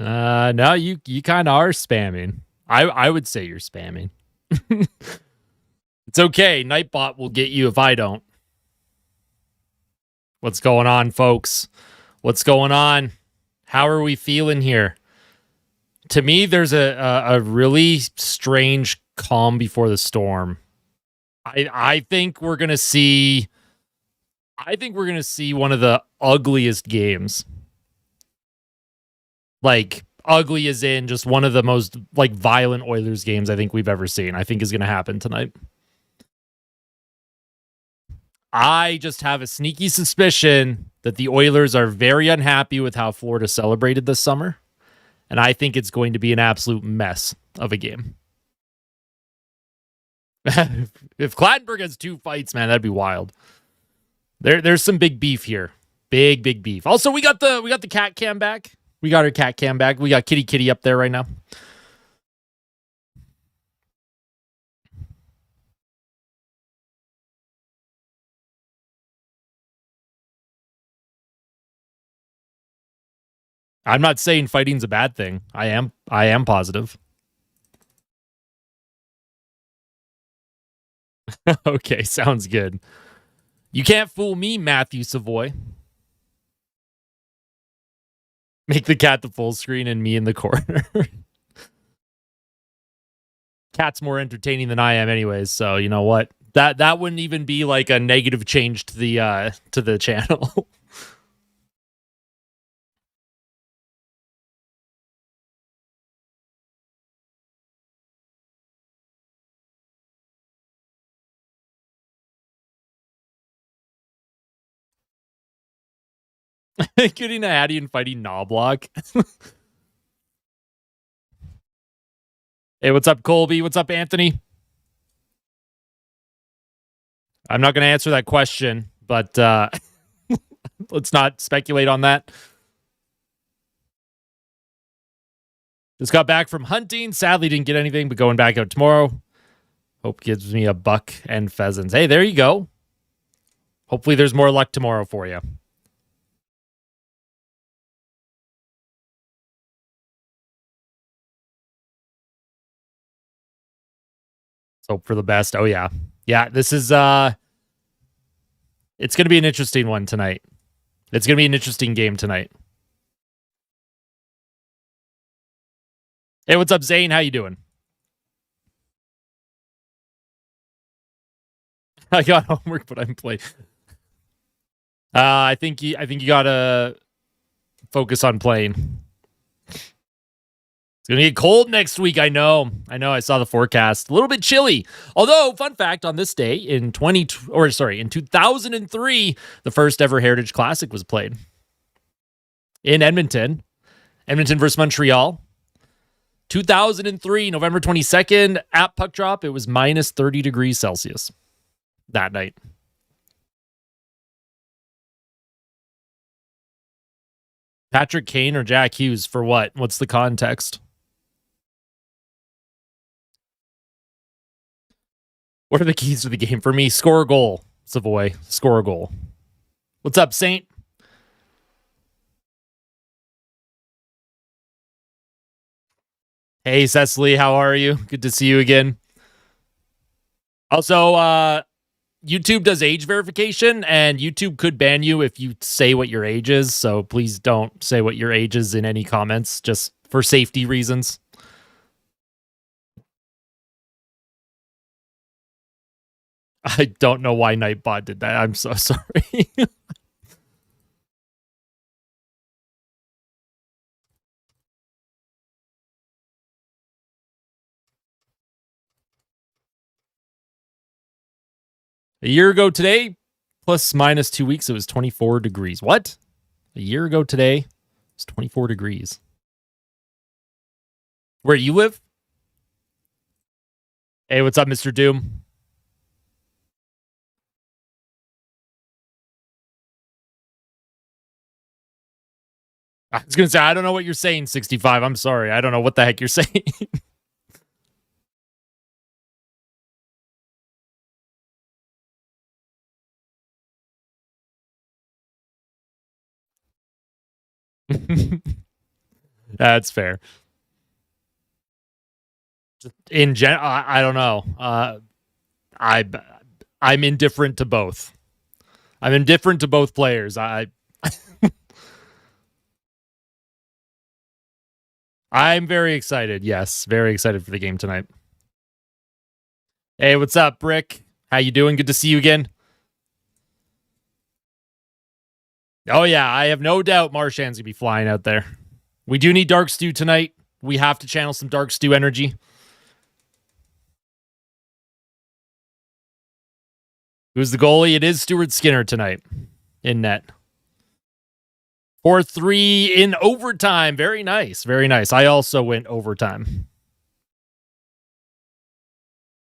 No, you kind of are spamming. I would say you're spamming. It's okay. Nightbot will get you if I don't. What's going on, folks? What's going on? How are we feeling here? To me, there's a really strange calm before the storm. I think we're gonna see. I think we're gonna see one of the ugliest games. Like ugly as in just one of the most like violent Oilers games I think we've ever seen. I think is gonna happen tonight. I just have a sneaky suspicion that the Oilers are very unhappy with how Florida celebrated this summer. And I think it's going to be an absolute mess of a game. If Clattenburg has 2 fights, man, that'd be wild. There's some big beef here. Big beef. Also, we got the cat cam back. We got our cat cam back. We got Kitty up there right now. I'm not saying fighting's a bad thing. I am positive. Okay, sounds good. You can't fool me, Matthew Savoy. Make the cat the full screen and me in the corner. Cat's more entertaining than I am anyways, so you know what? That wouldn't even be like a negative change to the channel. Getting a Hattie and fighting Knobloch. Hey, what's up, Colby? What's up, Anthony? I'm not going to answer that question, but let's not speculate on that. Just got back from hunting. Sadly, didn't get anything, but going back out tomorrow. Hope gives me a buck and pheasants. Hey, there you go. Hopefully there's more luck tomorrow for you. Let's hope for the best. Oh, yeah. Yeah, this is... It's going to be an interesting one tonight. It's going to be an interesting game tonight. Hey, what's up, Zane? How you doing? I got homework, but I'm playing. I think you gotta focus on playing. It's gonna get cold next week. I know. I saw the forecast. A little bit chilly. Although, fun fact: on this day in 2003, the first ever Heritage Classic was played in Edmonton. Edmonton versus Montreal. 2003, November 22nd, at puck drop, it was minus 30 degrees Celsius that night. Patrick Kane or Jack Hughes for what? What's the context? What are the keys to the game for me? Score a goal, Savoy. Score a goal. What's up, Saint? Hey, Cecily, how are you? Good to see you again. Also, YouTube does age verification, and YouTube could ban you if you say what your age is. So please don't say what your age is in any comments, just for safety reasons. I don't know why Nightbot did that. I'm so sorry. A year ago today, plus minus 2 weeks, it was 24 degrees. What? A year ago today, it's 24 degrees. Where you live? Hey, what's up, Mr. Doom? I was going to say, I don't know what you're saying, 65. I'm sorry. I don't know what the heck you're saying. That's fair. In gen, I don't know. I I'm indifferent to both. I'm indifferent to both players. I'm very excited. Yes, very excited for the game tonight. Hey, what's up, Brick? How you doing? Good to see you again. Oh yeah, I have no doubt Marchand's gonna be flying out there. We do need Dark Stew tonight. We have to channel some Dark Stew energy. Who's the goalie? It is Stuart Skinner tonight in net. 4-3 in overtime. Very nice. Very nice. I also went overtime.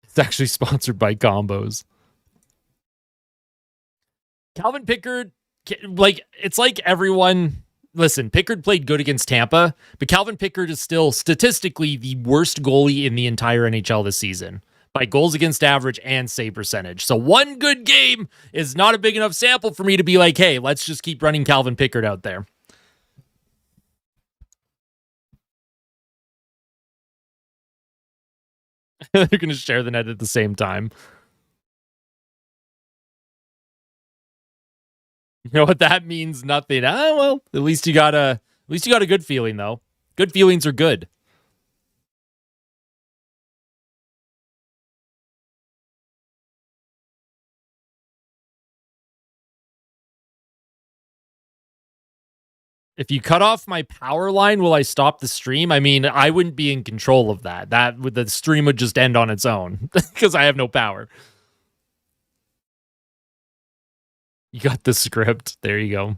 It's actually sponsored by Combos. Calvin Pickard, it's like everyone. Listen, Pickard played good against Tampa, but Calvin Pickard is still statistically the worst goalie in the entire NHL this season by goals against average and save percentage. So one good game is not a big enough sample for me to be like, hey, let's just keep running Calvin Pickard out there. They're going to share the net at the same time. You know what that means? Nothing. Well, at least you got a good feeling though. Good feelings are good. If you cut off my power line, will I stop the stream? I mean, I wouldn't be in control of that. The stream would just end on its own because I have no power. You got the script. There you go.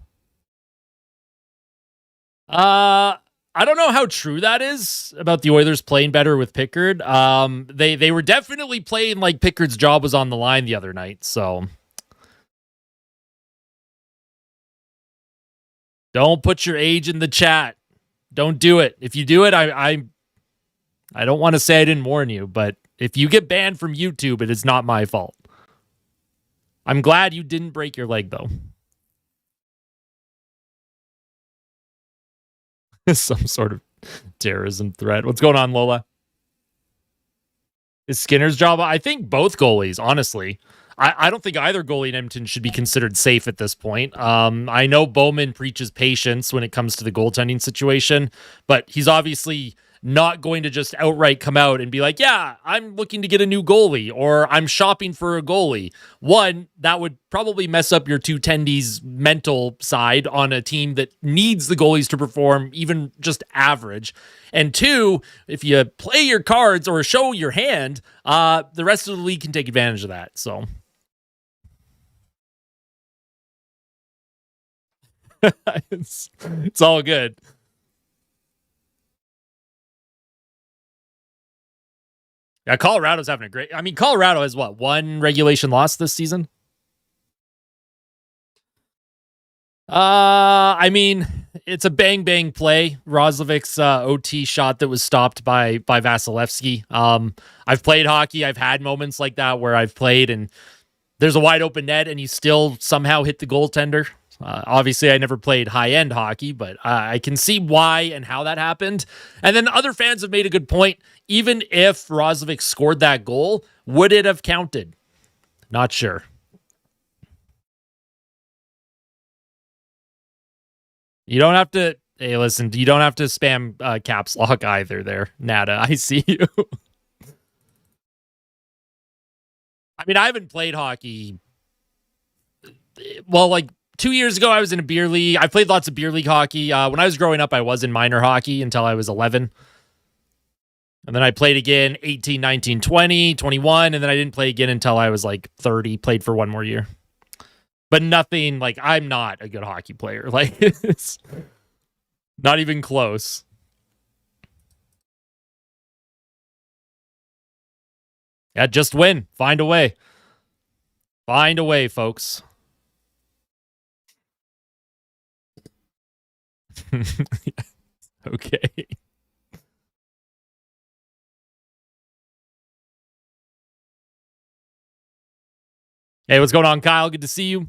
I don't know how true that is about the Oilers playing better with Pickard. They were definitely playing like Pickard's job was on the line the other night. So don't put your age in the chat. Don't do it. If you do it, I don't want to say I didn't warn you, but if you get banned from YouTube, it is not my fault. I'm glad you didn't break your leg though. Some sort of terrorism threat. What's going on, Lola? Is Skinner's job? I think both goalies, honestly. I don't think either goalie in Edmonton should be considered safe at this point. I know Bowman preaches patience when it comes to the goaltending situation, but he's obviously not going to just outright come out and be like, yeah, I'm looking to get a new goalie or I'm shopping for a goalie. One, that would probably mess up your two tendies mental side on a team that needs the goalies to perform even just average. And two, if you play your cards or show your hand, the rest of the league can take advantage of that. So it's all good. Yeah, Colorado's having a great. I mean, Colorado has what, one regulation loss this season? I mean, it's a bang bang play. Roslovic's OT shot that was stopped by Vasilevsky. I've played hockey. I've had moments like that where I've played and there's a wide open net and you still somehow hit the goaltender. Obviously, I never played high-end hockey, but I can see why and how that happened. And then other fans have made a good point. Even if Roslovic scored that goal, would it have counted? Not sure. You don't have to. Hey, listen, you don't have to spam caps lock either there, Nada. I see you. I mean, I haven't played hockey. Well, like 2 years ago, I was in a beer league. I played lots of beer league hockey. When I was growing up, I was in minor hockey until I was 11. And then I played again 18, 19, 20, 21. And then I didn't play again until I was like 30. Played for one more year. But nothing, like, I'm not a good hockey player. Like, it's not even close. Yeah, just win. Find a way. Find a way, folks. Okay. Hey, what's going on, Kyle? Good to see you.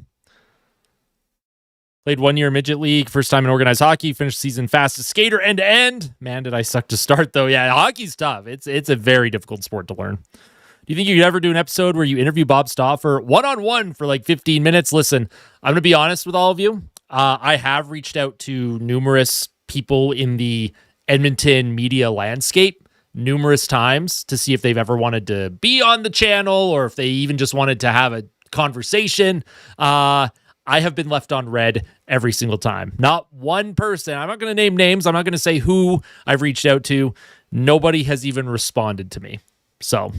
Played 1 year midget league, first time in organized hockey, finished season fastest skater end to end. Man, did I suck to start though. Yeah, hockey's tough. It's a very difficult sport to learn. Do you think you could ever do an episode where you interview Bob Stauffer one-on-one for like 15 minutes? Listen, I'm going to be honest with all of you. I have reached out to numerous people in the Edmonton media landscape numerous times to see if they've ever wanted to be on the channel or if they even just wanted to have a conversation. I have been left on red every single time. Not one person. I'm not going to name names. I'm not going to say who I've reached out to. Nobody has even responded to me. So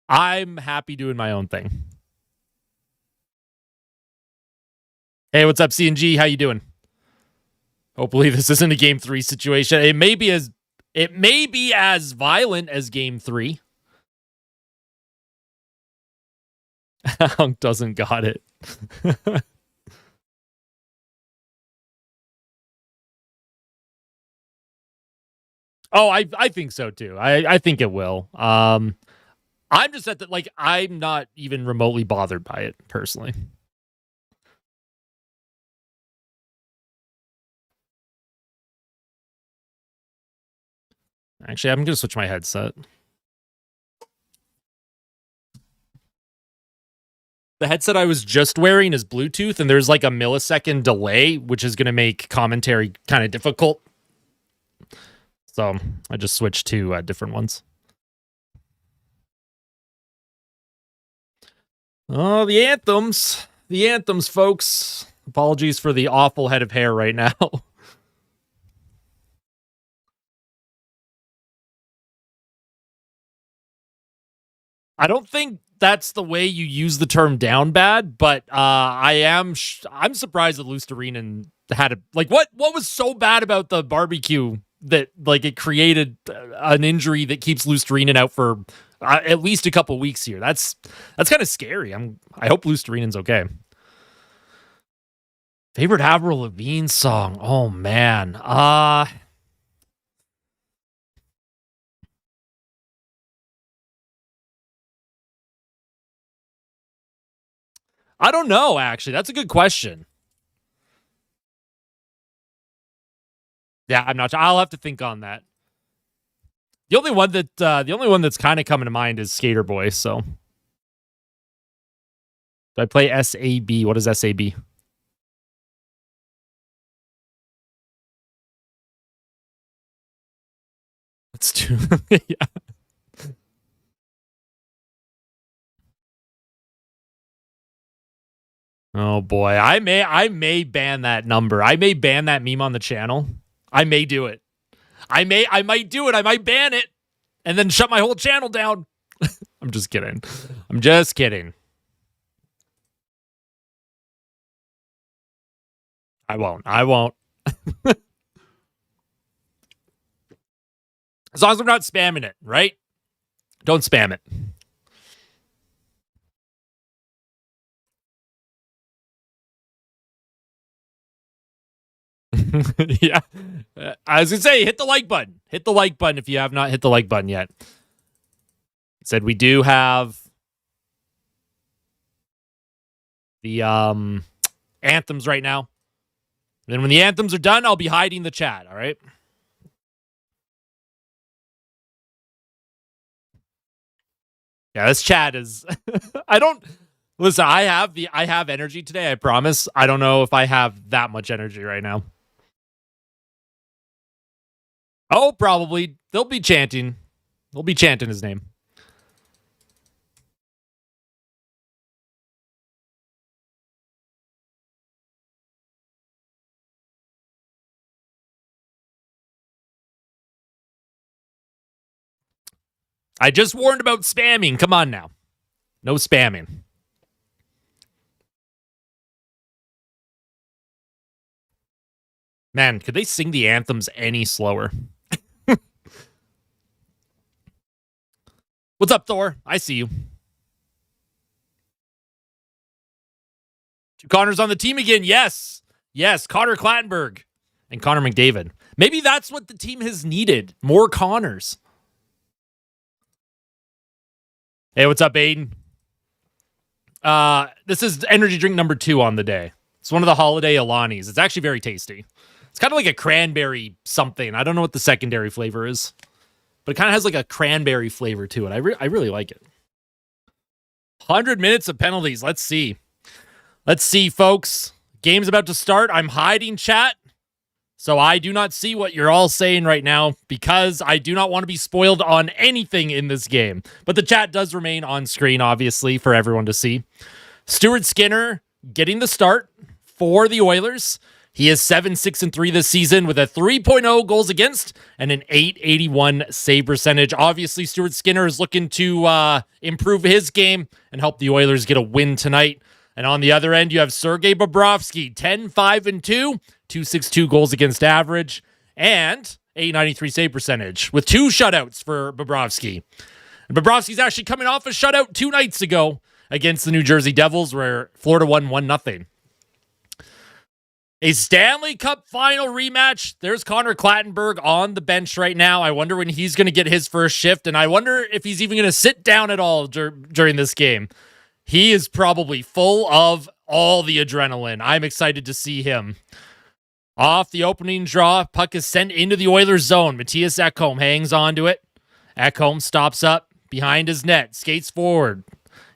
I'm happy doing my own thing. Hey, what's up, C&G? How you doing? Hopefully this isn't a game 3 situation. It may be as violent as game 3. Hunk doesn't got it. Oh, I think so too. I think it will. I'm just at that, like, I'm not even remotely bothered by it personally. Actually, I'm going to switch my headset. The headset I was just wearing is Bluetooth, and there's like a millisecond delay, which is going to make commentary kind of difficult. So I just switched to different ones. Oh, the Anthems. The Anthems, folks. Apologies for the awful head of hair right now. I don't think that's the way you use the term down bad, but I'm surprised that Lusterinen had a, like, what was so bad about the barbecue that, like, it created an injury that keeps Lusterinen out for at least a couple weeks here. That's kind of scary. I hope Lusterinen's okay. Favorite Avril Lavigne song? Oh man. I don't know, actually. That's a good question. Yeah, I'm not sure. I'll have to think on that. The only one that's kind of coming to mind is Skater Boy, so. Do I play SAB? What is SAB? Let's do yeah. Oh boy, I may ban that number. I may ban that meme on the channel. I may do it. I might do it. I might ban it and then shut my whole channel down. I'm just kidding. I'm just kidding. I won't. As long as I'm not spamming it, right? Don't spam it. Yeah. I was going to say, hit the like button. Hit the like button if you have not hit the like button yet. Said we do have the anthems right now. And then when the anthems are done, I'll be hiding the chat, all right? Yeah, this chat is I don't listen, I have energy today, I promise. I don't know if I have that much energy right now. Oh, probably. They'll be chanting. They'll be chanting his name. I just warned about spamming. Come on now. No spamming. Man, could they sing the anthems any slower? What's up, Thor? I see you. Two Connors on the team again. Yes. Yes, Connor Clattenburg and Connor McDavid. Maybe that's what the team has needed. More Connors. Hey, what's up, Aiden? This is energy drink number 2 on the day. It's one of the holiday Alanis. It's actually very tasty. It's kind of like a cranberry something. I don't know what the secondary flavor is, but it kind of has like a cranberry flavor to it. I really like it. 100 minutes of penalties. Let's see. Let's see, folks. Game's about to start. I'm hiding chat, so I do not see what you're all saying right now because I do not want to be spoiled on anything in this game. But the chat does remain on screen, obviously, for everyone to see. Stuart Skinner getting the start for the Oilers. He is 7-6-3 this season with a 3.0 goals against and an 881 save percentage. Obviously, Stuart Skinner is looking to improve his game and help the Oilers get a win tonight. And on the other end, you have Sergei Bobrovsky, 10-5-2, 262 goals against average, and 893 save percentage with 2 shutouts for Bobrovsky. And Bobrovsky's actually coming off a shutout 2 nights ago against the New Jersey Devils, where Florida won 1-0. A Stanley Cup Final rematch. There's Connor Clattenburg on the bench right now. I wonder when he's going to get his first shift, and I wonder if he's even going to sit down at all during this game. He is probably full of all the adrenaline. I'm excited to see him. Off the opening draw, puck is sent into the Oilers zone. Matthias Ekholm hangs on to it. Ekholm stops up behind his net, skates forward.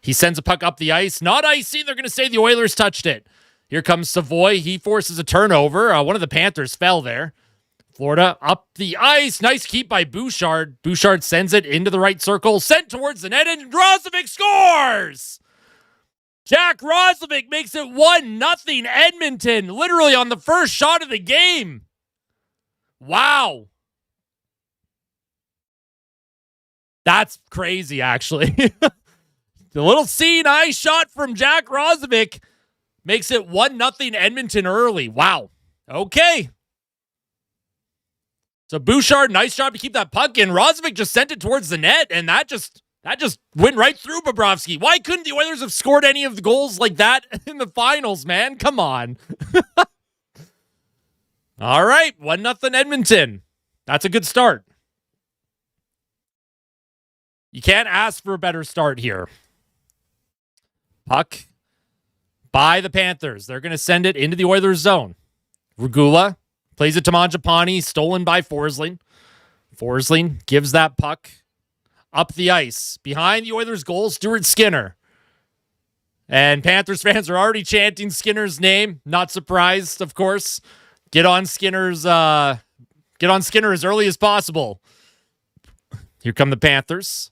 He sends a puck up the ice. Not icy. They're going to say the Oilers touched it. Here comes Savoy. He forces a turnover. One of the Panthers fell there. Florida up the ice. Nice keep by Bouchard. Bouchard sends it into the right circle. Sent towards the net, and Roslovic scores! Jack Roslovic makes it 1-0 Edmonton, literally on the first shot of the game. Wow. That's crazy, actually. The little C&I shot from Jack Roslovic makes it 1-0 Edmonton early. Wow. Okay. So Bouchard, nice job to keep that puck in. Roslovic just sent it towards the net, and that just went right through Bobrovsky. Why couldn't the Oilers have scored any of the goals like that in the finals, man? Come on. All right, 1-0 Edmonton. That's a good start. You can't ask for a better start here. Puck by the Panthers. They're going to send it into the Oilers zone. Regula plays it to Mangiapane, stolen by Forsling. Forsling gives that puck up the ice. Behind the Oilers goal, Stuart Skinner. And Panthers fans are already chanting Skinner's name. Not surprised, of course. Get on Skinner as early as possible. Here come the Panthers.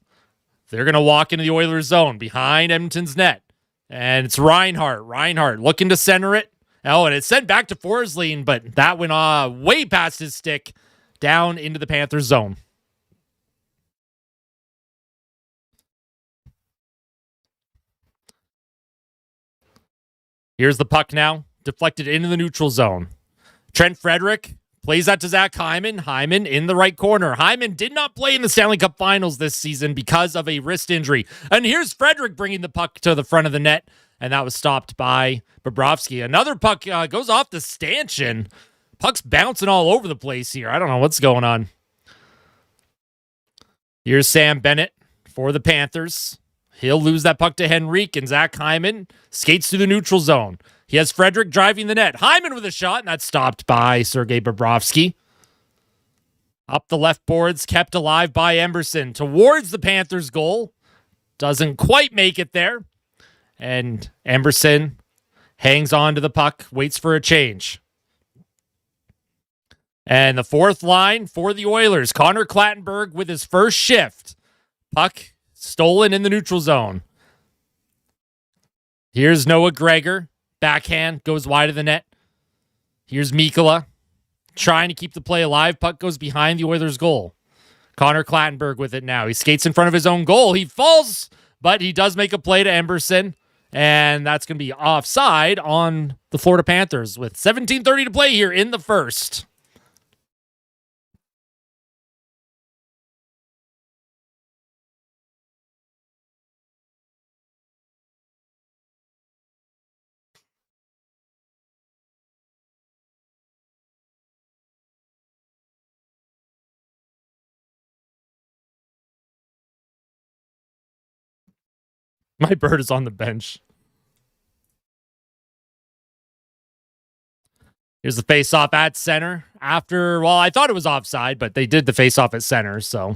They're going to walk into the Oilers zone behind Edmonton's net. And it's Reinhart. Reinhart looking to center it. Oh, and it's sent back to Forsling, but that went way past his stick down into the Panthers zone. Here's the puck now, deflected into the neutral zone. Trent Frederick plays that to Zach Hyman. Hyman in the right corner. Hyman did not play in the Stanley Cup Finals this season because of a wrist injury. And here's Frederick bringing the puck to the front of the net, and that was stopped by Bobrovsky. Another puck goes off the stanchion. Puck's bouncing all over the place here. I don't know what's going on. Here's Sam Bennett for the Panthers. He'll lose that puck to Henrique, and Zach Hyman skates through the neutral zone. He has Frederick driving the net. Hyman with a shot, and that's stopped by Sergei Bobrovsky. Up the left boards, kept alive by Emberson towards the Panthers' goal. Doesn't quite make it there. And Emberson hangs on to the puck, waits for a change. And the fourth line for the Oilers, Connor Clattenburg with his first shift. Puck stolen in the neutral zone. Here's Noah Gregor. Backhand goes wide of the net. Here's Mikkola trying to keep the play alive. Puck goes behind the Oilers' goal. Connor Clattenburg with it now. He skates in front of his own goal. He falls, but he does make a play to Emberson. And that's going to be offside on the Florida Panthers with 17:30 to play here in the first. My bird is on the bench. Here's the face-off at center. Well, I thought it was offside, but they did the face-off at center, so.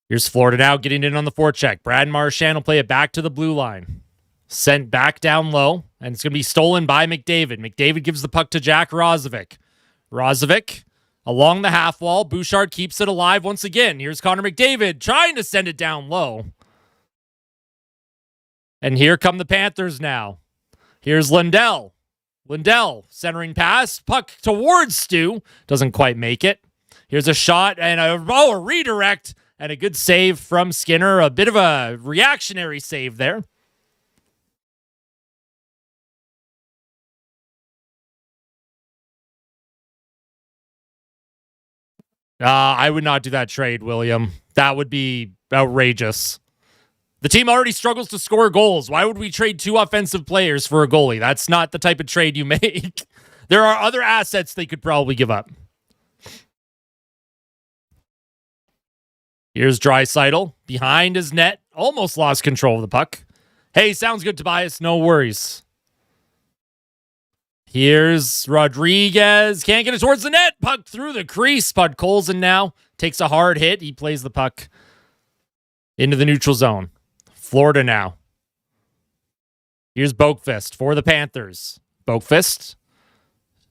Here's Florida now getting in on the forecheck. Brad Marchand will play it back to the blue line. Sent back down low, and it's going to be stolen by McDavid. McDavid gives the puck to Jack Roslovic. Roslovic along the half wall. Bouchard keeps it alive once again. Here's Connor McDavid trying to send it down low. And here come the Panthers now. Here's Lindell. Lindell centering pass. Puck towards Stu. Doesn't quite make it. Here's a shot and a redirect and a good save from Skinner. A bit of a reactionary save there. I would not do that trade, William. That would be outrageous. The team already struggles to score goals. Why would we trade 2 offensive players for a goalie? That's not the type of trade you make. There are other assets they could probably give up. Here's Draisaitl behind his net. Almost lost control of the puck. Hey, sounds good, Tobias. No worries. Here's Rodriguez. Can't get it towards the net. Puck through the crease. Podkolzin now takes a hard hit. He plays the puck into the neutral zone. Florida now. Here's Boakfist for the Panthers. Boakfist.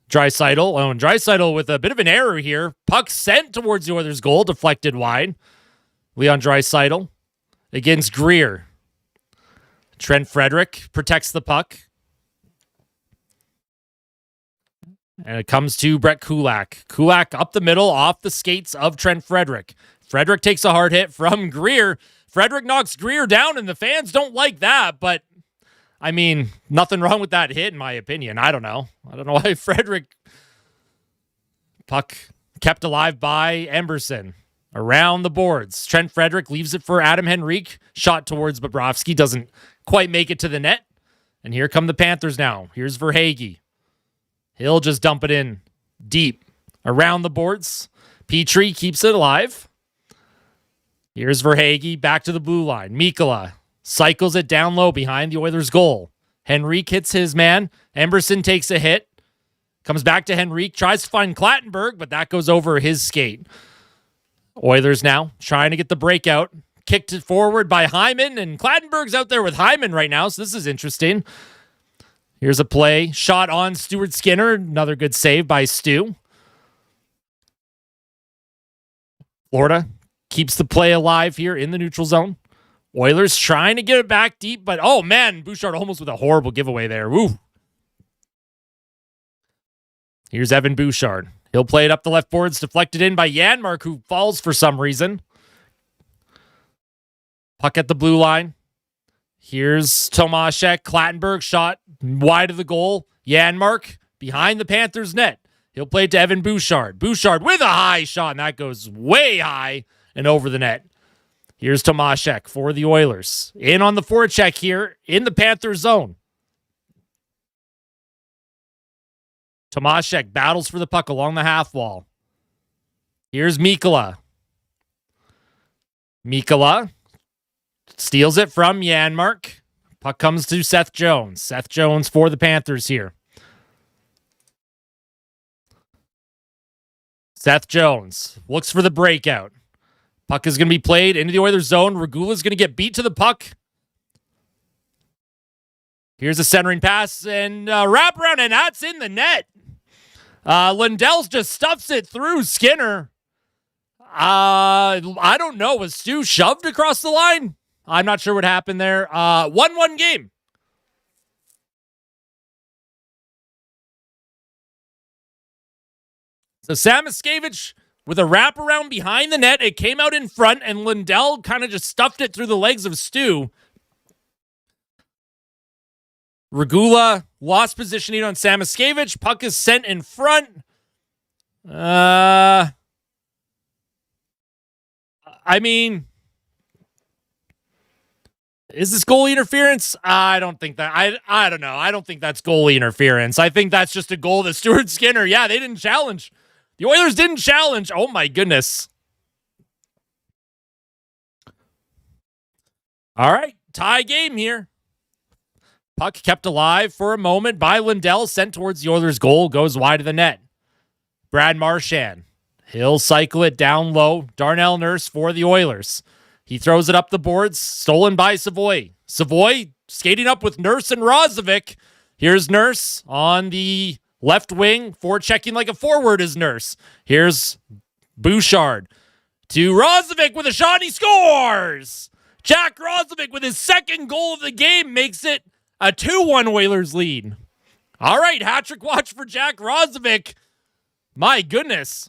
Draisaitl. Oh, and Draisaitl with a bit of an error here. Puck sent towards the Oilers' goal. Deflected wide. Leon Draisaitl against Greer. Trent Frederick protects the puck. And it comes to Brett Kulak. Kulak up the middle, off the skates of Trent Frederick. Frederick takes a hard hit from Greer. Frederick knocks Greer down, and the fans don't like that, but, I mean, nothing wrong with that hit, in my opinion. I don't know. I don't know why Frederick... Puck kept alive by Emberson. Around the boards. Trent Frederick leaves it for Adam Henrique. Shot towards Bobrovsky. Doesn't quite make it to the net. And here come the Panthers now. Here's Verhaeghe. He'll just dump it in deep around the boards. Petrie keeps it alive. Here's Verhaeghe back to the blue line. Mikkola cycles it down low behind the Oilers' goal. Henrique hits his man. Emberson takes a hit. Comes back to Henrique. Tries to find Clattenburg, but that goes over his skate. Oilers now trying to get the breakout. Kicked it forward by Hyman, and Clattenburg's out there with Hyman right now, so this is interesting. Here's a play. Shot on Stuart Skinner. Another good save by Stu. Florida keeps the play alive here in the neutral zone. Oilers trying to get it back deep, but oh man, Bouchard almost with a horrible giveaway there. Woo. Here's Evan Bouchard. He'll play it up the left boards, deflected in by Janmark, who falls for some reason. Puck at the blue line. Here's Tomaszek. Clattenburg shot wide of the goal. Janmark behind the Panthers' net. He'll play it to Evan Bouchard. Bouchard with a high shot, and that goes way high and over the net. Here's Tomaszek for the Oilers. In on the forecheck here in the Panthers' zone. Tomaszek battles for the puck along the half wall. Here's Mikkola. Mikkola steals it from Janmark. Puck comes to Seth Jones. Seth Jones for the Panthers here. Seth Jones looks for the breakout. Puck is going to be played into the Oilers zone. Regula is going to get beat to the puck. Here's a centering pass and wraparound, and that's in the net. Lindell just stuffs it through Skinner. I don't know. Was Stu shoved across the line? I'm not sure what happened there. 1-1 game. So Samoskevich with a wraparound behind the net. It came out in front, and Lindell kind of just stuffed it through the legs of Stu. Regula lost positioning on Samoskevich. Puck is sent in front. I mean, is this goalie interference? I don't think that. I don't know. I don't think that's goalie interference. I think that's just a goal that Stuart Skinner. Yeah, they didn't challenge. The Oilers didn't challenge. Oh my goodness. All right, tie game here. Puck kept alive for a moment by Lindell, sent towards the Oilers' goal, goes wide of the net. Brad Marchand. He'll cycle it down low. Darnell Nurse for the Oilers. He throws it up the boards, stolen by Savoy. Savoy skating up with Nurse and Roslovic. Here's Nurse on the left wing, forechecking like a forward is Nurse. Here's Bouchard to Roslovic with a shot, and he scores! Jack Roslovic with his second goal of the game makes it a 2-1 Oilers lead. All right, hat-trick watch for Jack Roslovic. My goodness.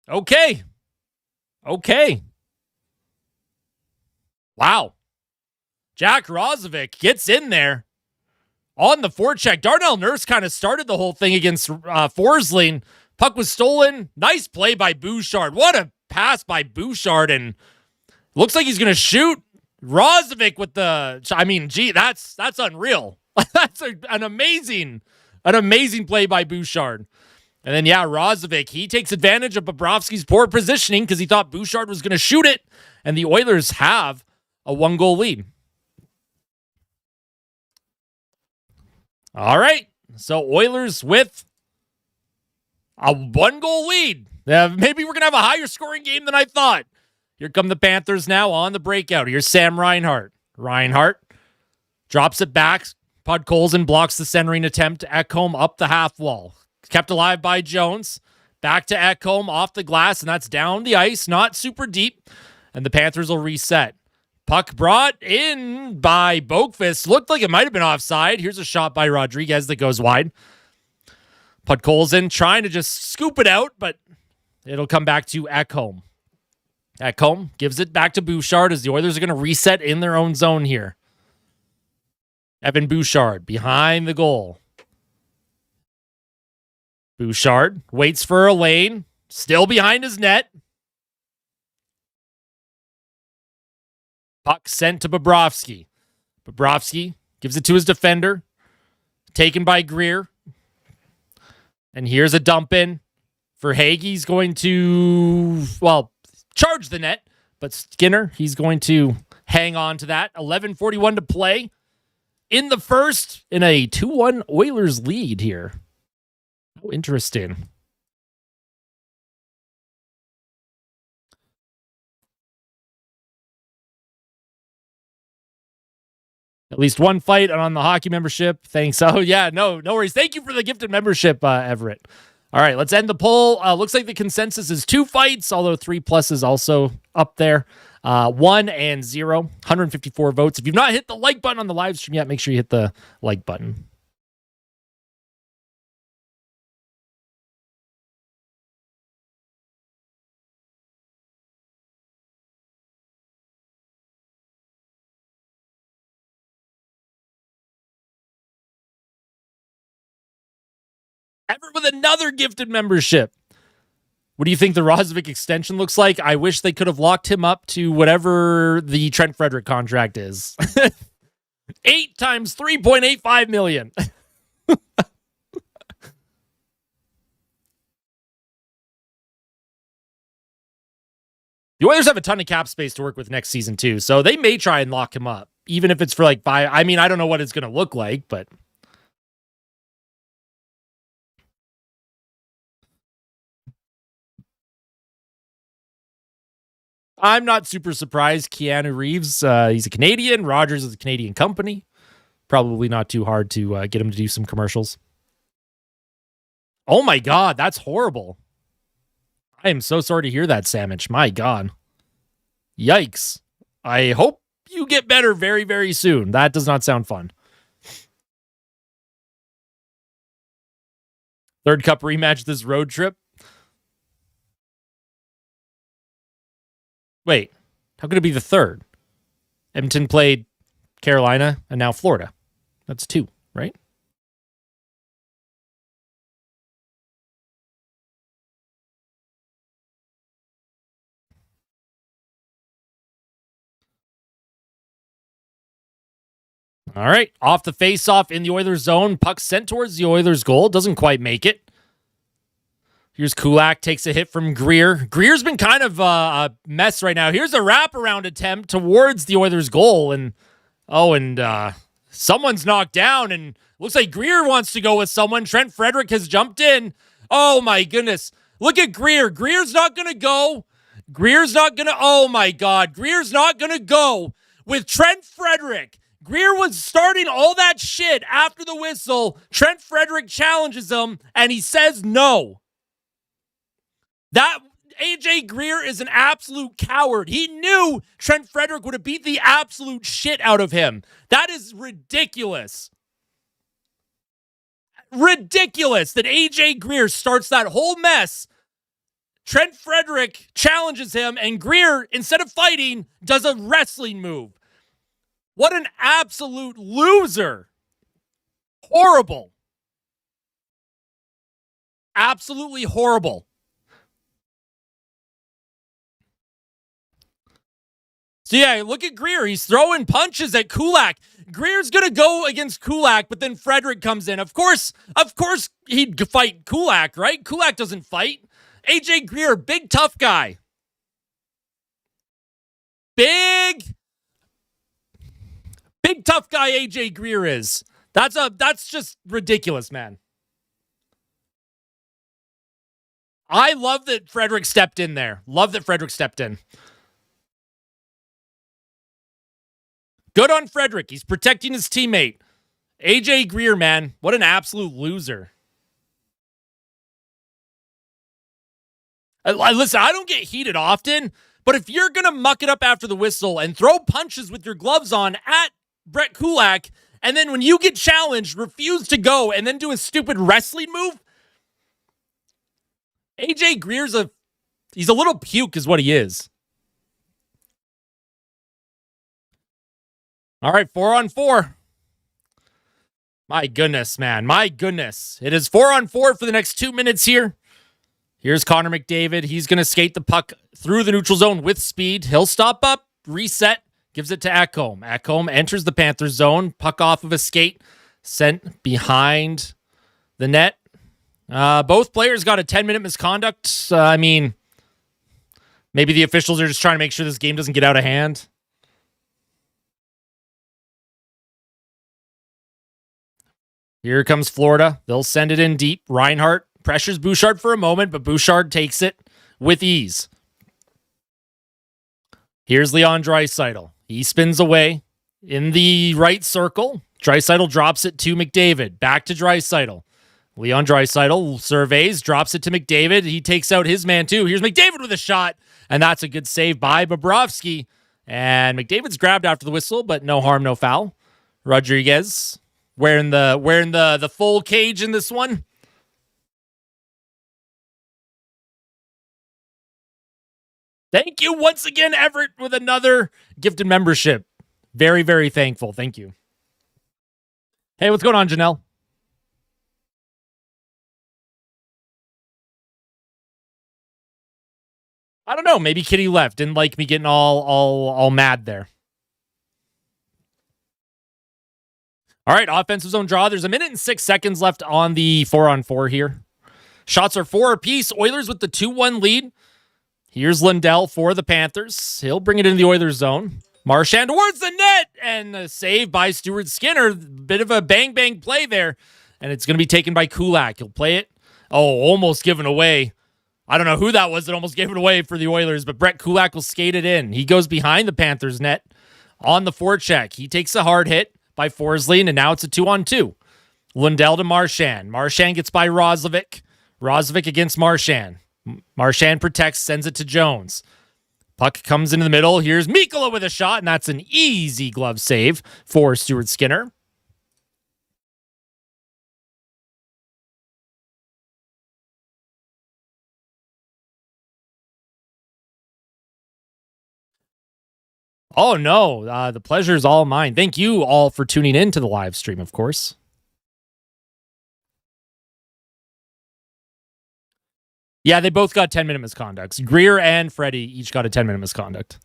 Okay. Wow. Jack Roslovic gets in there on the forecheck. Darnell Nurse kind of started the whole thing against Forsling. Puck was stolen. Nice play by Bouchard. What a pass by Bouchard, and looks like he's going to shoot. Roslovic with the, that's unreal. That's an amazing play by Bouchard. And then, Roslovic, he takes advantage of Bobrovsky's poor positioning because he thought Bouchard was going to shoot it, and the Oilers have a 1-goal lead. All right, so Oilers with a 1-goal lead. Maybe we're going to have a higher scoring game than I thought. Here come the Panthers now on the breakout. Here's Sam Reinhart. Reinhart drops it back. Podkolzin blocks the centering attempt. Ekholm up the half wall. Kept alive by Jones. Back to Ekholm off the glass, and that's down the ice. Not super deep. And the Panthers will reset. Puck brought in by Boakfist. Looked like it might have been offside. Here's a shot by Rodriguez that goes wide. Podkolzin trying to just scoop it out, but it'll come back to Ekholm. Ekholm gives it back to Bouchard as the Oilers are going to reset in their own zone here. Evan Bouchard behind the goal. Bouchard waits for a lane. Still behind his net. Puck sent to Bobrovsky. Bobrovsky gives it to his defender. Taken by Greer. And here's a dump in for Hague. He's going to, charge the net. But Skinner, he's going to hang on to that. 11:41 to play in the first in a 2-1 Oilers lead here. How interesting. At least one fight on the hockey membership. Thanks. Oh, yeah, no worries. Thank you for the gifted membership, Everett. All right, let's end the poll. Looks like the consensus is 2 fights, although 3+ is also up there. 1 and 0, 154 votes. If you've not hit the like button on the live stream yet, make sure you hit the like button. Everett with another gifted membership. What do you think the Roslovic extension looks like? I wish they could have locked him up to whatever the Trent Frederick contract is. 8 times $3.85 million. The Oilers have a ton of cap space to work with next season, too, so they may try and lock him up, even if it's for like 5. I mean, I don't know what it's going to look like, but I'm not super surprised. Keanu Reeves, he's a Canadian. Rogers is a Canadian company. Probably not too hard to get him to do some commercials. Oh my God, that's horrible. I am so sorry to hear that, Samich. My God. Yikes. I hope you get better very, very soon. That does not sound fun. Third Cup rematch this road trip. Wait, how could it be the third? Edmonton played Carolina and now Florida. That's 2, right? All right, off the face-off in the Oilers zone. Puck sent towards the Oilers goal. Doesn't quite make it. Here's Kulak, takes a hit from Greer. Greer's been kind of a mess right now. Here's a wraparound attempt towards the Oilers goal. And Someone's knocked down, and looks like Greer wants to go with someone. Trent Frederick has jumped in. Oh, my goodness. Look at Greer. Greer's not going to go. Oh, my God. Greer's not going to go with Trent Frederick. Greer was starting all that shit after the whistle. Trent Frederick challenges him, and he says no. That AJ Greer is an absolute coward. He knew Trent Frederick would have beat the absolute shit out of him. That is ridiculous. Ridiculous that AJ Greer starts that whole mess. Trent Frederick challenges him, and Greer, instead of fighting, does a wrestling move. What an absolute loser. Horrible. Absolutely horrible. So yeah, look at Greer. He's throwing punches at Kulak. Greer's going to go against Kulak, but then Frederick comes in. Of course he'd fight Kulak, right? Kulak doesn't fight. AJ Greer, big tough guy. Big tough guy AJ Greer is. That's just ridiculous, man. I love that Frederick stepped in there. Good on Frederick. He's protecting his teammate. AJ Greer, man, what an absolute loser. Listen, I don't get heated often, but if you're going to muck it up after the whistle and throw punches with your gloves on at Brett Kulak, and then when you get challenged, refuse to go and then do a stupid wrestling move, AJ Greer's he's a little puke is what he is. All right, 4-on-4. My goodness, man. My goodness. It is 4-on-4 for the next 2 minutes here. Here's Connor McDavid. He's going to skate the puck through the neutral zone with speed. He'll stop up, reset, gives it to Ekholm. Ekholm enters the Panthers zone. Puck off of a skate, sent behind the net. Both players got a 10-minute misconduct. I mean, maybe the officials are just trying to make sure this game doesn't get out of hand. Here comes Florida. They'll send it in deep. Reinhart pressures Bouchard for a moment, but Bouchard takes it with ease. Here's Leon Draisaitl. He spins away in the right circle. Draisaitl drops it to McDavid. Back to Draisaitl. Leon Draisaitl surveys, drops it to McDavid. He takes out his man too. Here's McDavid with a shot, and that's a good save by Bobrovsky. And McDavid's grabbed after the whistle, but no harm, no foul. Rodriguez wearing the full cage in this one. Thank you once again, Everett, with another gifted membership. Very, very thankful. Thank you. Hey, what's going on, Janelle? I don't know. Maybe Kitty left. Didn't like me getting all mad there. All right, offensive zone draw. There's 1 minute and 6 seconds left on the 4-on-4 here. Shots are 4 apiece. Oilers with the 2-1 lead. Here's Lindell for the Panthers. He'll bring it into the Oilers zone. Marchand towards the net, and a save by Stuart Skinner. Bit of a bang-bang play there, and it's going to be taken by Kulak. He'll play it. Oh, almost given away. I don't know who that was that almost gave it away for the Oilers, but Brett Kulak will skate it in. He goes behind the Panthers net on the forecheck. He takes a hard hit by Forsling, and now it's a 2-on-2. Lindell to Marchand. Marchand gets by Roslovic. Roslovic against Marchand. Marchand protects, sends it to Jones. Puck comes into the middle. Here's Mikkola with a shot, and that's an easy glove save for Stuart Skinner. Oh, no. The pleasure is all mine. Thank you all for tuning in to the live stream, of course. Yeah, they both got 10-minute misconducts. Greer and Freddie each got a 10-minute misconduct.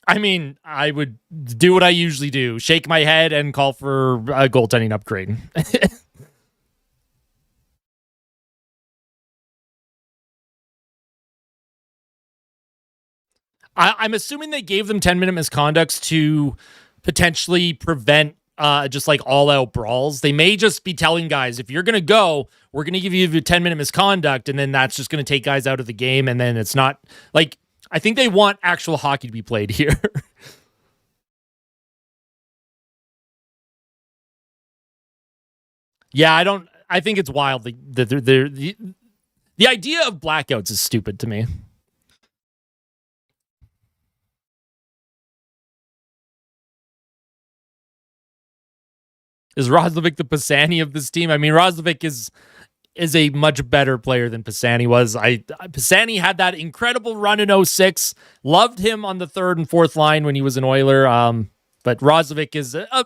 I mean, I would do what I usually do. Shake my head and call for a goaltending upgrade. I'm assuming they gave them 10-minute misconducts to potentially prevent just like all out brawls. They may just be telling guys, if you're going to go, we're going to give you a 10-minute misconduct. And then that's just going to take guys out of the game. And then it's not like, I think they want actual hockey to be played here. Yeah, I think it's wild. The idea of blackouts is stupid to me. Is Roslovic the Pisani of this team? I mean, Roslovic is a much better player than Pisani was. Pisani had that incredible run in 06. Loved him on the third and fourth line when he was an Oiler. But Roslovic is a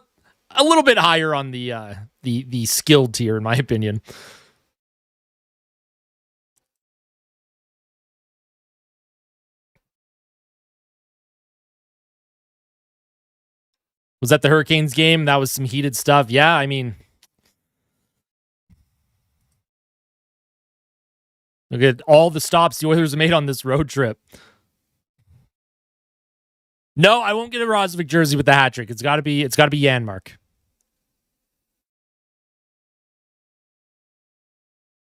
little bit higher on the skilled tier, in my opinion. Was that the Hurricanes game? That was some heated stuff. Yeah, I mean, look at all the stops the Oilers made on this road trip. No, I won't get a Roslovic jersey with the hat trick. It's got to be Janmark.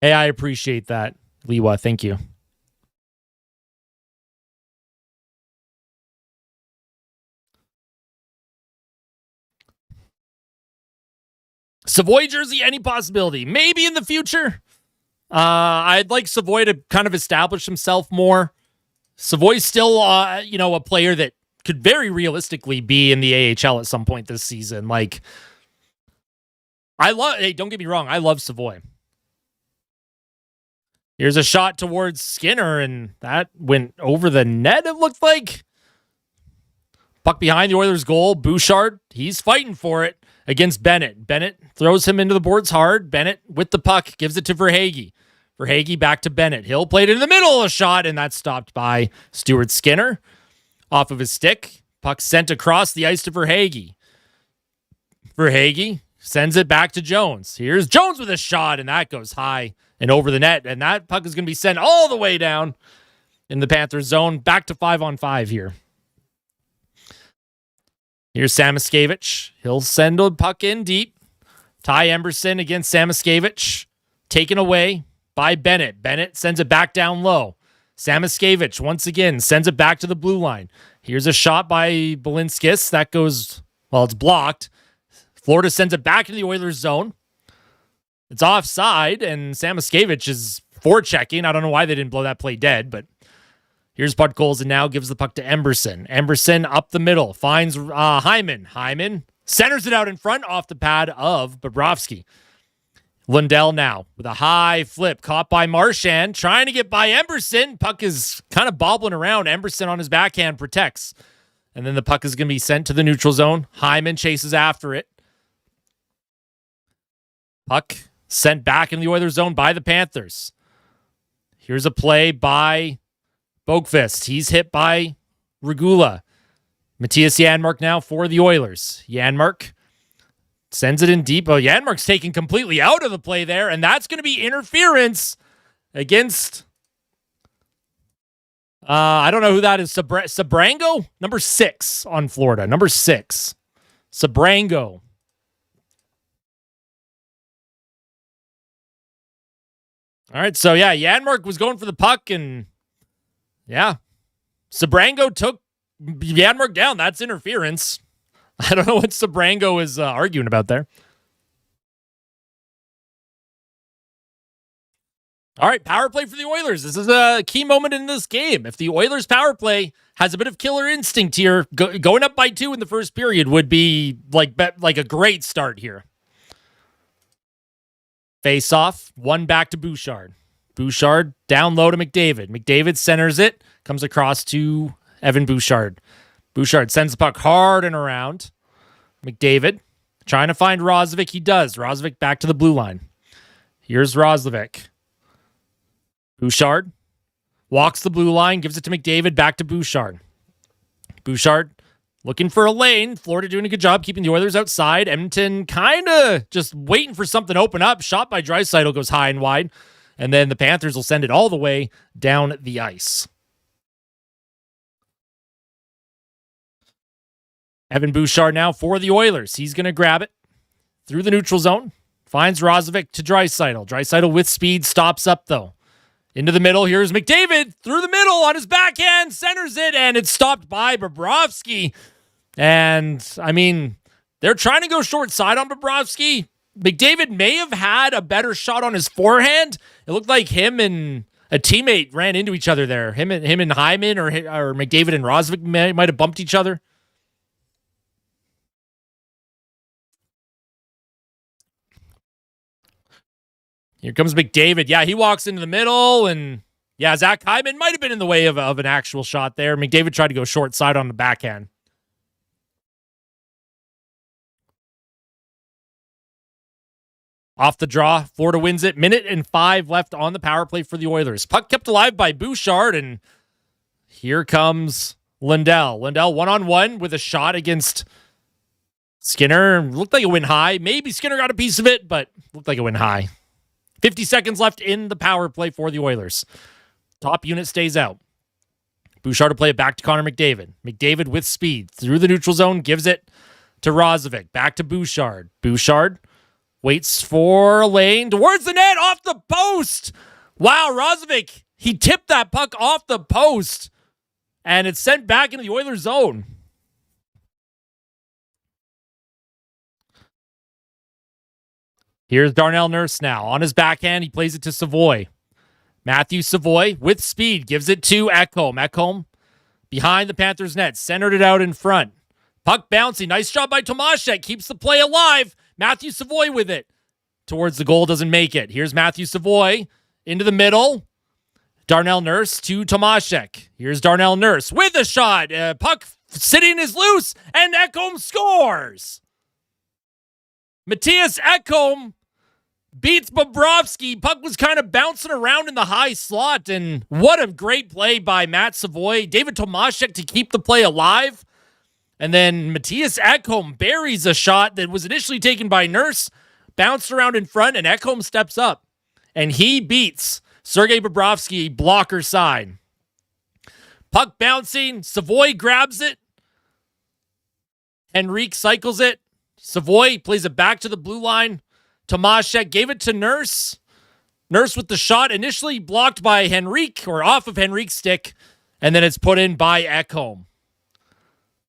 Hey, I appreciate that, Liwa. Thank you. Savoy jersey, any possibility? Maybe in the future. I'd like Savoy to kind of establish himself more. Savoy's still, a player that could very realistically be in the AHL at some point this season. Like, hey, don't get me wrong, I love Savoy. Here's a shot towards Skinner, and that went over the net, it looked like. Puck behind the Oilers' goal. Bouchard, he's fighting for it against Bennett. Bennett throws him into the boards hard. Bennett with the puck gives it to Verhaeghe. Verhaeghe back to Bennett. Hill played it in the middle, a shot, and that's stopped by Stuart Skinner. Off of his stick. Puck sent across the ice to Verhaeghe. Verhaeghe sends it back to Jones. Here's Jones with a shot, and that goes high and over the net. And that puck is going to be sent all the way down in the Panthers zone. Back to 5-on-5 here. Here's Samoskevich. He'll send a puck in deep. Ty Emberson against Samoskevich. Taken away by Bennett. Bennett sends it back down low. Samoskevich once again sends it back to the blue line. Here's a shot by Balinskis. That goes, well, it's blocked. Florida sends it back into the Oilers zone. It's offside, and Samoskevich is forechecking. I don't know why they didn't blow that play dead, but here's Podkolzin now, gives the puck to Emberson. Emberson up the middle, finds Hyman. Hyman centers it out in front off the pad of Bobrovsky. Lundell now with a high flip, caught by Marchand, trying to get by Emberson. Puck is kind of bobbling around. Emberson on his backhand protects. And then the puck is going to be sent to the neutral zone. Hyman chases after it. Puck sent back in the Oilers zone by the Panthers. Here's a play by Boqvist. He's hit by Regula. Matthias Janmark now for the Oilers. Janmark sends it in deep. Oh, Janmark's taken completely out of the play there, and that's going to be interference against, I don't know who that is. Sabrango? Number 6 on Florida. Number 6. Sabrango. All right, so yeah, Janmark was going for the puck, and yeah, Sabrango took Janmark down. That's interference. I don't know what Sabrango is arguing about there. All right, power play for the Oilers. This is a key moment in this game. If the Oilers power play has a bit of killer instinct here, going up by 2 in the first period would be like a great start here. Face off, one back to Bouchard. Bouchard down low to McDavid. McDavid centers it, comes across to Evan Bouchard. Bouchard sends the puck hard and around. McDavid trying to find Roslovic. He does. Roslovic back to the blue line. Here's Roslovic. Bouchard walks the blue line, gives it to McDavid, back to Bouchard. Bouchard looking for a lane. Florida doing a good job keeping the Oilers outside. Edmonton kind of just waiting for something to open up. Shot by Draisaitl goes high and wide. And then the Panthers will send it all the way down the ice. Evan Bouchard now for the Oilers. He's going to grab it through the neutral zone. Finds Roslovic to Draisaitl. Draisaitl with speed, stops up though. Into the middle, here's McDavid through the middle on his backhand, centers it, and it's stopped by Bobrovsky. And, I mean, they're trying to go short side on Bobrovsky. McDavid may have had a better shot on his forehand. It looked like him and a teammate ran into each other there. Him and Hyman or McDavid and Roslovic might have bumped each other. Here comes McDavid. Yeah, he walks into the middle, and yeah, Zach Hyman might have been in the way of an actual shot there. McDavid tried to go short side on the backhand. Off the draw, Florida wins it. 1:05 left on the power play for the Oilers. Puck kept alive by Bouchard, and here comes Lindell. Lindell one-on-one with a shot against Skinner. Looked like it went high. Maybe Skinner got a piece of it, but looked like it went high. 50 seconds left in the power play for the Oilers. Top unit stays out. Bouchard to play it back to Connor McDavid. McDavid with speed through the neutral zone, gives it to Roslovic. Back to Bouchard. Bouchard waits for a lane towards the net, off the post. Wow, Roslovic, he tipped that puck off the post, and it's sent back into the Oilers zone. Here's Darnell Nurse now. On his backhand, he plays it to Savoy. Matthew Savoy with speed gives it to Ekholm. Ekholm behind the Panthers net, centered it out in front. Puck bouncing. Nice job by Tomaszek. Keeps the play alive. Matthew Savoy with it. Towards the goal, doesn't make it. Here's Matthew Savoy into the middle. Darnell Nurse to Tomaszek. Here's Darnell Nurse with a shot. Puck sitting is loose, and Ekholm scores. Matthias Ekholm beats Bobrovsky. Puck was kind of bouncing around in the high slot, and what a great play by Matt Savoy. David Tomaszek to keep the play alive. And then Matthias Ekholm buries a shot that was initially taken by Nurse, bounced around in front, and Ekholm steps up. And he beats Sergei Bobrovsky blocker side. Puck bouncing. Savoy grabs it. Henrique cycles it. Savoy plays it back to the blue line. Tomaszek gave it to Nurse. Nurse with the shot, initially blocked by Henrique, or off of Henrique's stick, and then it's put in by Ekholm.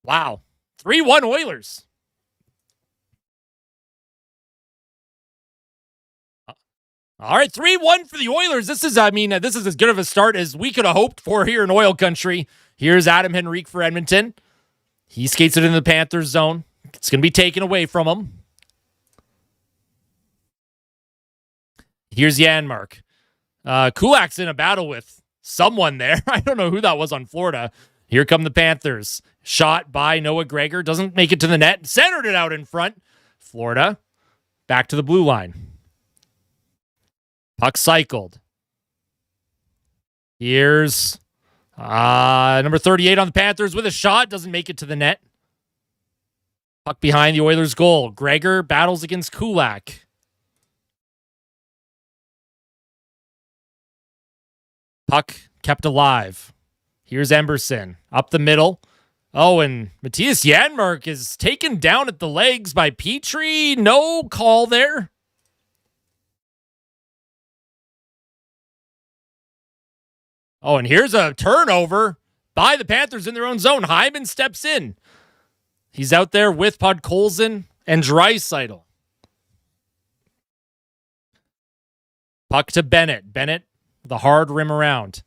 Wow. 3-1 Oilers. All right, 3-1 for the Oilers. This is as good of a start as we could have hoped for here in Oil Country. Here's Adam Henrique for Edmonton. He skates it into the Panthers zone. It's going to be taken away from him. Here's Janmark. Kulak's in a battle with someone there. I don't know who that was on Florida. Here come the Panthers. Shot by Noah Gregor. Doesn't make it to the net. Centered it out in front. Florida back to the blue line. Puck cycled. Here's number 38 on the Panthers with a shot. Doesn't make it to the net. Puck behind the Oilers' goal. Gregor battles against Kulak. Puck kept alive. Here's Emberson. Up the middle. Oh, and Matthias Janmark is taken down at the legs by Petrie. No call there. Oh, and here's a turnover by the Panthers in their own zone. Hyman steps in. He's out there with Podkolzin and Draisaitl. Puck to Bennett. Bennett, the hard rim around.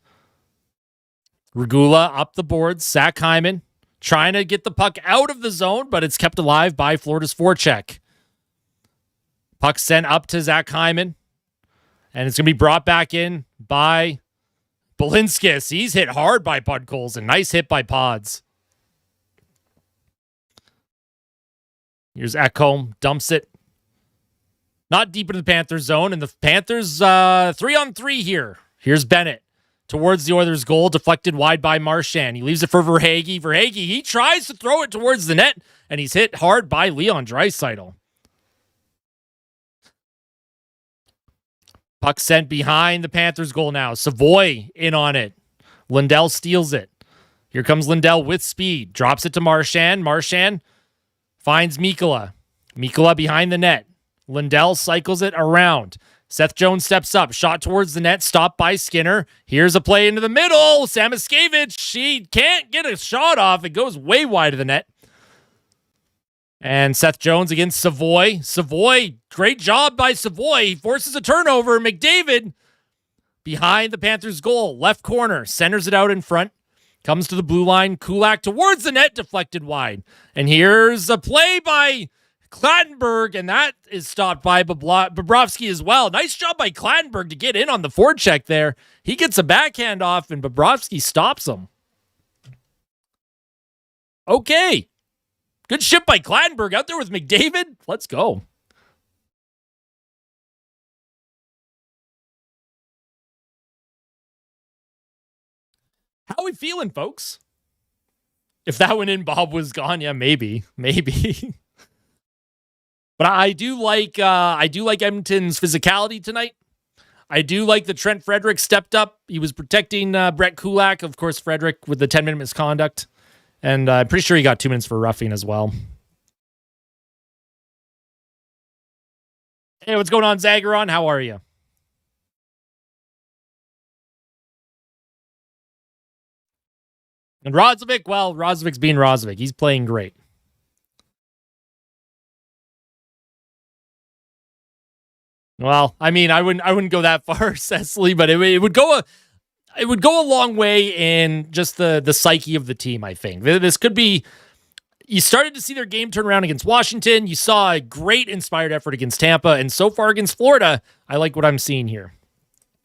Regula up the boards. Zach Hyman trying to get the puck out of the zone, but it's kept alive by Florida's forecheck. Puck sent up to Zach Hyman, and it's going to be brought back in by Balinskis. He's hit hard by Podkolzin. Nice hit by Pods. Here's Ekholm, dumps it. Not deep into the Panthers zone, and the Panthers 3-on-3 here. Here's Bennett towards the Oilers' goal, deflected wide by Marchand. He leaves it for Verhaeghe. Verhaeghe, he tries to throw it towards the net, and he's hit hard by Leon Draisaitl. Puck sent behind the Panthers' goal now. Savoy in on it. Lindell steals it. Here comes Lindell with speed. Drops it to Marchand. Marchand Finds Mikkola. Mikkola behind the net. Lindell cycles it around. Seth Jones steps up. Shot towards the net. Stopped by Skinner. Here's a play into the middle. Samoskevich. She can't get a shot off. It goes way wide of the net. And Seth Jones against Savoy. Savoy, great job by Savoy. He forces a turnover. McDavid behind the Panthers' goal. Left corner. Centers it out in front. Comes to the blue line. Kulak towards the net. Deflected wide. And here's a play by Clattenburg, and that is stopped by Bobrovsky as well. Nice job by Clattenburg to get in on the forecheck there. He gets a backhand off, and Bobrovsky stops him. Okay. Good shit by Clattenburg out there with McDavid. Let's go. How are we feeling, folks? If that went in, Bob was gone. Yeah, maybe. But I do like Edmonton's physicality tonight. I do like that Trent Frederick stepped up. He was protecting Brett Kulak, of course, Frederick with the 10-minute misconduct. And I'm pretty sure he got 2 minutes for roughing as well. Hey, what's going on, Zagaron? How are you? And Roslovic, well, Roslovic's being Roslovic. He's playing great. Well, I mean, I wouldn't go that far, Cecily, but it would go a long way in just the psyche of the team, I think. This could be, you started to see their game turn around against Washington. You saw a great inspired effort against Tampa, and so far against Florida, I like what I'm seeing here.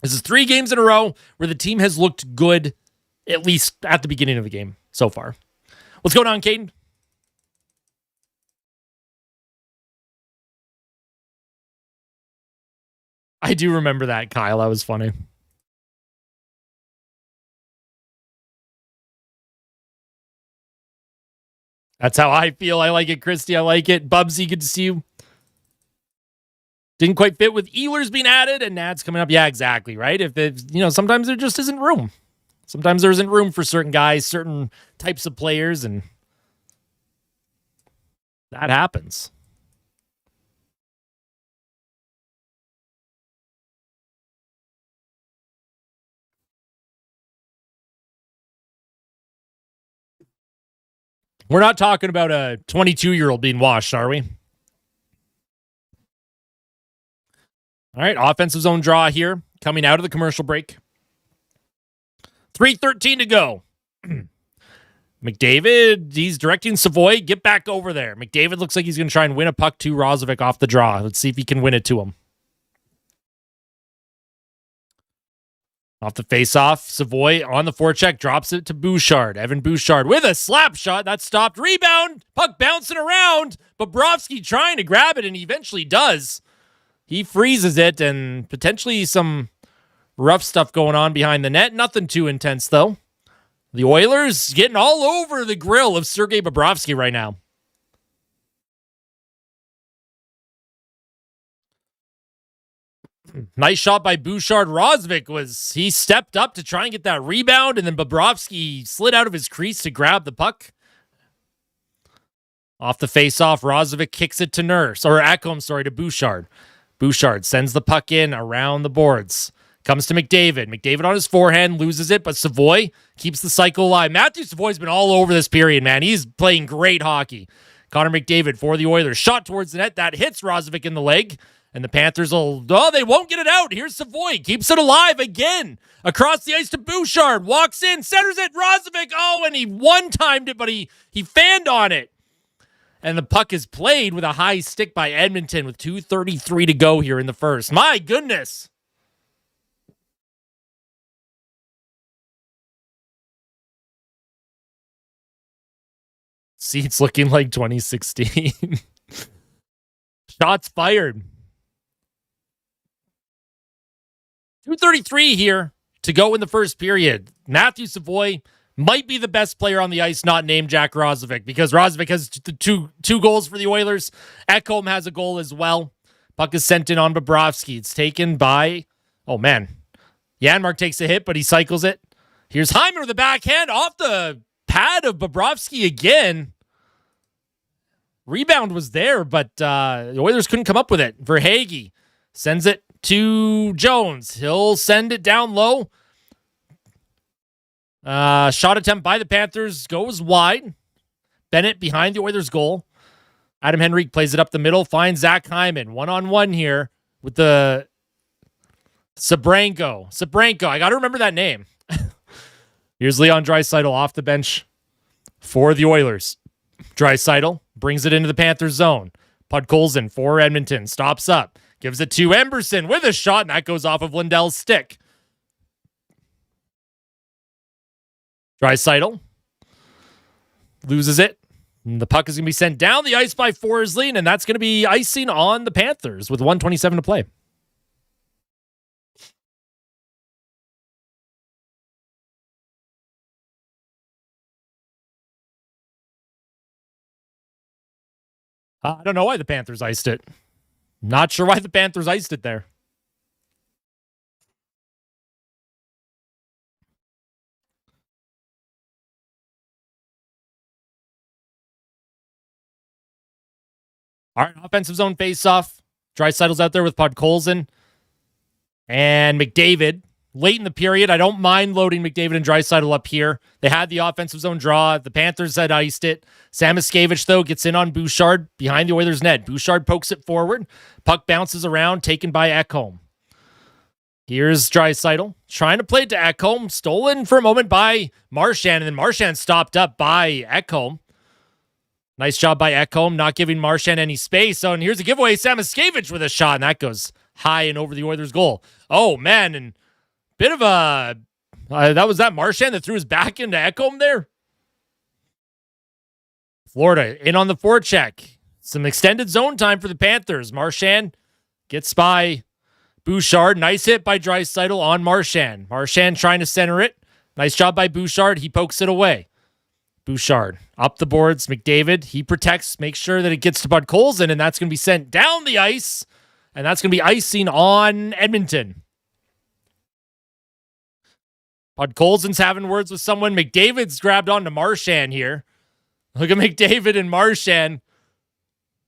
This is 3 games in a row where the team has looked good, at least at the beginning of the game so far. What's going on, Caden? I do remember that, Kyle. That was funny. That's how I feel. I like it, Christy. I like it. Bubsy, good to see you. Didn't quite fit with Ehlers being added and Nads coming up. Yeah, exactly, right? If sometimes there just isn't room. Sometimes there isn't room for certain guys, certain types of players, and that happens. We're not talking about a 22-year-old being washed, are we? All right, offensive zone draw here, coming out of the commercial break. 3:13 to go. McDavid, he's directing Savoy. Get back over there. McDavid looks like he's going to try and win a puck to Roslovic off the draw. Let's see if he can win it to him. Off the face-off, Savoy on the forecheck, drops it to Bouchard. Evan Bouchard with a slap shot. That stopped. Rebound. Puck bouncing around. Bobrovsky trying to grab it, and he eventually does. He freezes it, and potentially some rough stuff going on behind the net. Nothing too intense, though. The Oilers getting all over the grill of Sergei Bobrovsky right now. Nice shot by Bouchard. Roslovic he stepped up to try and get that rebound, and then Bobrovsky slid out of his crease to grab the puck. Off the face-off, Roslovic kicks it to Ekholm, to Bouchard. Bouchard sends the puck in around the boards. Comes to McDavid. McDavid on his forehand, loses it, but Savoy keeps the cycle alive. Matthew Savoy's been all over this period, man. He's playing great hockey. Connor McDavid for the Oilers. Shot towards the net. That hits Roslovic in the leg. And the Panthers they won't get it out. Here's Savoy. Keeps it alive again. Across the ice to Bouchard. Walks in, centers it. Roslovic. Oh, and he one-timed it, but he fanned on it. And the puck is played with a high stick by Edmonton with 2:33 to go here in the first. My goodness. Seats looking like 2016. Shots fired. 2:33 here to go in the first period. Matthew Savoy might be the best player on the ice, not named Jack Roslovic, because Roslovic has two goals for the Oilers. Ekholm has a goal as well. Puck is sent in on Bobrovsky. It's taken by, Janmark takes a hit, but he cycles it. Here's Hyman with a backhand off the pad of Bobrovsky again. Rebound was there, but the Oilers couldn't come up with it. Verhaeghe sends it to Jones. He'll send it down low. Shot attempt by the Panthers goes wide. Bennett behind the Oilers' goal. Adam Henrique plays it up the middle, finds Zach Hyman. One-on-one here with the Sabranko. I got to remember that name. Here's Leon Draisaitl off the bench for the Oilers. Draisaitl brings it into the Panthers zone. Podkolzin for Edmonton. Stops up. Gives it to Emberson with a shot, and that goes off of Lindell's stick. Draisaitl loses it. And the puck is going to be sent down the ice by Forsling, and that's going to be icing on the Panthers with 1:27 to play. I don't know why the Panthers iced it. Not sure why the Panthers iced it there. All right, offensive zone face-off. Draisaitl's out there with Podkolzin and McDavid. Late in the period, I don't mind loading McDavid and Draisaitl up here. They had the offensive zone draw. The Panthers had iced it. Samoskevich, though, gets in on Bouchard behind the Oilers' net. Bouchard pokes it forward. Puck bounces around, taken by Ekholm. Here's Draisaitl trying to play it to Ekholm. Stolen for a moment by Marchand, and then Marchand stopped up by Ekholm. Nice job by Ekholm, not giving Marchand any space. Oh, and here's a giveaway. Samoskevich with a shot, and that goes high and over the Oilers' goal. Oh, man, and bit of a... that was that Marchand that threw his back into Ekholm there? Florida in on the forecheck. Some extended zone time for the Panthers. Marchand gets by Bouchard. Nice hit by Draisaitl on Marchand. Marchand trying to center it. Nice job by Bouchard. He pokes it away. Bouchard up the boards. McDavid, he protects, makes sure that it gets to Podkolzin, and that's going to be sent down the ice, and that's going to be icing on Edmonton. Podkolzin's having words with someone. McDavid's grabbed onto Marchand here. Look at McDavid and Marchand.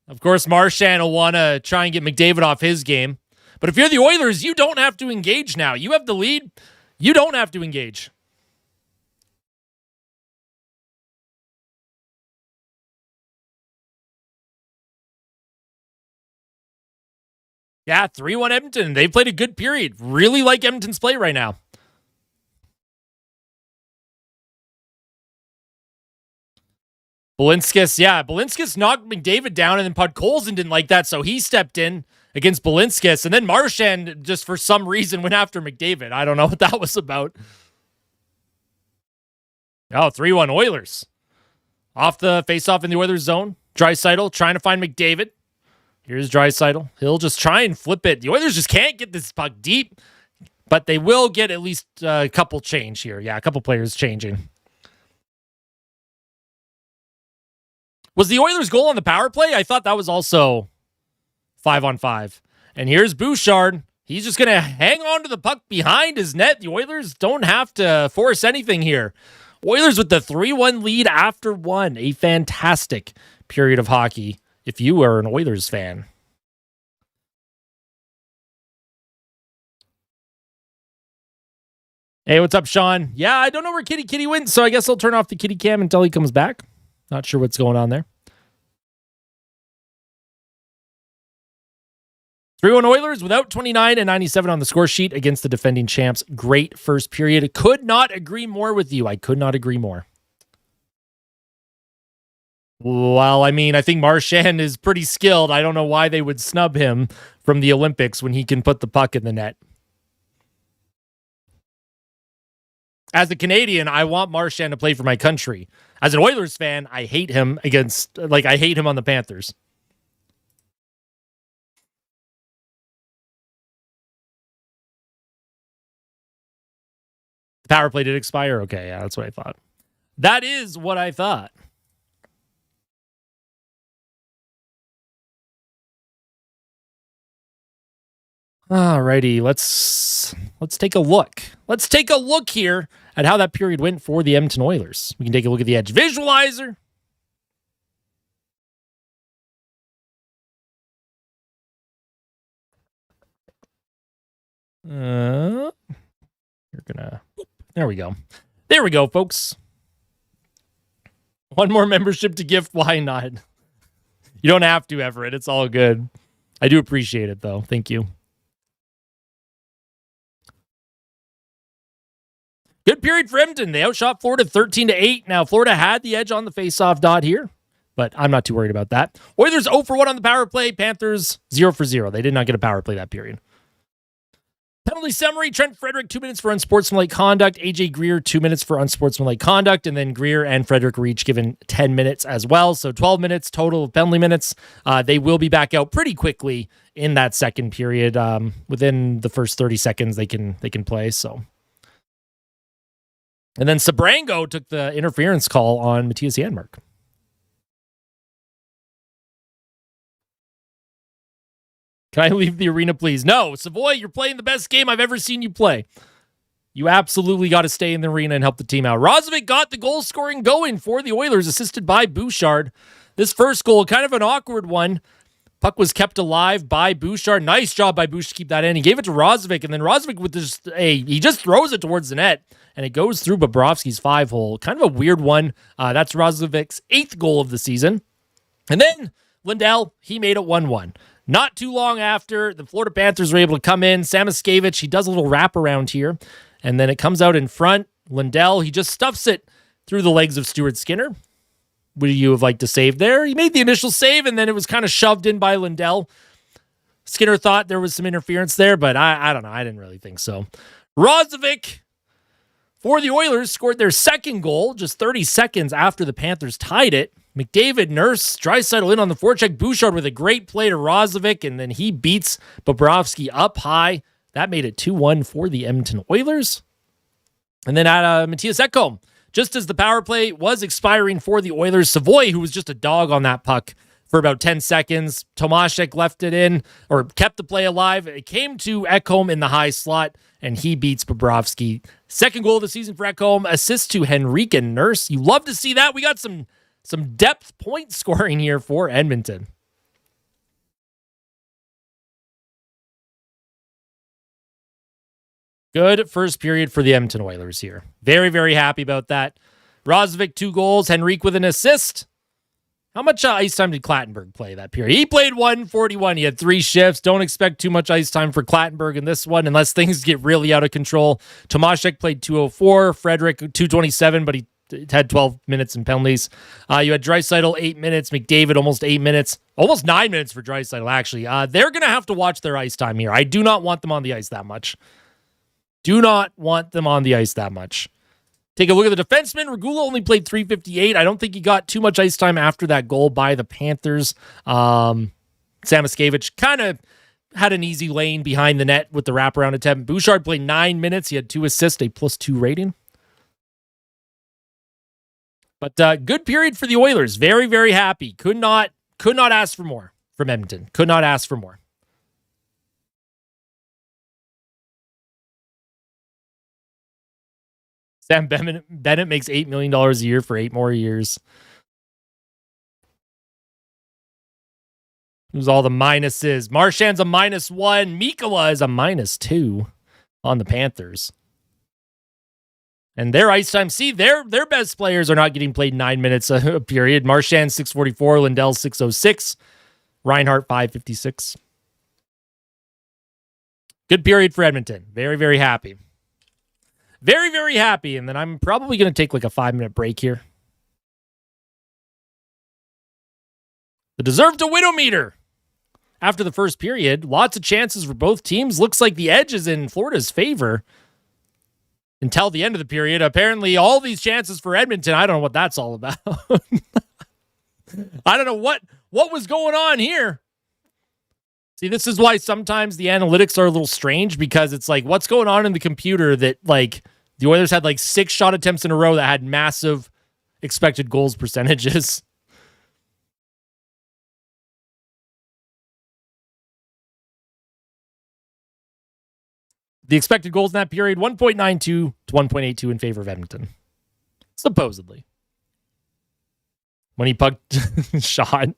Of course, Marchand will want to try and get McDavid off his game. But if you're the Oilers, you don't have to engage now. You have the lead. You don't have to engage. Yeah, 3-1 Edmonton. They've played a good period. Really like Edmonton's play right now. Balinskis knocked McDavid down, and then Podkolzin didn't like that, so he stepped in against Balinskis, and then Marchand just for some reason went after McDavid. I don't know what that was about. Oh, 3-1 Oilers. Off the face-off in the Oilers zone. Draisaitl trying to find McDavid. Here's Draisaitl. He'll just try and flip it. The Oilers just can't get this puck deep, but they will get at least a couple change here. Yeah, a couple players changing. Was the Oilers' goal on the power play? I thought that was also 5-on-5. And here's Bouchard. He's just going to hang on to the puck behind his net. The Oilers don't have to force anything here. Oilers with the 3-1 lead after one. A fantastic period of hockey if you are an Oilers fan. Hey, what's up, Sean? Yeah, I don't know where Kitty went, so I guess I'll turn off the kitty cam until he comes back. Not sure what's going on there. 3-1 Oilers without 29 and 97 on the score sheet against the defending champs. Great first period. Could not agree more with you. I could not agree more. Well, I mean, I think Marchand is pretty skilled. I don't know why they would snub him from the Olympics when he can put the puck in the net. As a Canadian, I want Marchand to play for my country. As an Oilers fan, I hate him I hate him on the Panthers. The power play did expire? Okay, yeah, that's what I thought. That is what I thought. Alrighty, let's take a look. Let's take a look here at how that period went for the Edmonton Oilers. We can take a look at the Edge Visualizer. You're gonna. There we go. There we go, folks. One more membership to gift. Why not? You don't have to, Everett. It's all good. I do appreciate it, though. Thank you. Good period for Edmonton. They outshot Florida 13-8. Now, Florida had the edge on the faceoff dot here, but I'm not too worried about that. Oilers 0 for 1 on the power play. Panthers 0 for 0. They did not get a power play that period. Penalty summary, Trent Frederick, 2 minutes for unsportsmanlike conduct. AJ Greer, 2 minutes for unsportsmanlike conduct. And then Greer and Frederick were each given 10 minutes as well. So 12 minutes total of penalty minutes. They will be back out pretty quickly in that second period. Within the first 30 seconds, they can play. So. And then Sabrango took the interference call on Matthias Janmark. Can I leave the arena, please? No, Savoy, you're playing the best game I've ever seen you play. You absolutely got to stay in the arena and help the team out. Roslovic got the goal scoring going for the Oilers, assisted by Bouchard. This first goal, kind of an awkward one. Puck was kept alive by Bouchard. Nice job by Bouchard to keep that in. He gave it to Roslovic, and then Roslovic with he just throws it towards the net, and it goes through Bobrovsky's 5-hole. Kind of a weird one. That's Roslovic's 8th goal of the season. And then Lindell, he made it 1-1. Not too long after, the Florida Panthers were able to come in. Samoskevich, he does a little wraparound here, and then it comes out in front. Lindell, he just stuffs it through the legs of Stuart Skinner. Would you have liked to save there? He made the initial save, and then it was kind of shoved in by Lindell. Skinner thought there was some interference there, but I don't know. I didn't really think so. Roslovic, for the Oilers, scored their second goal just 30 seconds after the Panthers tied it. McDavid, Nurse, Draisaitl in on the forecheck. Bouchard with a great play to Roslovic, and then he beats Bobrovsky up high. That made it 2-1 for the Edmonton Oilers. And then at Matthias Ekholm, just as the power play was expiring for the Oilers, Savoy, who was just a dog on that puck for about 10 seconds, Tomaszek left it in, or kept the play alive. It came to Ekholm in the high slot, and he beats Bobrovsky. Second goal of the season for Ekholm, assist to Henrique and Nurse. You love to see that. We got some depth point scoring here for Edmonton. Good first period for the Edmonton Oilers here. Very, very happy about that. Roslovic, 2 goals. Henrique with an assist. How much ice time did Clattenburg play that period? He played 141. He had 3 shifts. Don't expect too much ice time for Clattenburg in this one unless things get really out of control. Tomaszek played 204. Frederick, 227, but he had 12 minutes in penalties. You had Draisaitl 8 minutes. McDavid almost 8 minutes. Almost 9 minutes for Draisaitl, actually. They're going to have to watch their ice time here. I do not want them on the ice that much. Do not want them on the ice that much. Take a look at the defenseman. Regula only played 358. I don't think he got too much ice time after that goal by the Panthers. Samoskevich kind of had an easy lane behind the net with the wraparound attempt. Bouchard played 9 minutes. He had 2 assists, a +2 rating. But good period for the Oilers. Very, very happy. Could not ask for more from Edmonton. Could not ask for more. Sam Bennett makes $8 million a year for 8 more years. Who's all the minuses? Marchand's a -1. Mikkola is a -2 on the Panthers. And their ice time, see, their best players are not getting played 9 minutes a period. Marchand, 644. Lindell, 606. Reinhart, 556. Good period for Edmonton. Very, very happy. Very, very happy. And then I'm probably going to take like a 5-minute break here. The deserve to win meter. After the first period, lots of chances for both teams. Looks like the edge is in Florida's favor until the end of the period. Apparently, all these chances for Edmonton, I don't know what that's all about. I don't know what was going on here. See, this is why sometimes the analytics are a little strange, because it's like, what's going on in the computer that, like, the Oilers had like 6 shot attempts in a row that had massive expected goals percentages. The expected goals in that period, 1.92 to 1.82 in favor of Edmonton. Supposedly. When he pucked shot.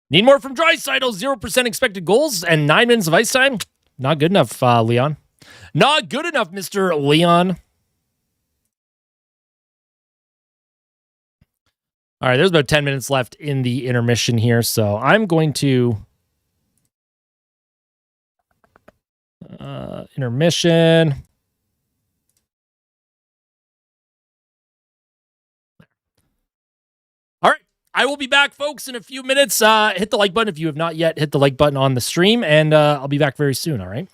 Need more from Draisaitl. 0% expected goals and 9 minutes of ice time. Not good enough, Leon. Not good enough, Mr. Leon. All right, there's about 10 minutes left in the intermission here, so I'm going to intermission. All right, I will be back, folks, in a few minutes. Hit the like button if you have not yet hit the like button on the stream, and I'll be back very soon, all right?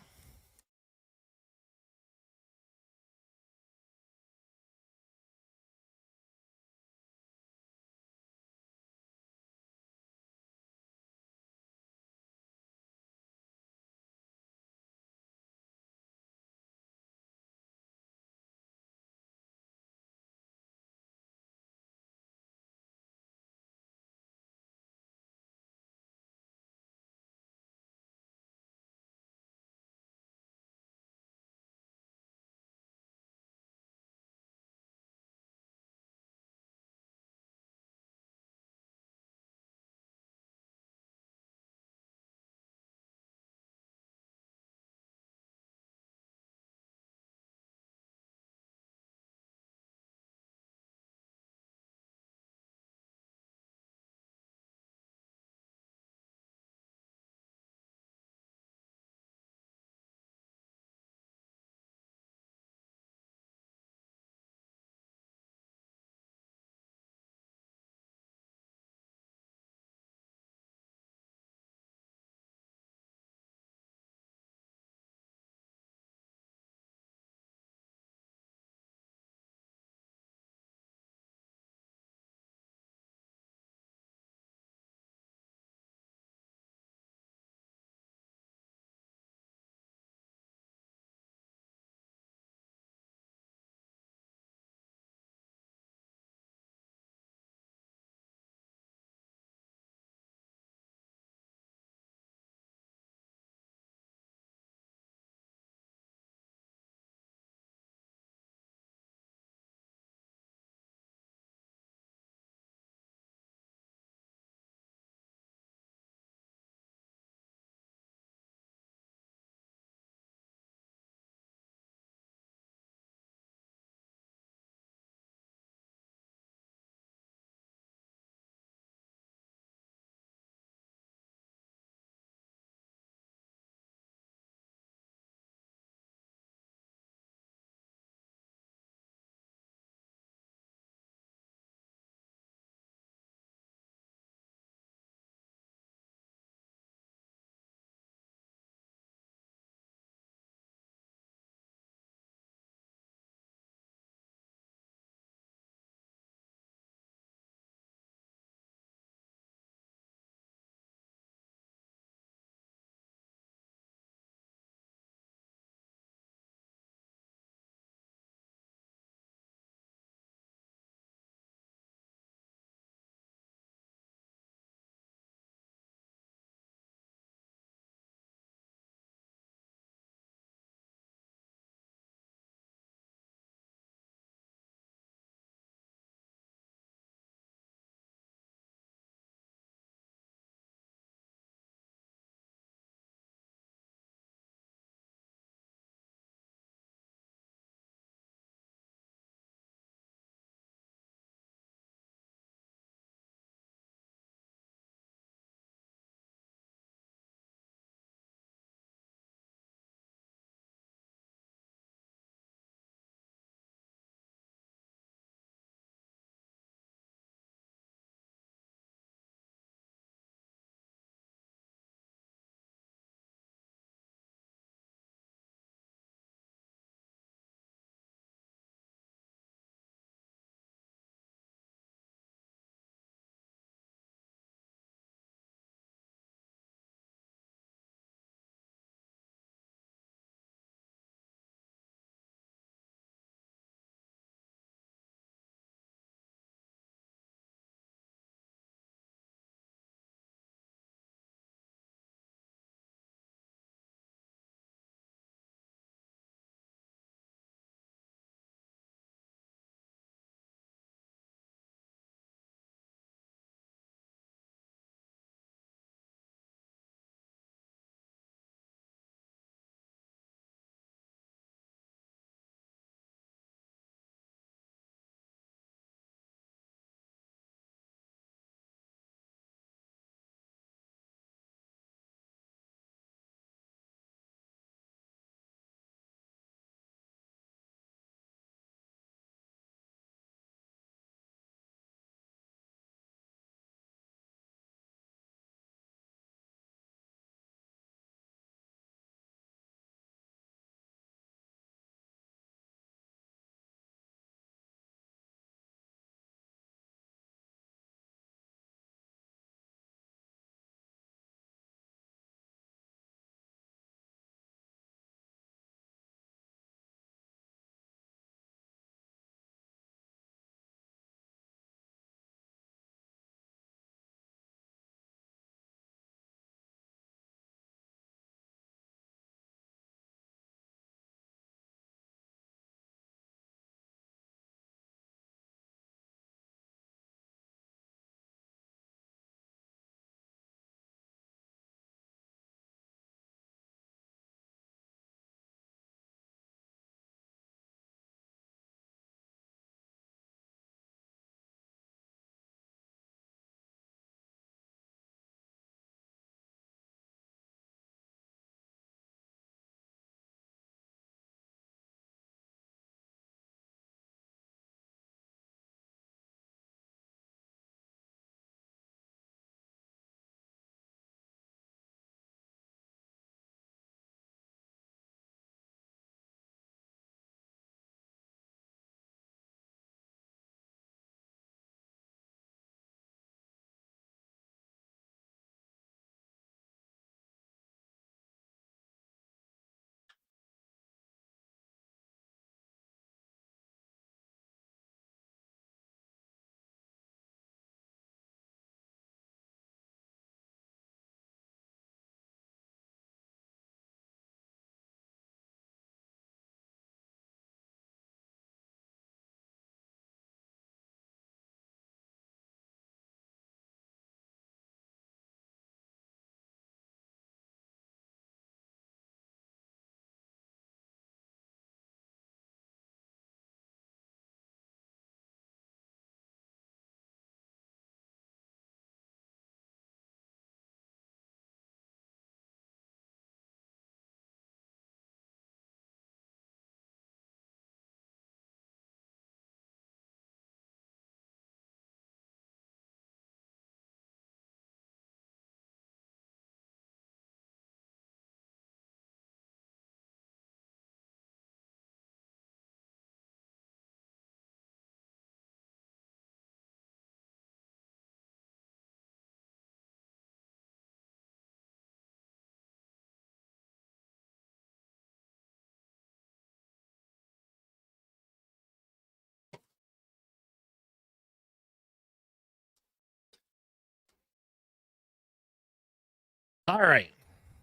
All right.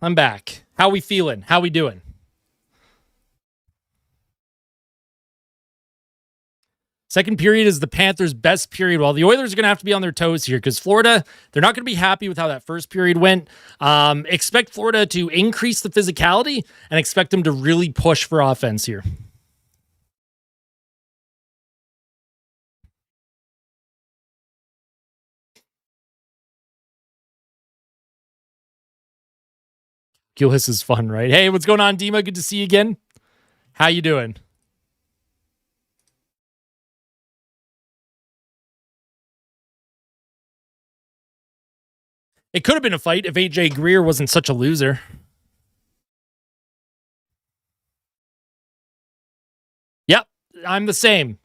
I'm back. How we feeling? How we doing? Second period is the Panthers' best period. While the Oilers are going to have to be on their toes here because Florida, they're not going to be happy with how that first period went. Expect Florida to increase the physicality and expect them to really push for offense here. Gillis is fun, right? Hey, what's going on, Dima? Good to see you again. How you doing? It could have been a fight if AJ Greer wasn't such a loser. Yep, I'm the same.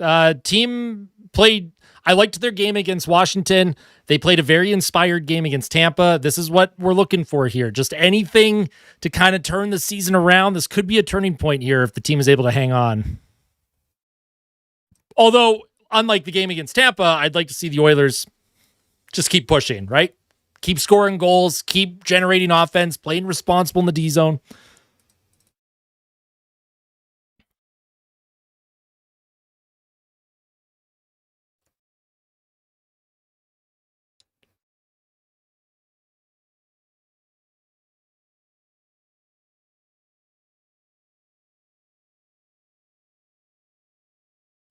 Team played. I liked their game against Washington. They played a very inspired game against Tampa. This is what we're looking for here. Just anything to kind of turn the season around. This could be a turning point here if the team is able to hang on. Although, unlike the game against Tampa, I'd like to see the Oilers just keep pushing, right? Keep scoring goals, keep generating offense, playing responsible in the D zone.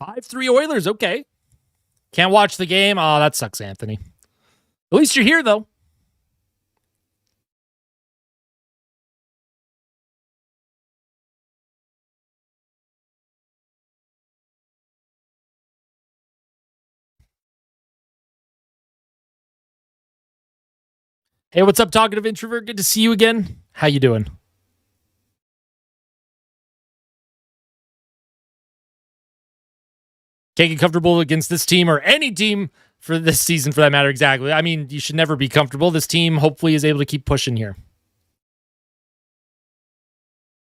Five 3 Oilers, okay. Can't watch the game. Oh, that sucks, Anthony. At least you're here, though. Hey, what's up, Talkative Introvert? Good to see you again. How you doing? Can't get comfortable against this team or any team for this season, for that matter. Exactly. I mean, you should never be comfortable. This team hopefully is able to keep pushing here.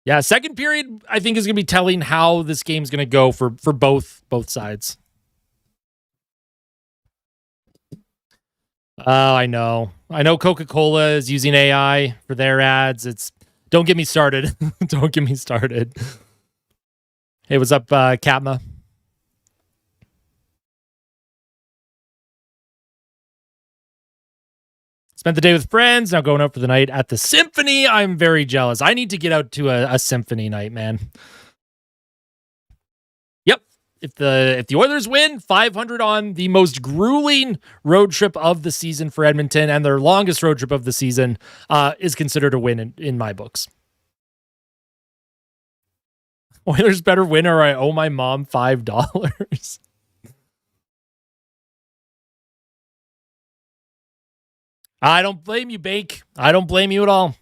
Yeah, second period, I think, is going to be telling how this game's going to go for both sides. Oh, I know. I know Coca-Cola is using AI for their ads. Don't get me started. Don't get me started. Hey, what's up, Katma? Spent the day with friends, now going out for the night at the symphony. I'm very jealous. I need to get out to a symphony night, man. Yep. If the Oilers win, 500 on the most grueling road trip of the season for Edmonton, and their longest road trip of the season is considered a win in my books. Oilers better win or I owe my mom $5. I don't blame you, Bake. I don't blame you at all.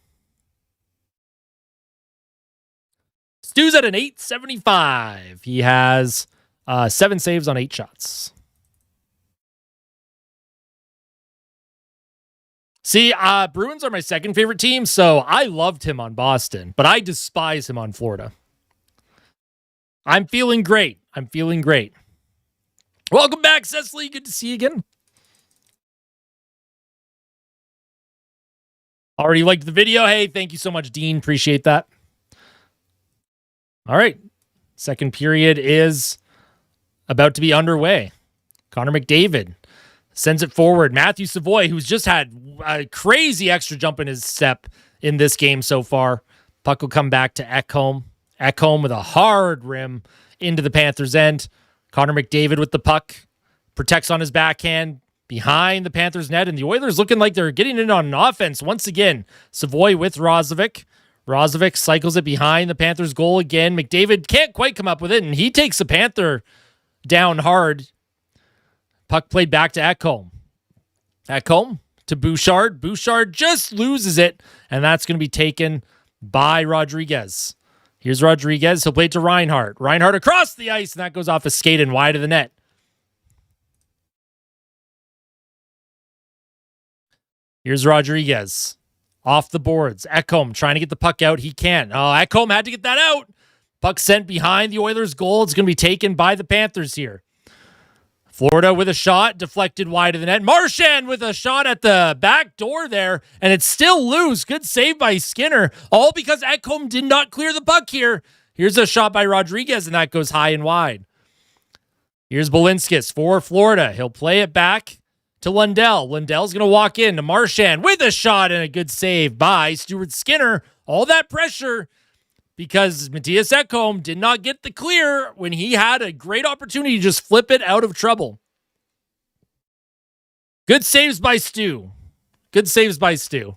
Stu's at an 875. He has 7 saves on 8 shots. See, Bruins are my second favorite team, so I loved him on Boston, but I despise him on Florida. I'm feeling great. Welcome back, Cecily. Good to see you again. Already liked the video. Hey, thank you so much, Dean. Appreciate that. All right. Second period is about to be underway. Connor McDavid sends it forward. Matthew Savoy, who's just had a crazy extra jump in his step in this game so far. Puck will come back to Ekholm. Ekholm with a hard rim into the Panthers' end. Connor McDavid with the puck. Protects on his backhand behind the Panthers' net. And the Oilers looking like they're getting in on an offense once again. Savoy with Roslovic. Roslovic cycles it behind the Panthers' goal again. McDavid can't quite come up with it, and he takes the Panther down hard. Puck played back to Ekholm. Ekholm to Bouchard. Bouchard just loses it, and that's going to be taken by Rodriguez. Here's Rodriguez. He'll play it to Reinhart. Reinhart across the ice, and that goes off a skate and wide of the net. Here's Rodriguez. Off the boards. Ekholm trying to get the puck out. He can't. Oh, Ekholm had to get that out. Puck sent behind the Oilers' goal. It's going to be taken by the Panthers here. Florida with a shot, deflected wide of the net. Marchand with a shot at the back door there, and it's still loose. Good save by Skinner, all because Ekholm did not clear the puck here. Here's a shot by Rodriguez, and that goes high and wide. Here's Balinskis for Florida. He'll play it back to Lundell. Lundell's going to walk in to Marchand with a shot and a good save by Stuart Skinner. All that pressure because Matthias Ekholm did not get the clear when he had a great opportunity to just flip it out of trouble. Good saves by Stu. Good saves by Stu.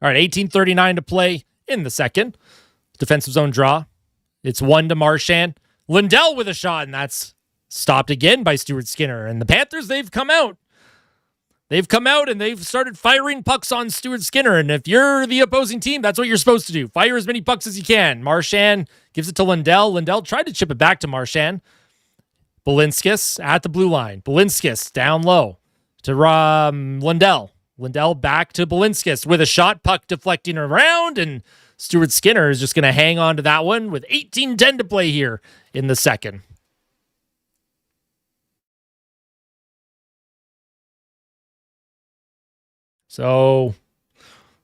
All right, 18:39 to play in the second. Defensive zone draw. It's 1 to Marchand. Lundell with a shot, and that's stopped again by Stuart Skinner. And the Panthers, they've come out. They've come out and they've started firing pucks on Stuart Skinner. And if you're the opposing team, that's what you're supposed to do. Fire as many pucks as you can. Marchand gives it to Lundell. Lundell tried to chip it back to Marchand. Balinskis at the blue line. Balinskis down low to Lundell. Lundell back to Balinskis with a shot, puck deflecting around, and Stuart Skinner is just going to hang on to that one with 18:10 to play here in the second. So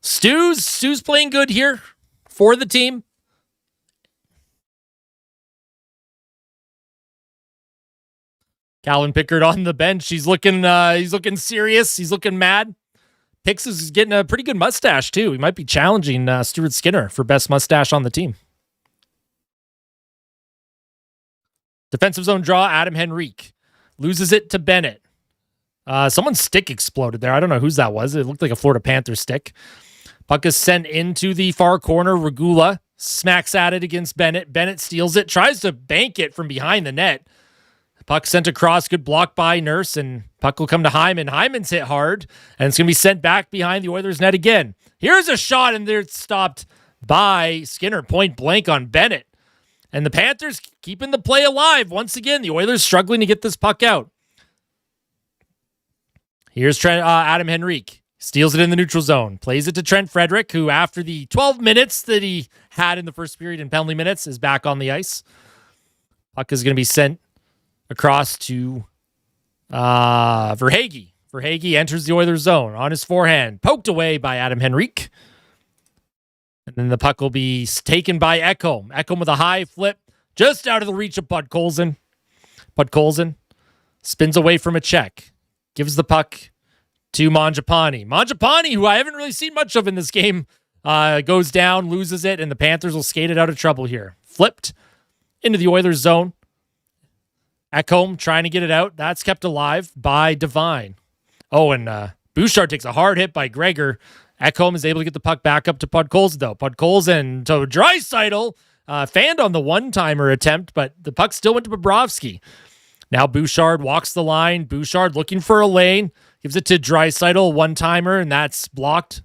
Stu's playing good here for the team. Calvin Pickard on the bench. He's looking serious. He's looking mad. Hicks is getting a pretty good mustache, too. He might be challenging Stuart Skinner for best mustache on the team. Defensive zone draw, Adam Henrique. Loses it to Bennett. Someone's stick exploded there. I don't know whose that was. It looked like a Florida Panthers stick. Puck is sent into the far corner. Regula smacks at it against Bennett. Bennett steals it, tries to bank it from behind the net. Puck sent across, good block by Nurse, and puck will come to Hyman. Hyman's hit hard, and it's going to be sent back behind the Oilers net again. Here's a shot, and they're stopped by Skinner, point blank on Bennett. And the Panthers keeping the play alive. Once again, the Oilers struggling to get this puck out. Here's Adam Henrique. Steals it in the neutral zone. Plays it to Trent Frederick, who after the 12 minutes that he had in the first period in penalty minutes is back on the ice. Puck is going to be sent across to Verhaeghe. Verhaeghe enters the Oilers zone on his forehand. Poked away by Adam Henrique. And then the puck will be taken by Ekholm. Ekholm with a high flip just out of the reach of Podkolzin. Podkolzin spins away from a check. Gives the puck to Mangiapane. Mangiapane, who I haven't really seen much of in this game, goes down, loses it, and the Panthers will skate it out of trouble here. Flipped into the Oilers zone. Ekholm trying to get it out. That's kept alive by Devine. Oh, and Bouchard takes a hard hit by Gregor. Ekholm is able to get the puck back up to Podkolzin, though. Podkolzin to Draisaitl. Fanned on the one-timer attempt, but the puck still went to Bobrovsky. Now Bouchard walks the line. Bouchard looking for a lane. Gives it to Draisaitl, one-timer, and that's blocked.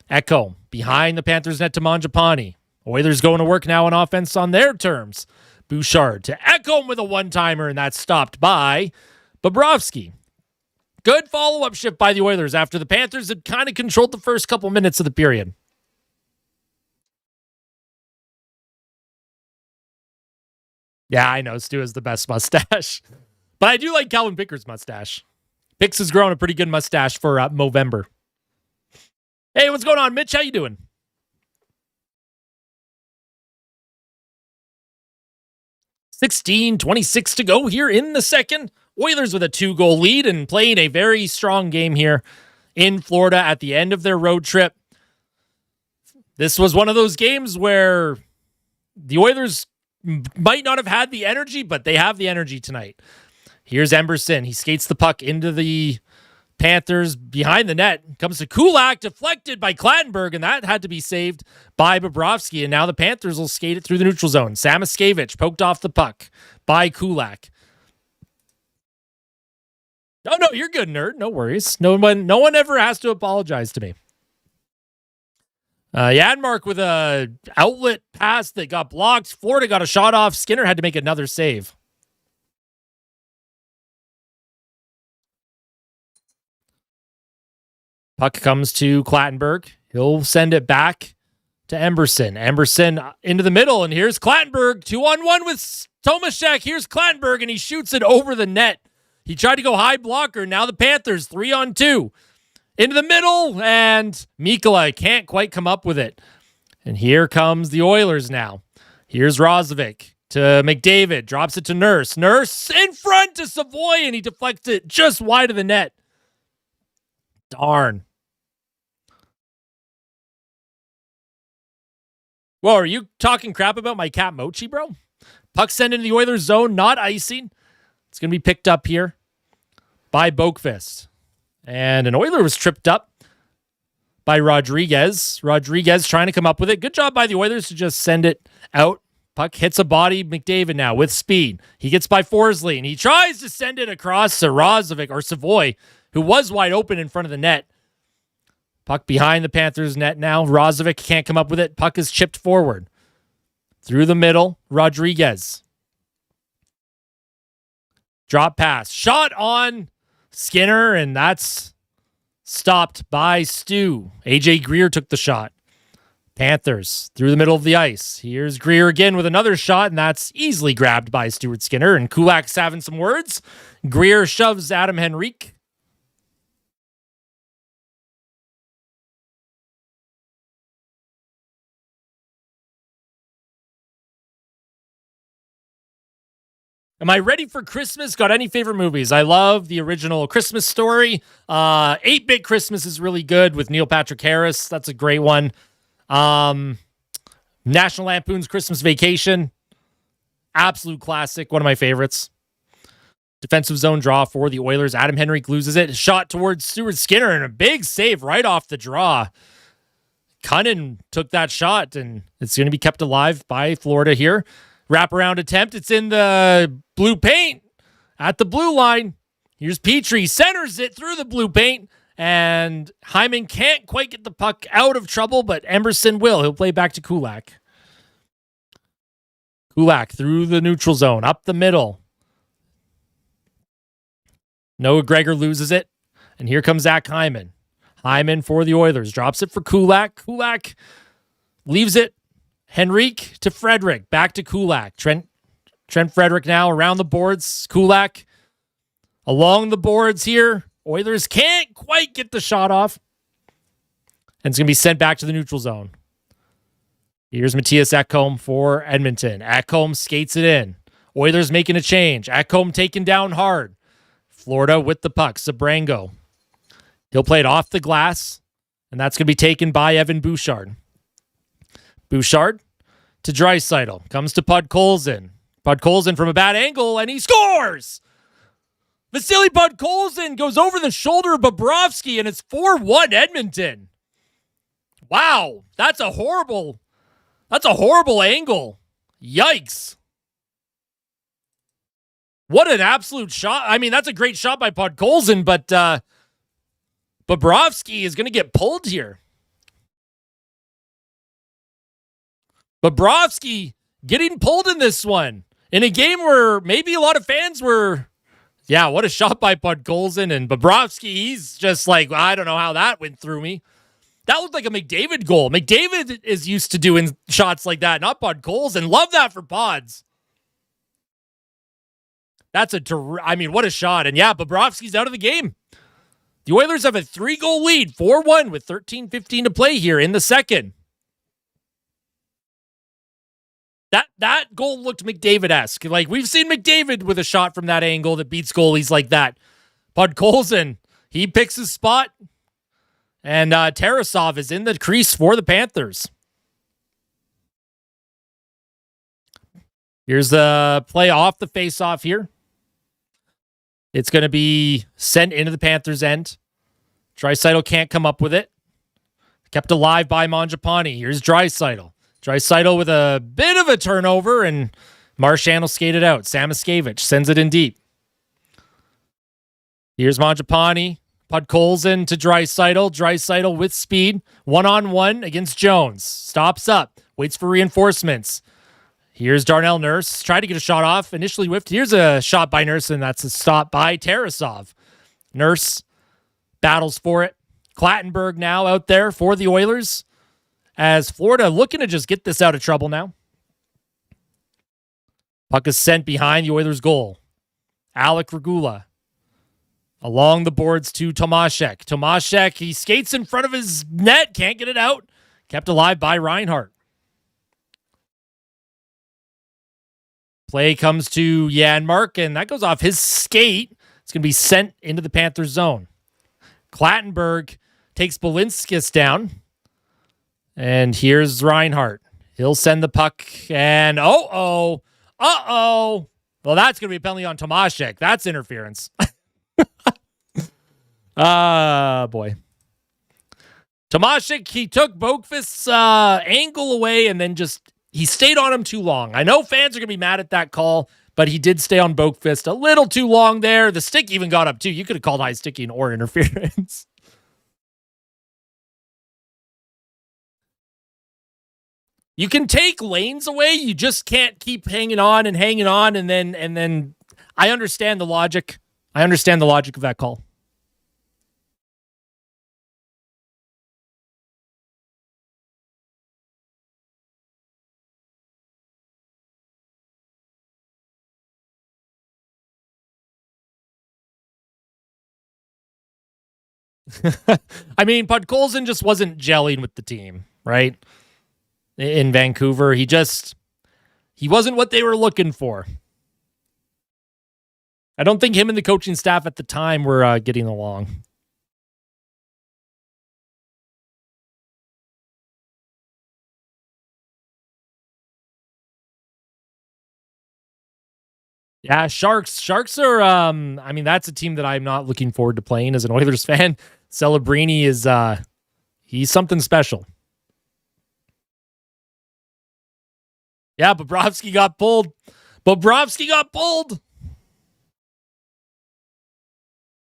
Ekholm behind the Panthers net to Mangiapane. Oilers going to work now on offense on their terms. Bouchard to Ekholm with a one-timer, and that's stopped by Bobrovsky. Good follow-up shift by the Oilers after the Panthers had kind of controlled the first couple minutes of the period. Yeah, I know. Stu has the best mustache. But I do like Calvin Pickard's mustache. Pix has grown a pretty good mustache for Movember. Hey, what's going on, Mitch? How you doing? $16:26 to go here in the second. Oilers with a 2-goal lead and playing a very strong game here in Florida at the end of their road trip. This was one of those games where the Oilers might not have had the energy, but they have the energy tonight. Here's Emberson. He skates the puck into the Panthers behind the net. Comes to Kulak, deflected by Clattenburg, and that had to be saved by Bobrovsky. And now the Panthers will skate it through the neutral zone. Samaskevich poked off the puck by Kulak. Oh, no, you're good, nerd. No worries. No one ever has to apologize to me. Janmark with a outlet pass that got blocked. Florida got a shot off. Skinner had to make another save. Puck comes to Clattenburg. He'll send it back to Emberson. Emberson into the middle, and here's Clattenburg. 2-on-1 with Tomaszek. Here's Clattenburg, and he shoots it over the net. He tried to go high blocker. Now the Panthers 3-on-2. Into the middle, and Mikkola can't quite come up with it. And here comes the Oilers now. Here's Roslovic to McDavid. Drops it to Nurse. Nurse in front to Savoy, and he deflects it just wide of the net. Darn. Whoa, are you talking crap about my cat Mochi, bro? Puck sent into the Oilers zone, not icing. It's going to be picked up here by Boakfist. And an Oiler was tripped up by Rodriguez. Rodriguez trying to come up with it. Good job by the Oilers to just send it out. Puck hits a body. McDavid now with speed. He gets by Forsley, and he tries to send it across to Roslovic or Savoy, who was wide open in front of the net. Puck behind the Panthers net now. Roslovic can't come up with it. Puck is chipped forward. Through the middle, Rodriguez. Drop pass. Shot on Skinner, and that's stopped by Stu. AJ Greer took the shot. Panthers through the middle of the ice. Here's Greer again with another shot, and that's easily grabbed by Stuart Skinner. And Kulak's having some words. Greer shoves Adam Henrique. Am I ready for Christmas? Got any favorite movies? I love the original Christmas Story. 8-Bit Christmas is really good with Neil Patrick Harris. That's a great one. National Lampoon's Christmas Vacation. Absolute classic. One of my favorites. Defensive zone draw for the Oilers. Adam Henrique loses it. Shot towards Stuart Skinner and a big save right off the draw. Cunnin took that shot, and it's going to be kept alive by Florida here. Wraparound attempt. It's in the blue paint at the blue line. Here's Petrie. Centers it through the blue paint. And Hyman can't quite get the puck out of trouble, but Emberson will. He'll play back to Kulak. Kulak through the neutral zone. Up the middle. Noah Gregor loses it. And here comes Zach Hyman. Hyman for the Oilers. Drops it for Kulak. Kulak leaves it. Henrique to Frederick. Back to Kulak. Trent Frederick now around the boards. Kulak along the boards here. Oilers can't quite get the shot off. And it's going to be sent back to the neutral zone. Here's Matthias Ekholm for Edmonton. Ekholm skates it in. Oilers making a change. Ekholm taken down hard. Florida with the puck. Sabrango. He'll play it off the glass. And that's going to be taken by Evan Bouchard. Bouchard to Draisaitl. Comes to Podkolzin. Podkolzin from a bad angle, and he scores! Vasily Podkolzin goes over the shoulder of Bobrovsky, and it's 4-1 Edmonton. Wow, that's a horrible angle. Yikes. What an absolute shot. I mean, that's a great shot by Podkolzin, but Bobrovsky is going to get pulled here. Bobrovsky getting pulled in this one. In a game where maybe a lot of fans were, yeah, what a shot by Podkolzin. And Bobrovsky, he's just like, I don't know how that went through me. That looked like a McDavid goal. McDavid is used to doing shots like that, not Podkolzin. Love that for Pods. That's what a shot. And yeah, Bobrovsky's out of the game. The Oilers have a 3-goal lead, 4-1 with 13:15 to play here in the second. That goal looked McDavid-esque. Like, we've seen McDavid with a shot from that angle that beats goalies like that. Podkolzin, he picks his spot. And Tarasov is in the crease for the Panthers. Here's the play off the face-off here. It's going to be sent into the Panthers' end. Draisaitl can't come up with it. Kept alive by Mangiapane. Here's Draisaitl. Draisaitl with a bit of a turnover, and Marchand will skate it out. Samoskevich sends it in deep. Here's Mangiapane. Podkolzin to Draisaitl. Draisaitl with speed. 1-on-1 against Jones. Stops up. Waits for reinforcements. Here's Darnell Nurse. Tried to get a shot off. Initially whiffed. Here's a shot by Nurse, and that's a stop by Tarasov. Nurse battles for it. Clattenburg now out there for the Oilers, as Florida looking to just get this out of trouble now. Puck is sent behind the Oilers' goal. Alec Regula along the boards to Tomaszek. Tomaszek, he skates in front of his net, can't get it out. Kept alive by Reinhart. Play comes to Janmark, and that goes off his skate. It's going to be sent into the Panthers zone. Clattenburg takes Balinskis down. And here's Reinhart. He'll send the puck, and uh-oh. Well, that's going to be a penalty on Tomaszek. That's interference. Boy. Tomaszek, he took Boqvist's angle away and then he stayed on him too long. I know fans are going to be mad at that call, but he did stay on Boqvist a little too long there. The stick even got up too. You could have called high sticking or interference. You can take lanes away. You just can't keep hanging on. And then I understand the logic. I understand the logic of that call. I mean, Podkolzin just wasn't gelling with the team, right? In Vancouver, he wasn't what they were looking for. I don't think him and the coaching staff at the time were getting along. Yeah, Sharks. Sharks are, I mean, that's a team that I'm not looking forward to playing as an Oilers fan. Celebrini is, he's something special. Yeah, Bobrovsky got pulled.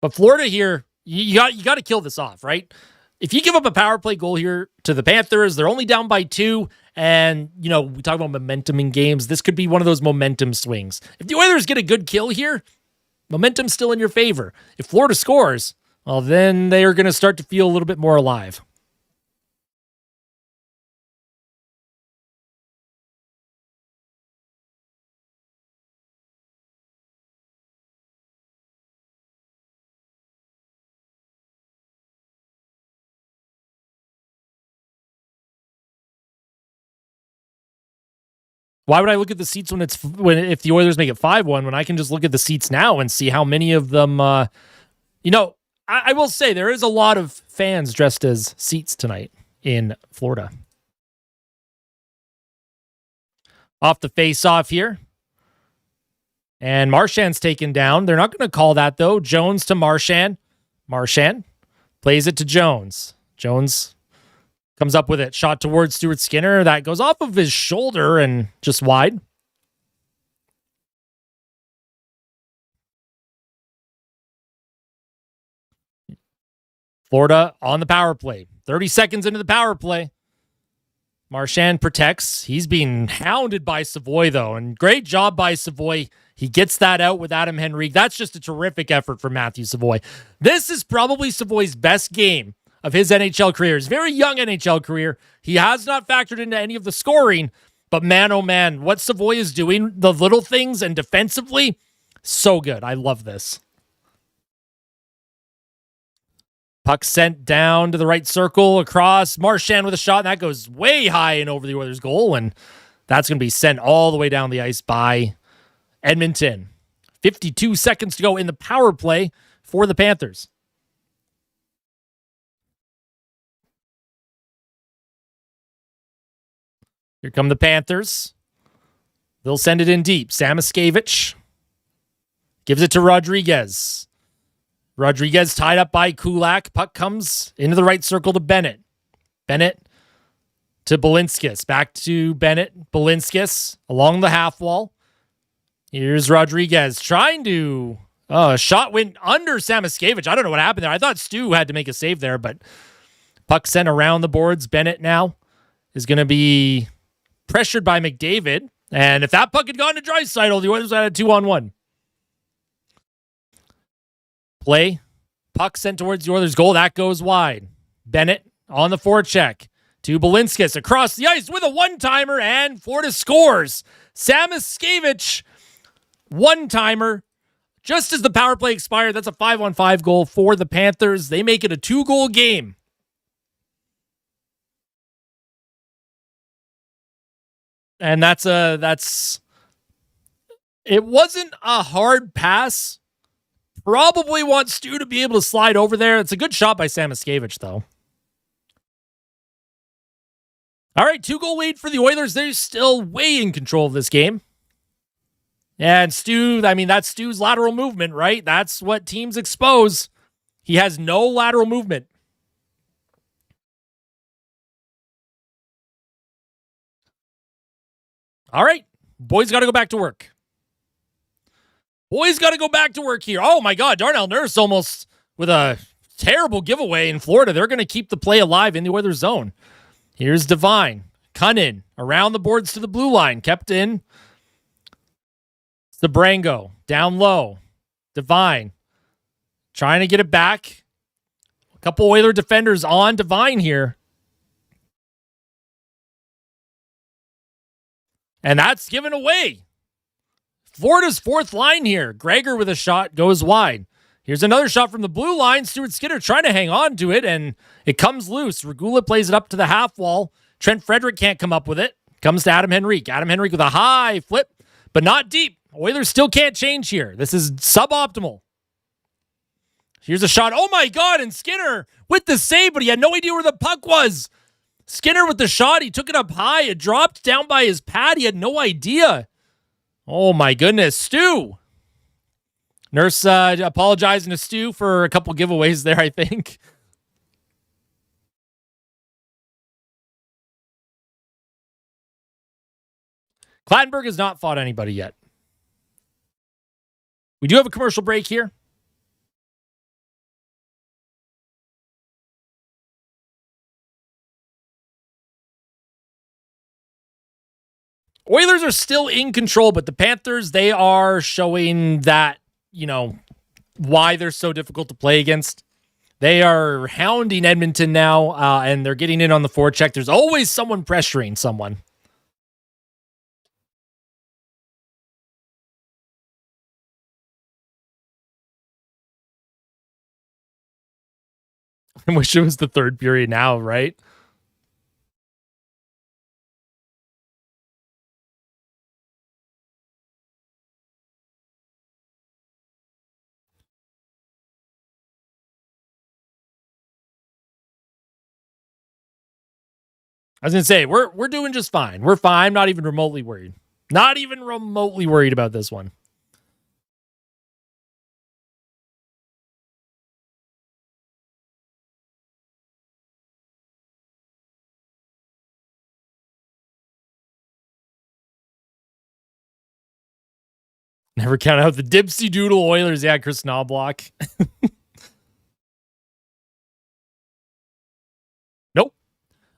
But Florida here, you got to kill this off, right? If you give up a power play goal here to the Panthers, they're only down by 2. And, we talk about momentum in games. This could be one of those momentum swings. If the Oilers get a good kill here, momentum's still in your favor. If Florida scores, well, then they are going to start to feel a little bit more alive. Why would I look at the seats if the Oilers make it 5-1 when I can just look at the seats now and see how many of them, I will say there is a lot of fans dressed as seats tonight in Florida. Off the face-off here. And Marchand's taken down. They're not going to call that, though. Jones to Marchand. Marchand plays it to Jones. Jones comes up with it. Shot towards Stuart Skinner. That goes off of his shoulder and just wide. Florida on the power play. 30 seconds into the power play. Marchand protects. He's being hounded by Savoy, though. And great job by Savoy. He gets that out with Adam Henrique. That's just a terrific effort from Matthew Savoy. This is probably Savoy's best game of his NHL career. His very young NHL career. He has not factored into any of the scoring, but man, oh man, what Savoy is doing, the little things and defensively, so good. I love this. Puck sent down to the right circle across. Marchand with a shot, and that goes way high and over the Oilers' goal, and that's going to be sent all the way down the ice by Edmonton. 52 seconds to go in the power play for the Panthers. Here come the Panthers. They'll send it in deep. Samoskevich gives it to Rodriguez. Rodriguez tied up by Kulak. Puck comes into the right circle to Bennett. Bennett to Balinskis. Back to Bennett. Balinskis along the half wall. Here's Rodriguez trying to... a shot went under Samoskevich. I don't know what happened there. I thought Stu had to make a save there, but puck sent around the boards. Bennett now is going to be pressured by McDavid. And if that puck had gone to Draisaitl, the Oilers had a 2-on-1. Play. Puck sent towards the Oilers' goal. That goes wide. Bennett on the forecheck to Balinskis across the ice with a one-timer, and Florida scores. Samoskevich, one-timer. Just as the power play expired, that's a 5-on-5 goal for the Panthers. They make it a 2-goal game. And it wasn't a hard pass. Probably want Stu to be able to slide over there. It's a good shot by Samoskevich, though. All right, 2-goal lead for the Oilers. They're still way in control of this game. And Stu, that's Stu's lateral movement, right? That's what teams expose. He has no lateral movement. All right, boys got to go back to work. Boys got to go back to work here. Oh, my God, Darnell Nurse almost with a terrible giveaway in Florida. They're going to keep the play alive in the Oilers zone. Here's Devine. Cunnin around the boards to the blue line. Kept in. Sabrango down low. Devine trying to get it back. A couple Oiler defenders on Devine here. And that's given away. Florida's fourth line here. Gregor with a shot goes wide. Here's another shot from the blue line. Stuart Skinner trying to hang on to it, and it comes loose. Regula plays it up to the half wall. Trent Frederick can't come up with it. Comes to Adam Henrique. Adam Henrique with a high flip, but not deep. Oilers still can't change here. This is suboptimal. Here's a shot. Oh, my God, and Skinner with the save, but he had no idea where the puck was. Skinner with the shot. He took it up high. It dropped down by his pad. He had no idea. Oh, my goodness. Stu. Nurse apologizing to Stu for a couple giveaways there, I think. Clattenburg has not fought anybody yet. We do have a commercial break here. Oilers are still in control, but the Panthers, they are showing that, why they're so difficult to play against. They are hounding Edmonton now, and they're getting in on the forecheck. There's always someone pressuring someone. I wish it was the third period now, right? I was going to say, we're doing just fine. We're fine. I'm not even remotely worried. Not even remotely worried about this one. Never count out the Dipsy Doodle Oilers. Yeah, Chris Knobloch. Nope.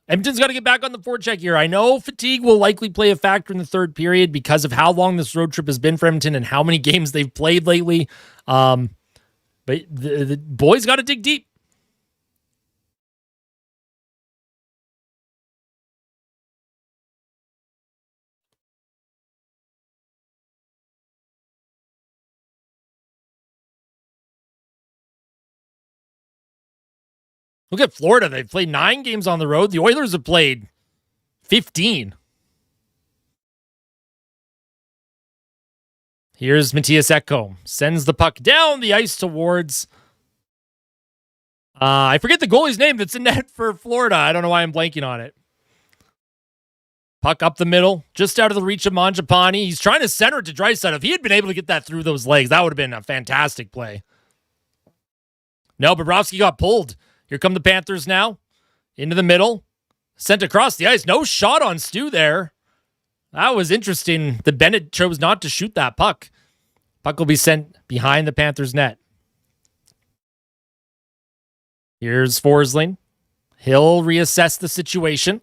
Edmonton's got to get back on the forecheck here. I know fatigue will likely play a factor in the third period because of how long this road trip has been for Edmonton and how many games they've played lately. But the boys got to dig deep. Look at Florida. They've played 9 games on the road. The Oilers have played 15. Here's Matthias Ekholm. Sends the puck down the ice towards... I forget the goalie's name that's in net for Florida. I don't know why I'm blanking on it. Puck up the middle, just out of the reach of Mangiapane. He's trying to center it to Draisaitl. If he had been able to get that through those legs, that would have been a fantastic play. No, Bobrovsky got pulled. Here come the Panthers now. Into the middle. Sent across the ice. No shot on Stu there. That was interesting. The Bennett chose not to shoot that puck. Puck will be sent behind the Panthers' net. Here's Forsling. He'll reassess the situation.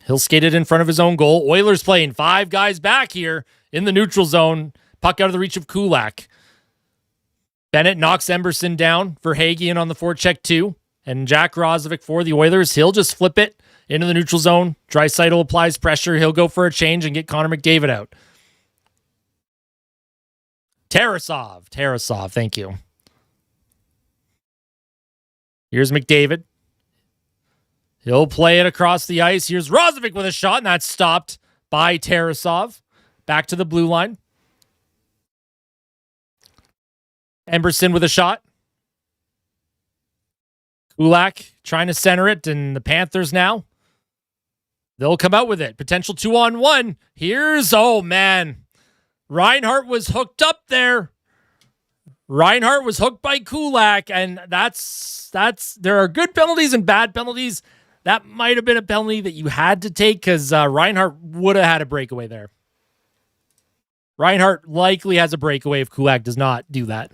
He'll skate it in front of his own goal. Oilers playing 5 guys back here in the neutral zone. Puck out of the reach of Kulak. Bennett knocks Emberson down for Hagian on the forecheck too. And Jack Roslovic for the Oilers, he'll just flip it into the neutral zone. Draisaitl applies pressure. He'll go for a change and get Connor McDavid out. Tarasov, thank you. Here's McDavid. He'll play it across the ice. Here's Roslovic with a shot, and that's stopped by Tarasov. Back to the blue line. Emberson with a shot. Kulak trying to center it, and the Panthers now, they'll come out with it. Potential 2-on-1. Here's, oh man, Reinhart was hooked up there. Reinhart was hooked by Kulak, and that's there are good penalties and bad penalties. That might have been a penalty that you had to take because Reinhart would have had a breakaway there. Reinhart likely has a breakaway if Kulak does not do that.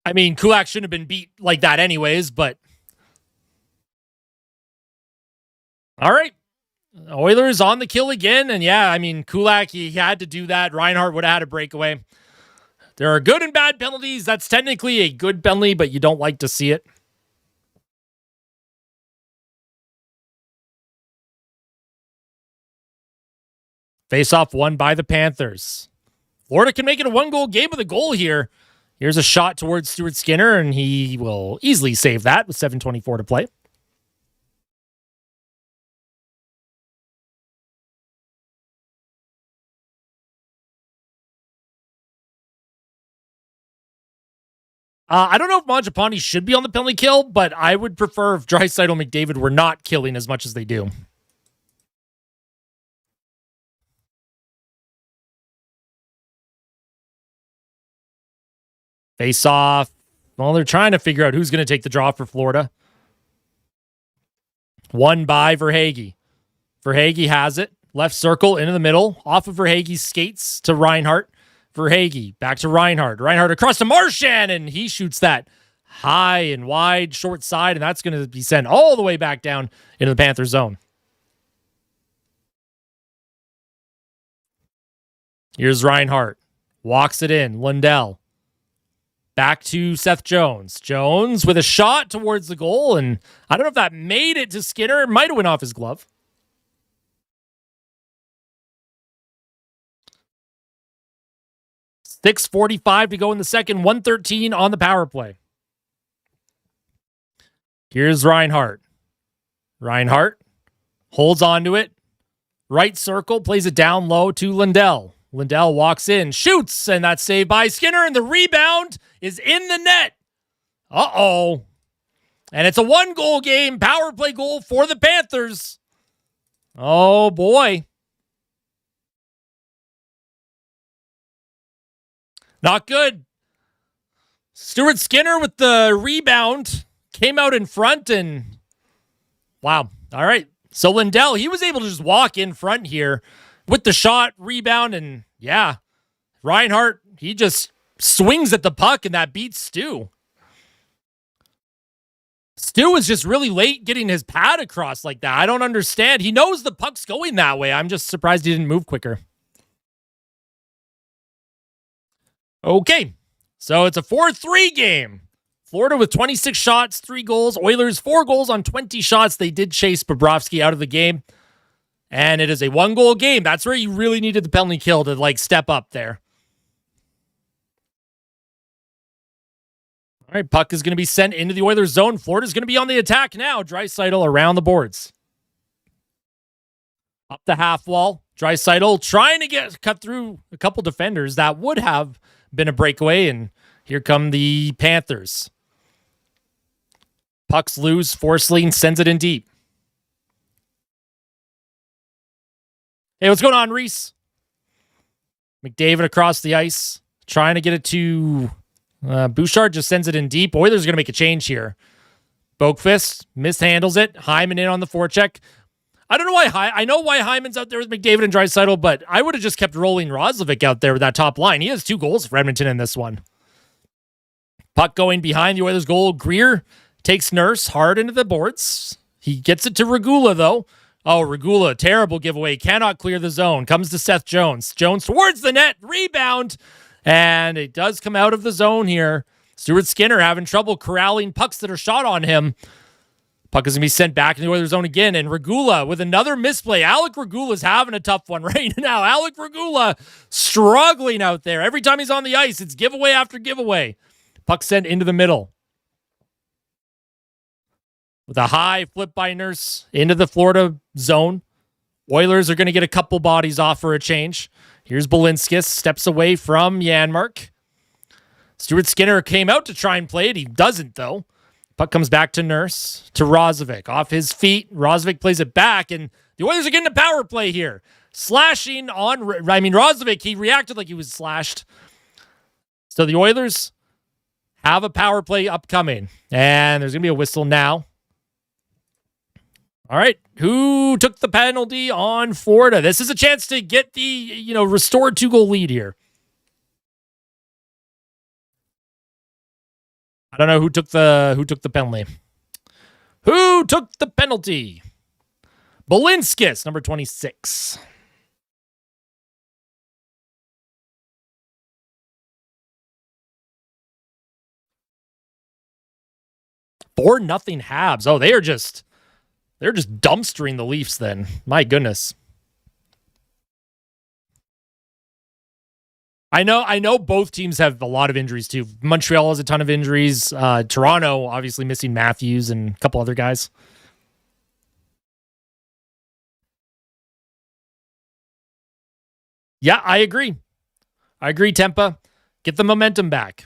I mean, Kulak shouldn't have been beat like that anyways, but all right. Oilers on the kill again. And yeah, I mean, Kulak, he had to do that. Reinhart would have had a breakaway. There are good and bad penalties. That's technically a good penalty, but you don't like to see it. Face-off won by the Panthers. Florida can make it a one-goal game with a goal here. Here's a shot towards Stuart Skinner, and he will easily save that with 7:24 to play. I don't know if Mangiapane should be on the penalty kill, but I would prefer if Draisaitl and McDavid were not killing as much as they do. Face off. Well, they're trying to figure out who's going to take the draw for Florida. Won by Verhaeghe. Verhaeghe has it. Left circle into the middle. Off of Verhaeghe's skates to Reinhart. Verhaeghe back to Reinhart. Reinhart across to Marchand, and he shoots that high and wide, short side, and that's going to be sent all the way back down into the Panther zone. Here's Reinhart. Walks it in. Lundell. Back to Seth Jones. Jones with a shot towards the goal, and I don't know if that made it to Skinner. It might have went off his glove. .6:45 to go in the second. 1:13 on the power play. Here's Reinhart. Reinhart holds on to it. Right circle, plays it down low to Lundell. Lundell walks in, shoots, and that's saved by Skinner, and the rebound is in the net. Uh-oh. And it's a one-goal game, power play goal for the Panthers. Oh, boy. Not good. Stuart Skinner with the rebound came out in front, and wow. All right. So Lundell, he was able to just walk in front here with the shot, rebound, and yeah, Reinhart, he just swings at the puck, and that beats Stu. Stu is just really late getting his pad across like that. I don't understand. He knows the puck's going that way. I'm just surprised he didn't move quicker. Okay, so it's a 4-3 game. Florida with 26 shots, 3 goals. Oilers 4 goals on 20 shots. They did chase Bobrovsky out of the game. And it is a one-goal game. That's where you really needed the penalty kill to, step up there. All right, puck is going to be sent into the Oilers zone. Florida's going to be on the attack now. Draisaitl around the boards. Up the half wall. Draisaitl trying to cut through a couple defenders. That would have been a breakaway, and here come the Panthers. Pucks loose. Forsling sends it in deep. Hey, what's going on, Reese? McDavid across the ice, trying to get it to Bouchard, just sends it in deep. Oilers are going to make a change here. Boakfist mishandles it. Hyman in on the forecheck. I don't know why. I know why Hyman's out there with McDavid and Draisaitl, but I would have just kept rolling Roslovic out there with that top line. He has 2 goals for Edmonton in this one. Puck going behind the Oilers' goal. Greer takes Nurse hard into the boards. He gets it to Regula, though. Oh, Regula, terrible giveaway. Cannot clear the zone. Comes to Seth Jones. Jones towards the net. Rebound. And it does come out of the zone here. Stuart Skinner having trouble corralling pucks that are shot on him. Puck is going to be sent back in the Oilers zone again. And Regula with another misplay. Alec Regula's having a tough one right now. Alec Regula struggling out there. Every time he's on the ice, it's giveaway after giveaway. Puck sent into the middle. With a high flip by Nurse into the Florida zone. Oilers are going to get a couple bodies off for a change. Here's Balinskis. Steps away from Janmark. Stuart Skinner came out to try and play it. He doesn't, though. Puck comes back to Nurse, to Roslovic. Off his feet. Roslovic plays it back, and the Oilers are getting a power play here. Slashing on... Roslovic, he reacted like he was slashed. So the Oilers have a power play upcoming. And there's going to be a whistle now. All right, who took the penalty on Florida? This is a chance to get the, restored 2-goal lead here. I don't know who took the penalty. Who took the penalty? Balinskis, number 26. 4-0 Habs. Oh, they're just dumpstering the Leafs then. My goodness. I know both teams have a lot of injuries too. Montreal has a ton of injuries. Toronto obviously missing Matthews and a couple other guys. Yeah, I agree. Tempa. Get the momentum back.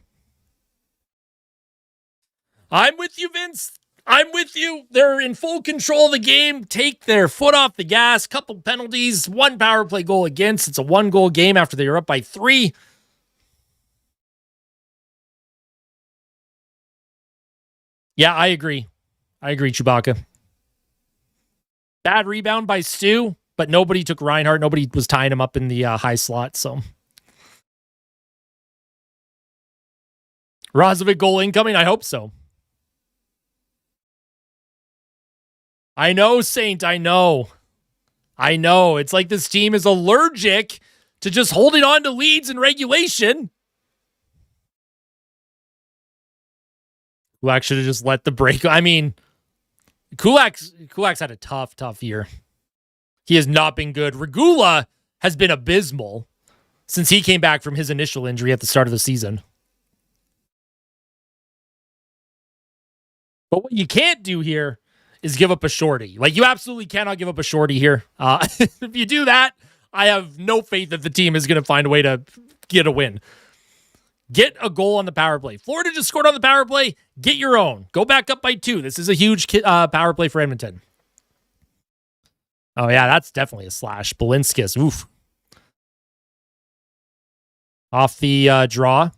I'm with you, Vince. I'm with you. They're in full control of the game. Take their foot off the gas. Couple penalties. 1 power play goal against. It's a 1-goal game after they were up by 3. Yeah, I agree. Chewbacca. Bad rebound by Stu, but nobody took Reinhardt. Nobody was tying him up in the high slot, so... Roslovic goal incoming? I hope so. I know, Saint. I know. It's like this team is allergic to just holding on to leads in regulation. Kulak should have just let the break. I mean, Kulak's had a tough year. He has not been good. Regula has been abysmal since he came back from his initial injury at the start of the season. But what you can't do here is give up a shorty. Like, you absolutely cannot give up a shorty here. If you do that, I have no faith that the team is going to find a way to get a win. Get a goal on the power play. Florida just scored on the power play. Get your own. Go back up by 2. This is a huge power play for Edmonton. Oh, yeah, that's definitely a slash. Balinskis. Oof. Off the draw.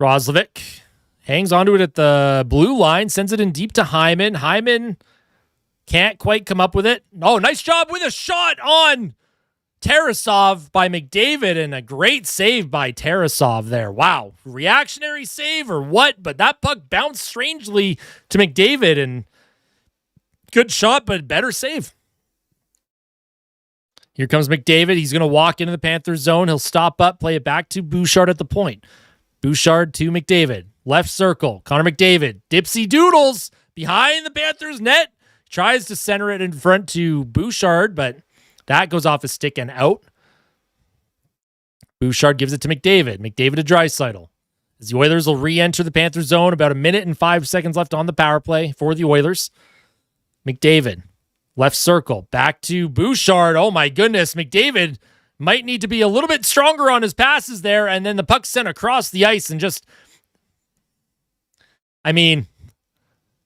Roslovic. Hangs onto it at the blue line, sends it in deep to Hyman. Hyman can't quite come up with it. Oh, nice job with a shot on Tarasov by McDavid, and a great save by Tarasov there. Wow. Reactionary save or what? But that puck bounced strangely to McDavid, and good shot, but better save. Here comes McDavid. He's going to walk into the Panthers zone. He'll stop up, play it back to Bouchard at the point. Bouchard to McDavid. Left circle. Connor McDavid. Dipsy doodles behind the Panthers net. Tries to center it in front to Bouchard, but that goes off his stick and out. Bouchard gives it to McDavid. McDavid to Draisaitl. As the Oilers will re-enter the Panthers zone. About 1 minute and 5 seconds left on the power play for the Oilers. McDavid. Left circle. Back to Bouchard. Oh my goodness. McDavid might need to be a little bit stronger on his passes there. And then the puck sent across the ice and just... I mean,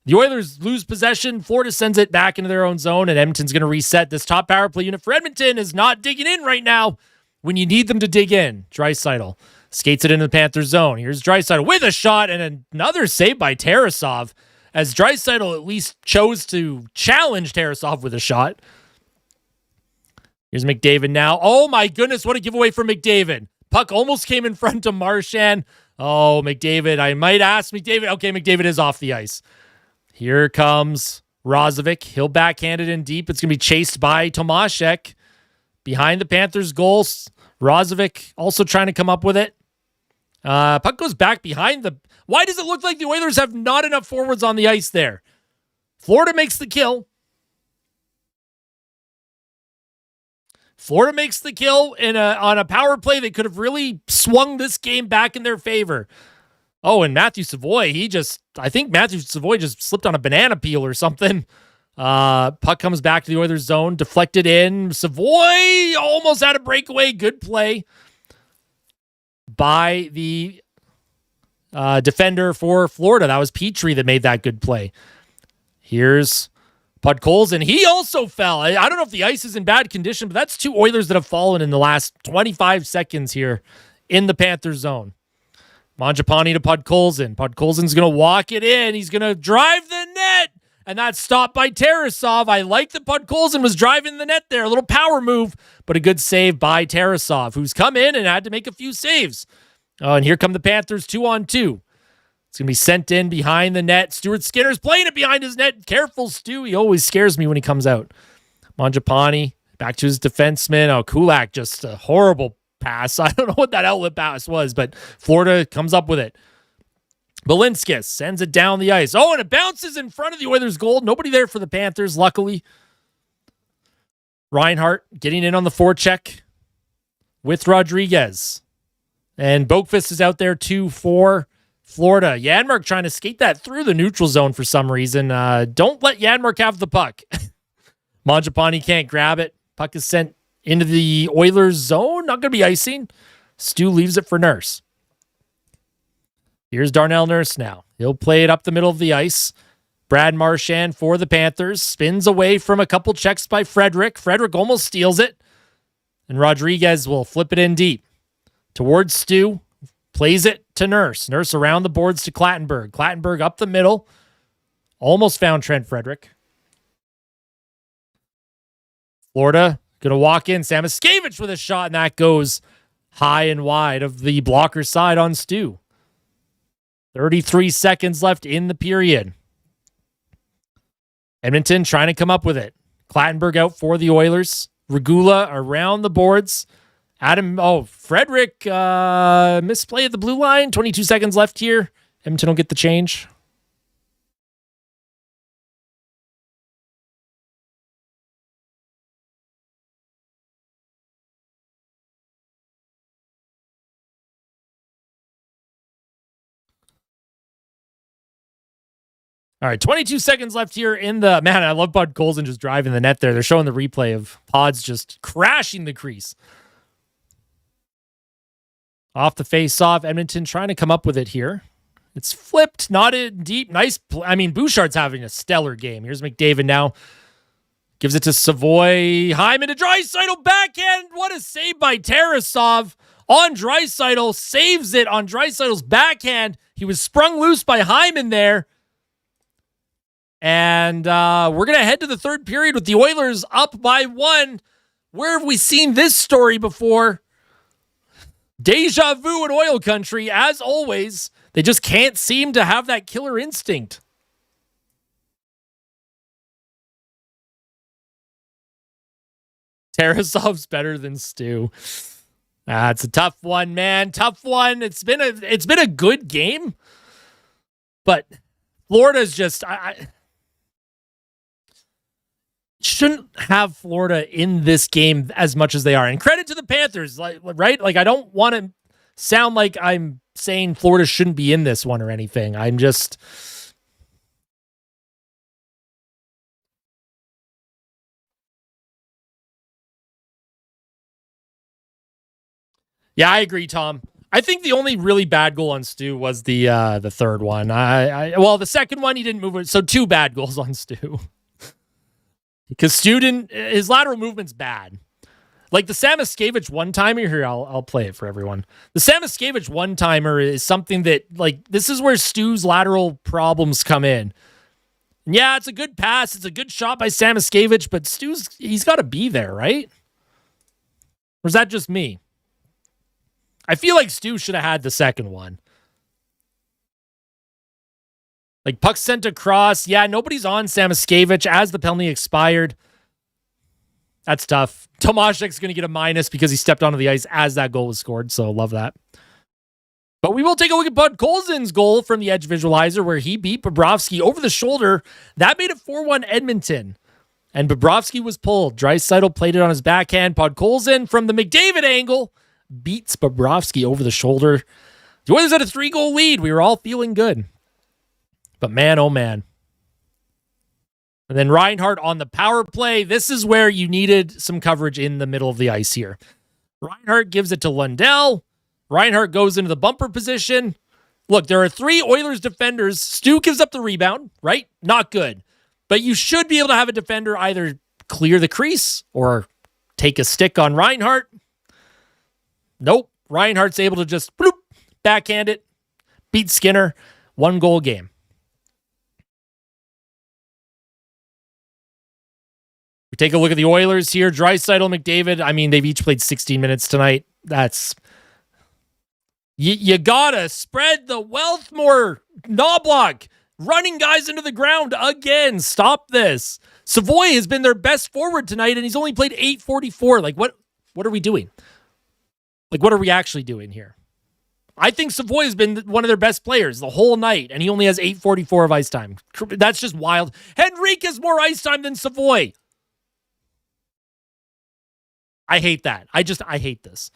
the Oilers lose possession. Florida sends it back into their own zone, and Edmonton's going to reset. This top power play unit for Edmonton is not digging in right now when you need them to dig in. Draisaitl skates it into the Panthers zone. Here's Draisaitl with a shot and another save by Tarasov, as Draisaitl at least chose to challenge Tarasov with a shot. Here's McDavid now. Oh my goodness, what a giveaway from McDavid. Puck almost came in front of Marchand. Oh, McDavid. I might ask McDavid. Okay, McDavid is off the ice. Here comes Roslovic, he'll backhand it in deep. It's going to be chased by Tomaszek behind the Panthers' goals. Roslovic also trying to come up with it. Puck goes back behind the... Why does it look like the Oilers have not enough forwards on the ice there? Florida makes the kill. Florida makes the kill on a power play that could have really swung this game back in their favor. Oh, and Matthew Savoy, I think Matthew Savoy just slipped on a banana peel or something. Puck comes back to the Oilers zone, deflected in. Savoy almost had a breakaway. Good play by the defender for Florida. That was Petrie that made that good play. Here's Podkolzin. He also fell. I don't know if the ice is in bad condition, but that's two Oilers that have fallen in the last 25 seconds here in the Panthers zone. Mangiapane to Podkolzin. Podkolzin's going to walk it in. He's going to drive the net. And that's stopped by Tarasov. I like that Podkolzin was driving the net there. A little power move, but a good save by Tarasov, who's come in and had to make a few saves. Oh, and here come the Panthers 2-on-2. It's going to be sent in behind the net. Stuart Skinner's playing it behind his net. Careful, Stu. He always scares me when he comes out. Mangiapane back to his defenseman. Oh, Kulak, just a horrible pass. I don't know what that outlet pass was, but Florida comes up with it. Balinskis sends it down the ice. Oh, and it bounces in front of the Oilers' goal. Nobody there for the Panthers, luckily. Reinhart getting in on the forecheck with Rodriguez. And Boakfist is out there too for Florida. Janmark trying to skate that through the neutral zone for some reason. Don't let Janmark have the puck. Mangiapane can't grab it. Puck is sent into the Oilers zone. Not going to be icing. Stu leaves it for Nurse. Here's Darnell Nurse now. He'll play it up the middle of the ice. Brad Marchand for the Panthers. Spins away from a couple checks by Frederick. Frederick almost steals it. And Rodriguez will flip it in deep. Towards Stu. Plays it to Nurse. Nurse around the boards to Clattenburg. Clattenburg up the middle. Almost found Trent Frederick. Florida going to walk in. Samoskevich with a shot, and that goes high and wide of the blocker side on Stu. 33 seconds left in the period. Edmonton trying to come up with it. Clattenburg out for the Oilers. Regula around the boards. Frederick misplay at the blue line. 22 seconds left here. Edmonton will get the change. All right, 22 seconds left here in the... Man, I love Podkolzin just driving the net there. They're showing the replay of Pods just crashing the crease. Off the face-off, Edmonton trying to come up with it here. It's flipped, not in deep. Nice. Bouchard's having a stellar game. Here's McDavid now. Gives it to Savoy. Hyman to Draisaitl. Backhand. What a save by Tarasov on Draisaitl. Saves it on Draisaitl's backhand. He was sprung loose by Hyman there. And we're going to head to the third period with the Oilers up by 1. Where have we seen this story before? Deja vu in oil country, as always. They just can't seem to have that killer instinct. Tarasov's better than Stu. It's a tough one, man. Tough one. It's been a good game, but Florida's just... I shouldn't have Florida in this game as much as they are. And credit to the Panthers, right? I don't want to sound like I'm saying Florida shouldn't be in this one or anything. I'm just... Yeah, I agree, Tom. I think the only really bad goal on Stu was the third one. The second one, he didn't move it. So 2 bad goals on Stu. Because his lateral movement's bad. Like the Samoskevich one-timer, here, I'll play it for everyone. The Samoskevich one-timer is something that, this is where Stu's lateral problems come in. And yeah, it's a good pass. It's a good shot by Samoskevich, but he's got to be there, right? Or is that just me? I feel like Stu should have had the second one. Like, puck sent across. Yeah, nobody's on Samoskevich as the penalty expired. That's tough. Tomaszek's going to get a minus because he stepped onto the ice as that goal was scored, so love that. But we will take a look at Podkolzin's goal from the Edge Visualizer where he beat Bobrovsky over the shoulder. That made it 4-1 Edmonton. And Bobrovsky was pulled. Draisaitl played it on his backhand. Podkolzin from the McDavid angle beats Bobrovsky over the shoulder. The Oilers had a 3-goal lead. We were all feeling good. But man, oh man. And then Reinhart on the power play. This is where you needed some coverage in the middle of the ice here. Reinhart gives it to Lundell. Reinhart goes into the bumper position. Look, there are 3 Oilers defenders. Stu gives up the rebound, right? Not good. But you should be able to have a defender either clear the crease or take a stick on Reinhart. Nope. Reinhart's able to just bloop, backhand it, beat Skinner. 1-goal game. We take a look at the Oilers here. Draisaitl, McDavid. I mean, they've each played 16 minutes tonight. That's... You gotta spread the wealth more. Knobloch running guys into the ground again. Stop this. Savoy has been their best forward tonight, and he's only played 8:44. Like, what are we doing? Like, what are we actually doing here? I think Savoy has been one of their best players the whole night, and he only has 8:44 of ice time. That's just wild. Henrique has more ice time than Savoy. I hate that. I hate this.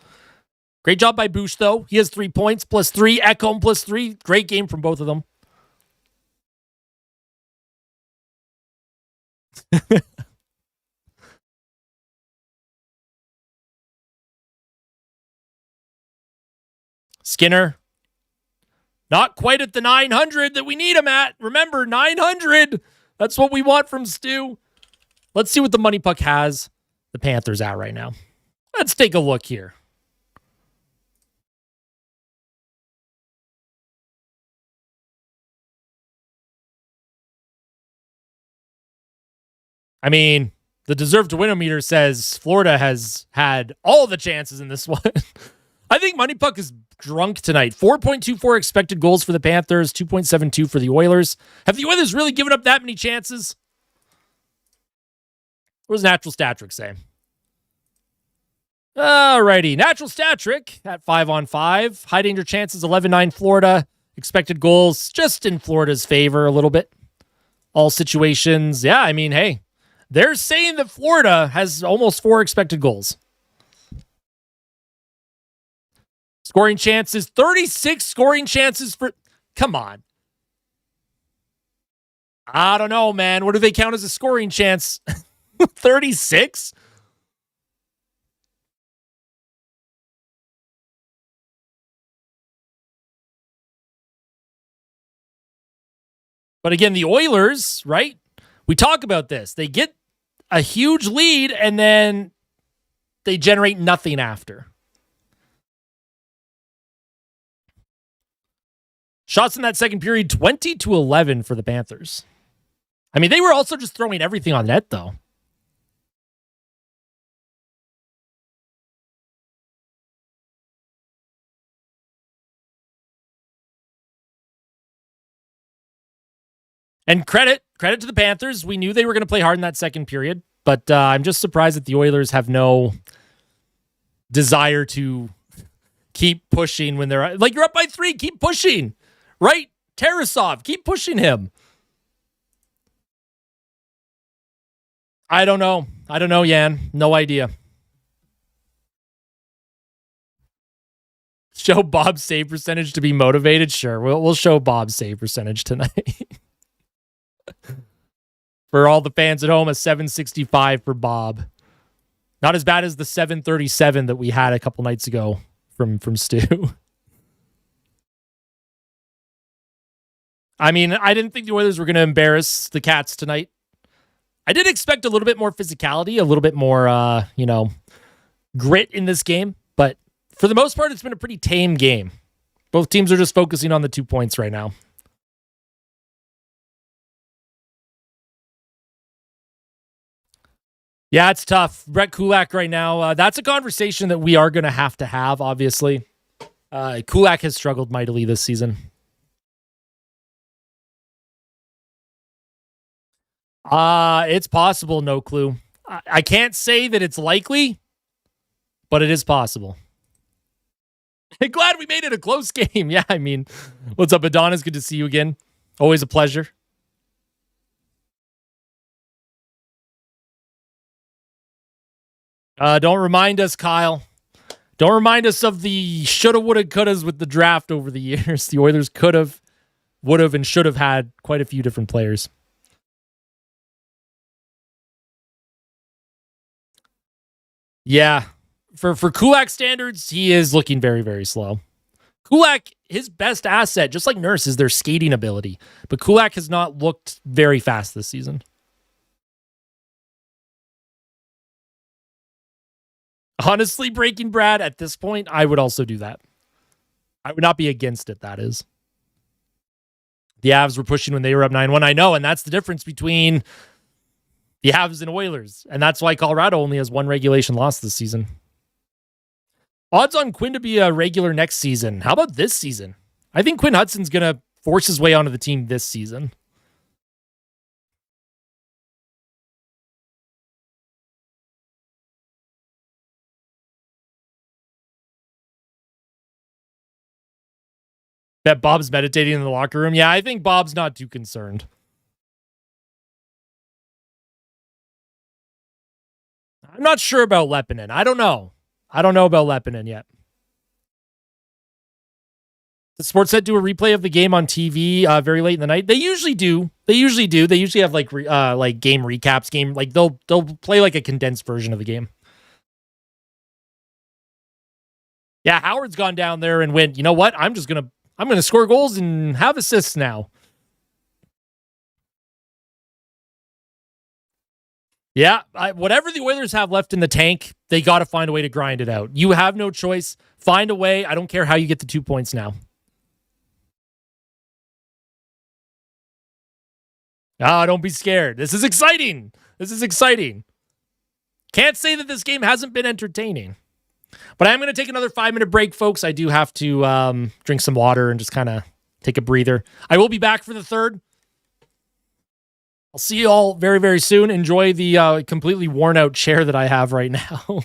Great job by Bush, though. He has 3 points, +3. Ekholm +3. Great game from both of them. Skinner. Not quite at the 900 that we need him at. Remember, 900. That's what we want from Stu. Let's see what the money puck has the Panthers at right now. Let's take a look here. I mean, the deserve to win meter says Florida has had all the chances in this one. I think Money Puck is drunk tonight. 4.24 expected goals for the Panthers, 2.72 for the Oilers. Have the Oilers really given up that many chances? What does Natural Stat Trick say? Alrighty. Natural Stat Trick at 5-on-5. High danger chances, 11-9 Florida. Expected goals just in Florida's favor a little bit. All situations. Yeah, I mean, hey. They're saying that Florida has almost 4 expected goals. Scoring chances, 36 scoring chances for... Come on. I don't know, man. What do they count as a scoring chance? 36? But again, the Oilers, right? We talk about this. They get a huge lead and then they generate nothing after. Shots in that second period, 20-11 for the Panthers. I mean, they were also just throwing everything on net, though. And credit to the Panthers. We knew they were going to play hard in that second period, but I'm just surprised that the Oilers have no desire to keep pushing when they're like, you're up by 3, keep pushing, right? Tarasov, keep pushing him. I don't know, Yan. No idea. Show Bob's save percentage to be motivated? Sure, we'll show Bob's save percentage tonight. For all the fans at home, a 765 for Bob. Not as bad as the 737 that we had a couple nights ago from Stu. I mean, I didn't think the Oilers were going to embarrass the Cats tonight. I did expect a little bit more physicality, a little bit more, grit in this game. But for the most part, it's been a pretty tame game. Both teams are just focusing on the 2 points right now. Yeah, it's tough. Brett Kulak right now. That's a conversation that we are going to have, obviously. Kulak has struggled mightily this season. It's possible, no clue. I can't say that it's likely, but it is possible. Glad we made it a close game. Yeah, I mean, what's up, Adonis? Good to see you again. Always a pleasure. Don't remind us, Kyle. Don't remind us of the shoulda, woulda, couldas with the draft over the years. The Oilers could have, would have, and should have had quite a few different players. Yeah. For Kulak standards, he is looking very, very slow. Kulak, his best asset, just like Nurse, is their skating ability. But Kulak has not looked very fast this season. Honestly, Breaking Brad, at this point, I would also do that. I would not be against it, that is. The Avs were pushing when they were up 9-1. I know, and that's the difference between the Avs and Oilers. And that's why Colorado only has one regulation loss this season. Odds on Quinn to be a regular next season. How about this season? I think Quinn Hudson's going to force his way onto the team this season. That Bob's meditating in the locker room. Yeah, I think Bob's not too concerned. I'm not sure about Leppinen. I don't know. I don't know about Leppinen yet. Does Sportsnet do a replay of the game on TV very late in the night? They usually do. They usually have like game recaps. They'll play like a condensed version of the game. Yeah, Howard's gone down there and went, you know what? I'm gonna score goals and have assists now. Yeah, whatever the Oilers have left in the tank, they got to find a way to grind it out. You have no choice. Find a way. I don't care how you get the 2 points now. Don't be scared. This is exciting. Can't say that this game hasn't been entertaining. But I'm going to take another 5-minute break, folks. I do have to drink some water and just kind of take a breather. I will be back for the third. I'll see you all very, very soon. Enjoy the completely worn out chair that I have right now.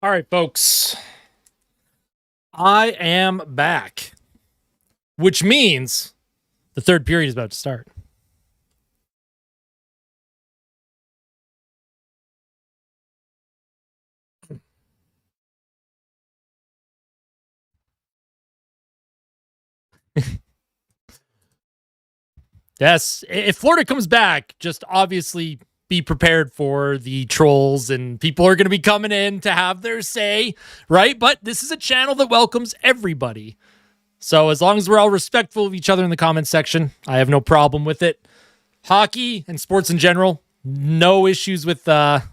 All right, folks. I am back, which means the third period is about to start. Yes, if Florida comes back, just obviously be prepared for the trolls and people are going to be coming in to have their say, right? But this is a channel that welcomes everybody. So as long as we're all respectful of each other in the comments section, I have no problem with it. Hockey and sports in general, no issues with issues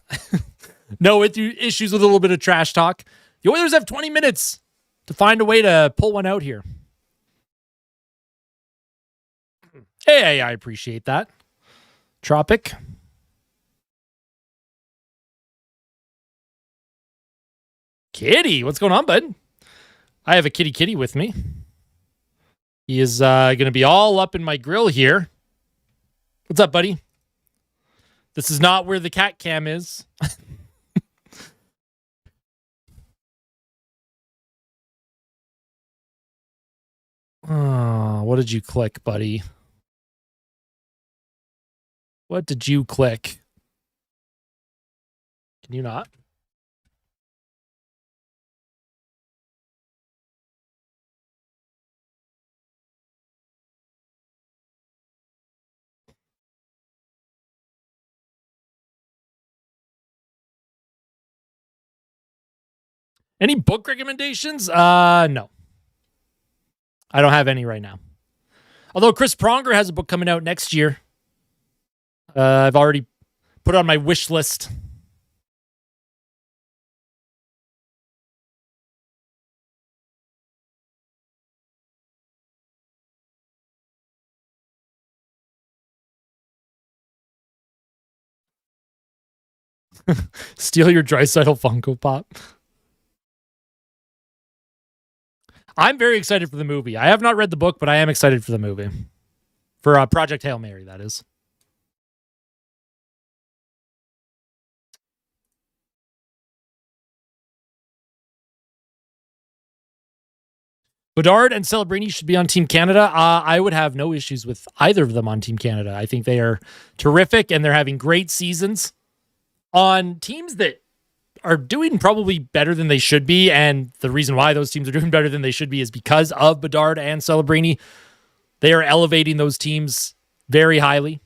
with a little bit of trash talk. The Oilers have 20 minutes to find a way to pull one out here. Hey, I appreciate that. Tropic. Kitty, what's going on, bud? I have a kitty with me. He is going to be all up in my grill here. What's up, buddy? This is not where the cat cam is. Oh, what did you click, buddy? What did you click? Can you not? Any book recommendations? No. I don't have any right now. Although Chris Pronger has a book coming out next year. I've already put it on my wish list. Steal your Draisaitl Funko Pop. I'm very excited for the movie. I have not read the book, but I am excited for the movie. For Project Hail Mary, that is. Bedard and Celebrini should be on Team Canada. I would have no issues with either of them on Team Canada. I think they are terrific, and they're having great seasons on teams that are doing probably better than they should be. And the reason why those teams are doing better than they should be is because of Bedard and Celebrini. They are elevating those teams very highly.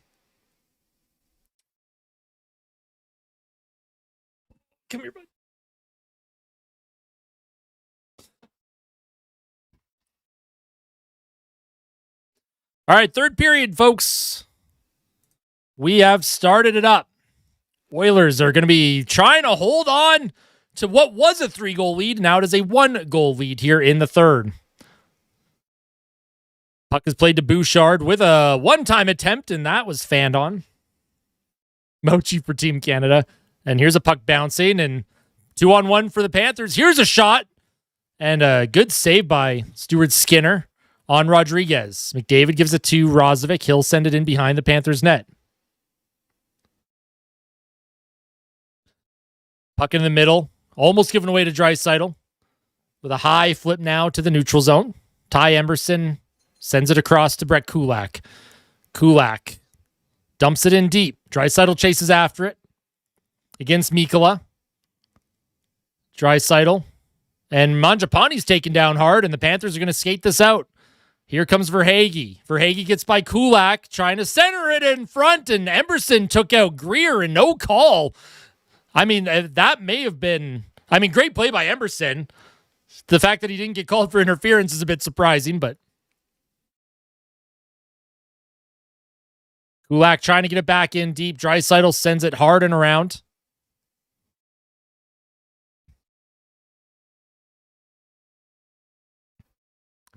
Come here, bud. All right, third period, folks. We have started it up. Oilers are going to be trying to hold on to what was a 3-goal lead. Now it is a 1-goal lead here in the third. Puck is played to Bouchard with a one-time attempt, and that was fanned on. Mochi for Team Canada. And here's a puck bouncing, and 2-on-1 for the Panthers. Here's a shot, and a good save by Stuart Skinner on Rodriguez. McDavid gives it to Roslovic. He'll send it in behind the Panthers' net. Puck in the middle. Almost given away to Draisaitl. With a high flip now to the neutral zone. Ty Emberson sends it across to Brett Kulak. Kulak dumps it in deep. Draisaitl chases after it. Against Mikkola. Draisaitl. And Mangiapane's taken down hard, and the Panthers are going to skate this out. Here comes Verhaeghe. Verhaeghe gets by Kulak, trying to center it in front, and Emberson took out Greer and no call. I mean, that may have been... I mean, great play by Emberson. The fact that he didn't get called for interference is a bit surprising, but... Kulak trying to get it back in deep. Draisaitl sends it hard and around.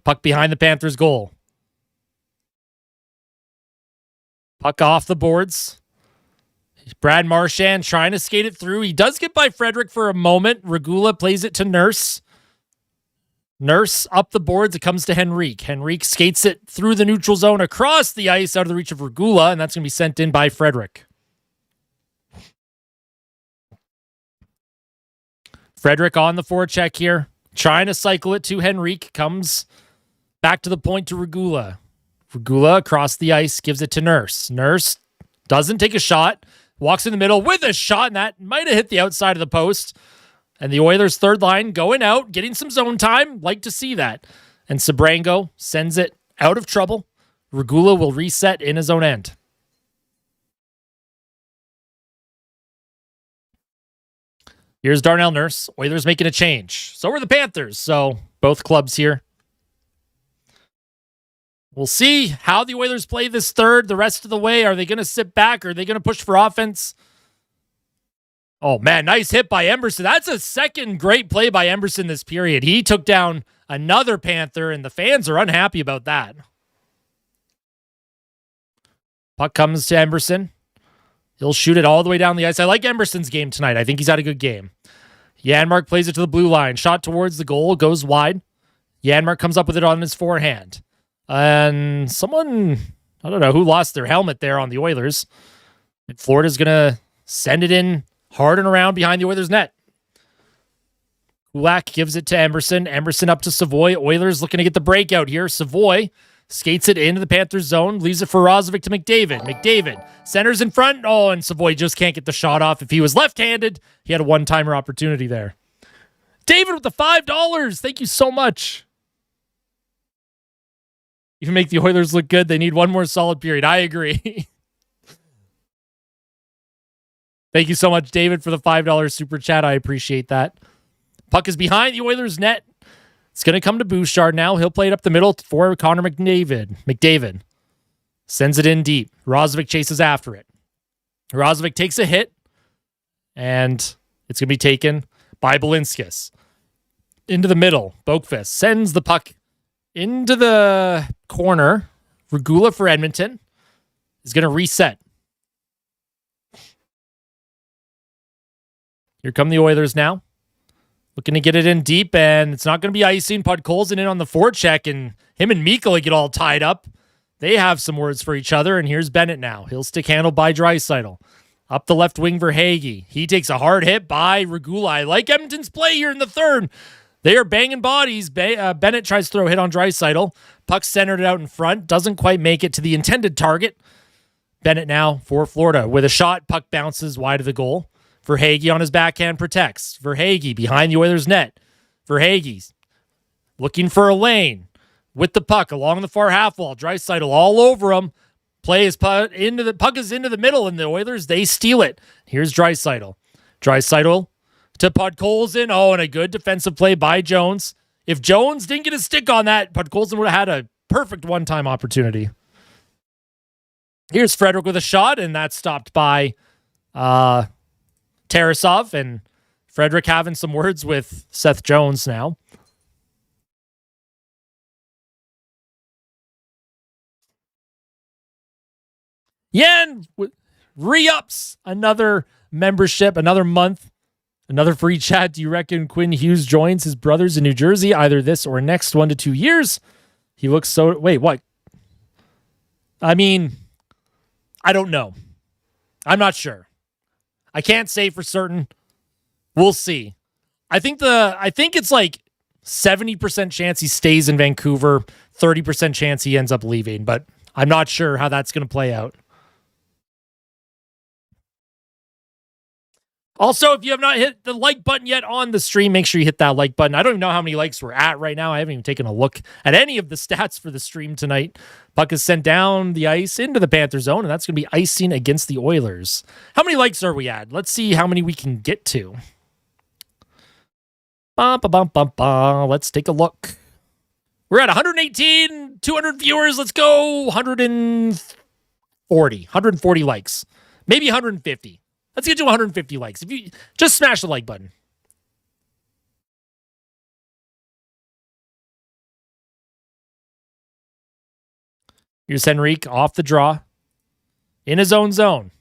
Puck behind the Panthers' goal. Puck off the boards. Brad Marchand trying to skate it through. He does get by Frederick for a moment. Regula plays it to Nurse. Nurse up the boards. It comes to Henrique. Henrique skates it through the neutral zone across the ice out of the reach of Regula, and that's going to be sent in by Frederick. Frederic on the forecheck here, trying to cycle it to Henrique. Comes back to the point to Regula. Regula across the ice, gives it to Nurse. Nurse doesn't take a shot, walks in the middle with a shot, and that might have hit the outside of the post. And the Oilers' third line going out, getting some zone time. Like to see that. And Sabrango sends it out of trouble. Regula will reset in his own end. Here's Darnell Nurse. Oilers making a change. So are the Panthers. So both clubs here. We'll see how the Oilers play this third the rest of the way. Are they going to sit back? Are they going to push for offense? Oh, man, nice hit by Emberson. That's a second great play by Emberson this period. He took down another Panther, and the fans are unhappy about that. Puck comes to Emberson. He'll shoot it all the way down the ice. I like Emberson's game tonight. I think he's had a good game. Janmark plays it to the blue line. Shot towards the goal. Goes wide. Janmark comes up with it on his forehand. And someone, I don't know who lost their helmet there on the Oilers. And Florida's going to send it in hard and around behind the Oilers' net. Kulak gives it to Emberson. Emberson up to Savoy. Oilers looking to get the breakout here. Savoy skates it into the Panthers zone. Leaves it for Roslovic to McDavid. McDavid centers in front. Oh, and Savoy just can't get the shot off. If he was left-handed, he had a one-timer opportunity there. David with the $5. Thank you so much. You make the Oilers look good. They need one more solid period. I agree. Thank you so much, David, for the $5 super chat. I appreciate that. Puck is behind the Oilers' net. It's going to come to Bouchard now. He'll play it up the middle for Connor McDavid. Sends it in deep. Roslovic chases after it. Roslovic takes a hit, and it's going to be taken by Balinskis. Into the middle. Boakfist sends the puck into the corner. Regula for Edmonton is going to reset. Here come the Oilers now. Looking to get it in deep, and it's not going to be icing. Podkolzin in on the forecheck, and him and Mikkola get all tied up. They have some words for each other, and here's Bennett now. He'll stick handled by Draisaitl. Up the left wing for Hagee. He takes a hard hit by Regula. I like Edmonton's play here in the third. They are banging bodies. Bennett tries to throw a hit on Draisaitl. Puck centered out in front. Doesn't quite make it to the intended target. Bennett now for Florida. With a shot, puck bounces wide of the goal. Verhaeghe on his backhand protects. Verhaeghe behind the Oilers' net. Verhaeghe looking for a lane with the puck along the far half wall. Draisaitl all over him. Play is puck into the middle, and the Oilers, they steal it. Here's Draisaitl. Draisaitl to Podkolzin. Oh, and a good defensive play by Jones. If Jones didn't get a stick on that, Podkolzin would have had a perfect one-time opportunity. Here's Frederic with a shot, and that's stopped by Tarasov, and Frederic having some words with Seth Jones now. Yan re-ups another membership, another month, another free chat. Do you reckon Quinn Hughes joins his brothers in New Jersey either this or next 1 to 2 years? He looks so... Wait, what? I mean, I don't know. I'm not sure. I can't say for certain. We'll see. I think it's like 70% chance he stays in Vancouver, 30% chance he ends up leaving, but I'm not sure how that's going to play out. Also, if you have not hit the like button yet on the stream, make sure you hit that like button. I don't even know how many likes we're at right now. I haven't even taken a look at any of the stats for the stream tonight. Puck is sent down the ice into the Panther zone, and that's going to be icing against the Oilers. How many likes are we at? Let's see how many we can get to. Let's take a look. We're at 118, 200 viewers. Let's go 140 likes. Maybe 150. Let's get to 150 likes. If you just smash the like button. Here's Henrique off the draw. In his own zone.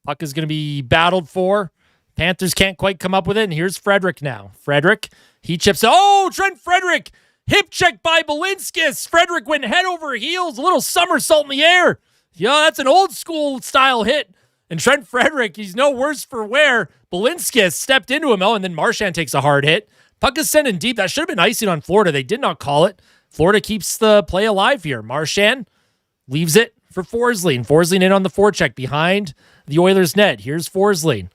Puck is going to be battled for. Panthers can't quite come up with it. And here's Frederic now. Frederic, he chips. Oh, Trent Frederic. Hip check by Balinskis. Frederic went head over heels. A little somersault in the air. Yeah, that's an old school style hit. And Trent Frederick, he's no worse for wear. Balinskis stepped into him. Oh, and then Marchand takes a hard hit. Puck is sending deep. That should have been icing on Florida. They did not call it. Florida keeps the play alive here. Marchand leaves it for Forsling. Forsling in on the forecheck behind the Oilers' net. Here's Forsling.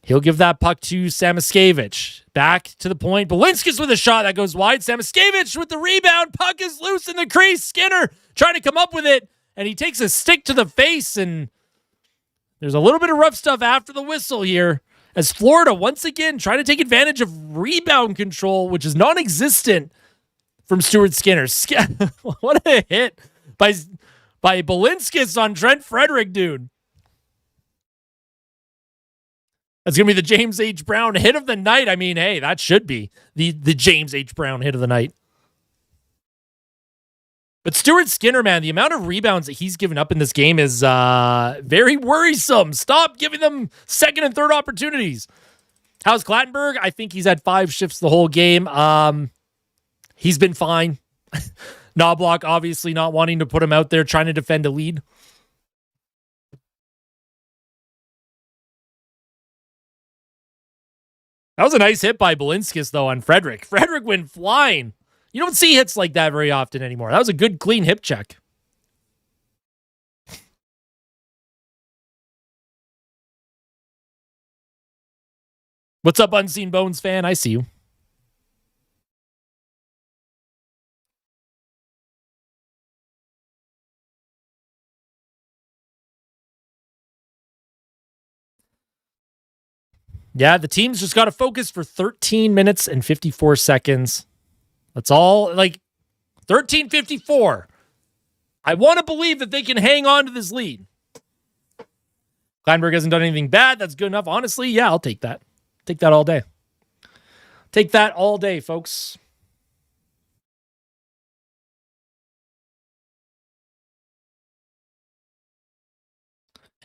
He'll give that puck to Samoskevich. Back to the point. Balinskis with a shot that goes wide. Samoskevich with the rebound. Puck is loose in the crease. Skinner trying to come up with it. And he takes a stick to the face. And there's a little bit of rough stuff after the whistle here. As Florida, once again, trying to take advantage of rebound control, which is non-existent from Stuart Skinner. What a hit by Balinskis on Trent Frederick, dude. That's going to be the James H. Brown hit of the night. I mean, hey, that should be the James H. Brown hit of the night. But Stuart Skinner, man, the amount of rebounds that he's given up in this game is very worrisome. Stop giving them second and third opportunities. How's Clattenburg? I think he's had 5 shifts the whole game. He's been fine. Knobloch obviously not wanting to put him out there trying to defend a lead. That was a nice hit by Balinskis, though, on Frederick. Frederick went flying. You don't see hits like that very often anymore. That was a good, clean hip check. What's up, Unseen Bones fan? I see you. Yeah, the team's just got to focus for 13 minutes and 54 seconds. That's all, 13:54. I want to believe that they can hang on to this lead. Clattenburg hasn't done anything bad. That's good enough. Honestly, yeah, I'll take that. Take that all day. Take that all day, folks.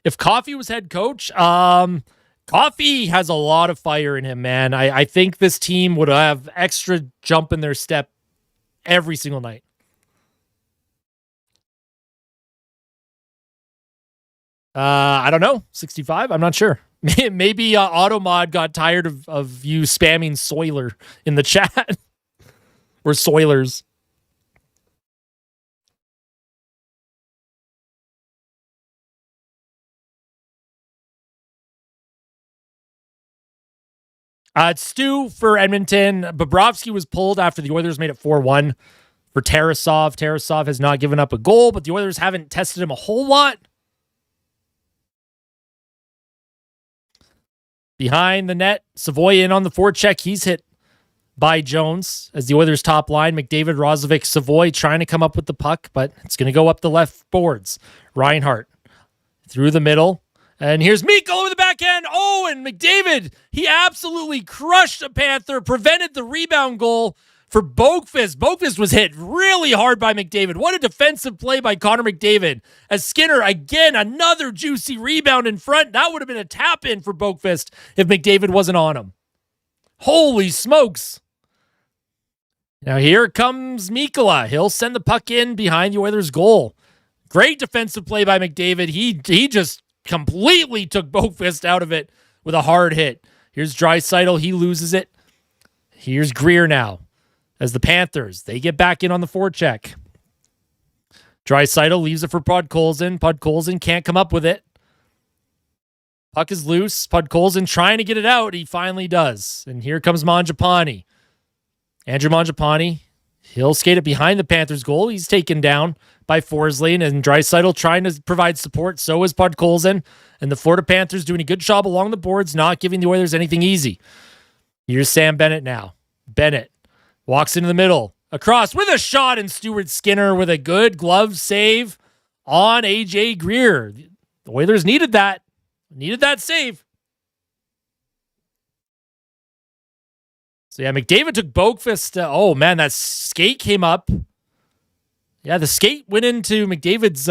If Coffey was head coach, Coffey has a lot of fire in him, man. I think this team would have extra jump in their step every single night. I don't know. 65? I'm not sure. Maybe Automod got tired of you spamming Soiler in the chat. Or Soilers. It's Stu for Edmonton. Bobrovsky was pulled after the Oilers made it 4-1 for Tarasov. Tarasov has not given up a goal, but the Oilers haven't tested him a whole lot. Behind the net, Savoy in on the forecheck. He's hit by Jones as the Oilers' top line. McDavid, Roslovic, Savoy trying to come up with the puck, but it's going to go up the left boards. Reinhart through the middle. And here's Mikko over the backhand. Oh, and McDavid, he absolutely crushed a Panther, prevented the rebound goal for Boakfist. Boakfist was hit really hard by McDavid. What a defensive play by Connor McDavid. As Skinner, again, another juicy rebound in front. That would have been a tap-in for Boakfist if McDavid wasn't on him. Holy smokes. Now here comes Mikkola. He'll send the puck in behind the Oilers' goal. Great defensive play by McDavid. He just completely took Boakfist out of it with a hard hit. Here's Draisaitl. He loses it. Here's Greer now as the Panthers. They get back in on the forecheck. Draisaitl leaves it for Podkolzin. Podkolzin can't come up with it. Puck is loose. Podkolzin trying to get it out. He finally does. And here comes Mangiapane. Andrew Mangiapane. He'll skate it behind the Panthers' goal. He's taken down by Forsling, and Draisaitl trying to provide support. So is Podkolzin. And the Florida Panthers doing a good job along the boards, not giving the Oilers anything easy. Here's Sam Bennett now. Bennett walks into the middle. Across with a shot, and Stuart Skinner with a good glove save on AJ Greer. The Oilers needed that. Needed that save. So yeah, McDavid took Boakfist. Oh man, that skate came up. Yeah, the skate went into McDavid's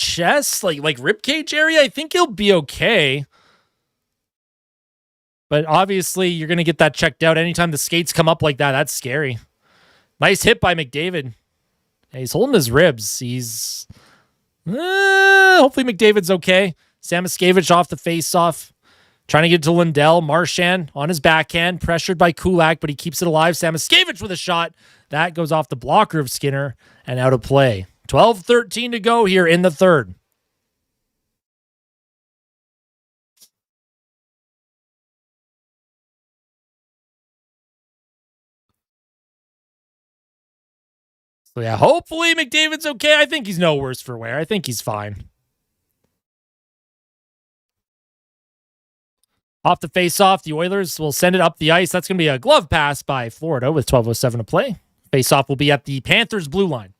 chest, like ribcage area. I think he'll be okay. But obviously, you're going to get that checked out. Anytime the skates come up like that, that's scary. Nice hit by McDavid. Yeah, he's holding his ribs. He's... hopefully McDavid's okay. Samoskevich off the faceoff. Trying to get to Lindell. Marchand on his backhand. Pressured by Kulak, but he keeps it alive. Samoskevich with a shot. That goes off the blocker of Skinner and out of play. 12-13 to go here in the third. So yeah, hopefully McDavid's okay. I think he's no worse for wear. I think he's fine. Off the face-off, the Oilers will send it up the ice. That's going to be a glove pass by Florida with 12:07 to play. Face-off will be at the Panthers' blue line.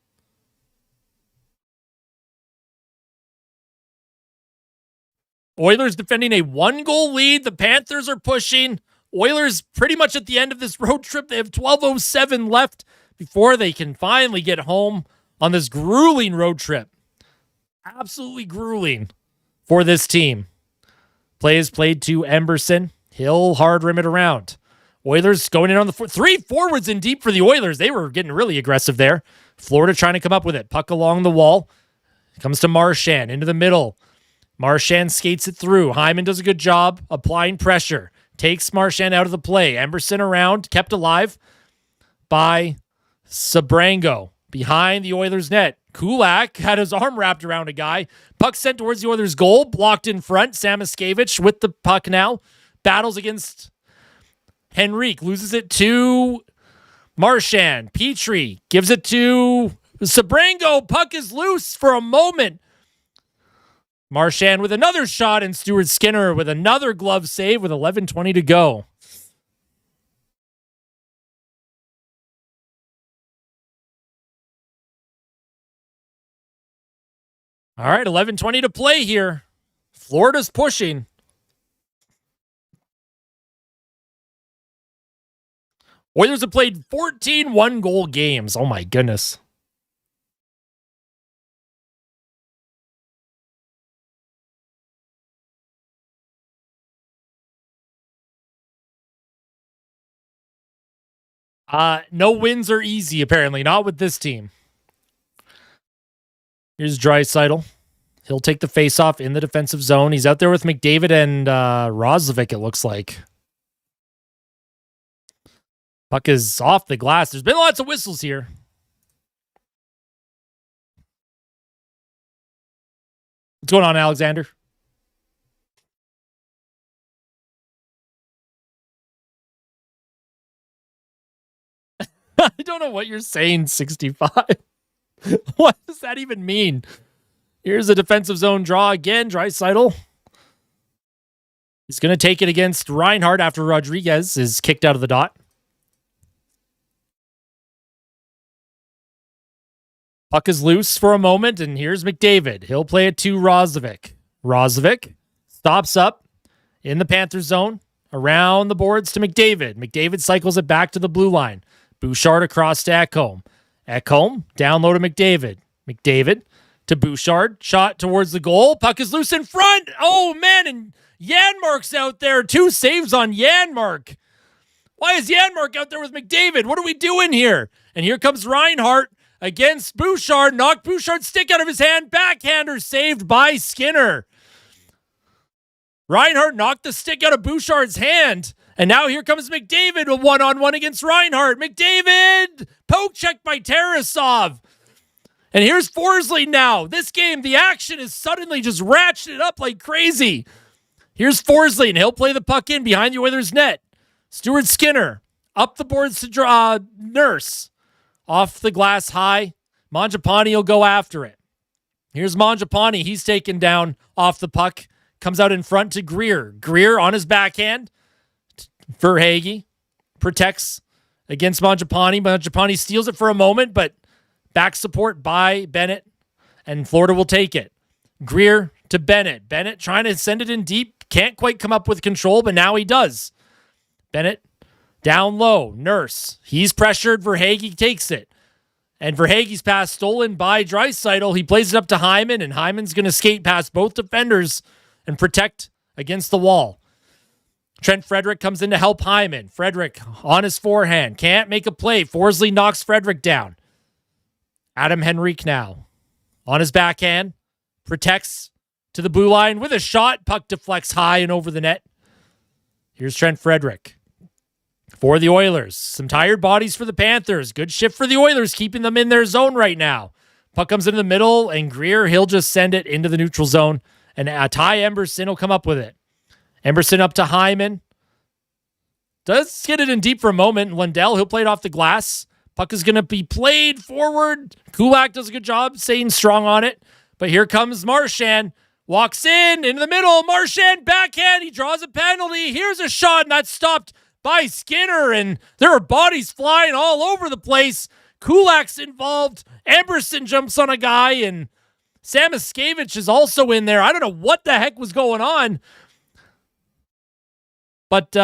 Oilers defending a 1-goal lead. The Panthers are pushing. Oilers pretty much at the end of this road trip. They have 12:07 left before they can finally get home on this grueling road trip. Absolutely grueling for this team. Play is played to Emberson. He'll hard rim it around. Oilers going in on the three forwards in deep for the Oilers. They were getting really aggressive there. Florida trying to come up with it. Puck along the wall. Comes to Marchand into the middle. Marchand skates it through. Hyman does a good job applying pressure. Takes Marchand out of the play. Emberson around, kept alive by Sabrango. Behind the Oilers net. Kulak had his arm wrapped around a guy. Puck sent towards the Oilers goal. Blocked in front. Samoskevich with the puck now. Battles against Henrique. Loses it to Marchand. Petrie gives it to Sabrango. Puck is loose for a moment. Marchand with another shot, and Stuart Skinner with another glove save with 11:20 to go. All right, 11:20 to play here. Florida's pushing. Oilers have played 14 one-goal games. Oh, my goodness. No wins are easy, apparently. Not with this team. Here's Draisaitl. He'll take the face-off in the defensive zone. He's out there with McDavid and Roslovic, it looks like. Puck is off the glass. There's been lots of whistles here. What's going on, Alexander? I don't know what you're saying, 65. What does that even mean? Here's a defensive zone draw again. Draisaitl. He's going to take it against Reinhart after Rodriguez is kicked out of the dot. Puck is loose for a moment, and here's McDavid. He'll play it to Roslovic. Roslovic stops up in the Panthers zone, around the boards to McDavid. McDavid cycles it back to the blue line. Bouchard across to Ekholm. Ekholm down low to McDavid. McDavid to Bouchard. Shot towards the goal. Puck is loose in front. Oh, man, and Janmark's out there. 2 saves on Janmark. Why is Janmark out there with McDavid? What are we doing here? And here comes Reinhart against Bouchard. Knocked Bouchard's stick out of his hand. Backhander saved by Skinner. Reinhart knocked the stick out of Bouchard's hand. And now here comes McDavid, a one-on-one against Reinhart. McDavid! Poke check by Tarasov. And here's Forsley now. This game, the action is suddenly just ratcheted up like crazy. Here's Forsley, and he'll play the puck in behind the Oilers' net. Stuart Skinner up the boards to draw Nurse. Off the glass high. Mangiapane will go after it. Here's Mangiapane. He's taken down off the puck. Comes out in front to Greer. Greer on his backhand. Verhaeghe protects against Mangiapane. Mangiapane steals it for a moment, but back support by Bennett, and Florida will take it. Greer to Bennett. Bennett trying to send it in deep. Can't quite come up with control, but now he does. Bennett down low. Nurse. He's pressured. Verhaeghe takes it. And Verhaeghe's pass stolen by Draisaitl. He plays it up to Hyman, and Hyman's going to skate past both defenders and protect against the wall. Trent Frederick comes in to help Hyman. Frederick on his forehand. Can't make a play. Forsley knocks Frederick down. Adam Henrique now on his backhand. Protects to the blue line with a shot. Puck deflects high and over the net. Here's Trent Frederick for the Oilers. Some tired bodies for the Panthers. Good shift for the Oilers, keeping them in their zone right now. Puck comes into the middle, and Greer, he'll just send it into the neutral zone. And Ty Emberson will come up with it. Emberson up to Hyman. Does get it in deep for a moment. Lundell, he'll play it off the glass. Puck is going to be played forward. Kulak does a good job staying strong on it. But here comes Marchand. Walks into the middle. Marchand backhand. He draws a penalty. Here's a shot, and that's stopped by Skinner. And there are bodies flying all over the place. Kulak's involved. Emberson jumps on a guy, and Samoskevich is also in there. I don't know what the heck was going on. But,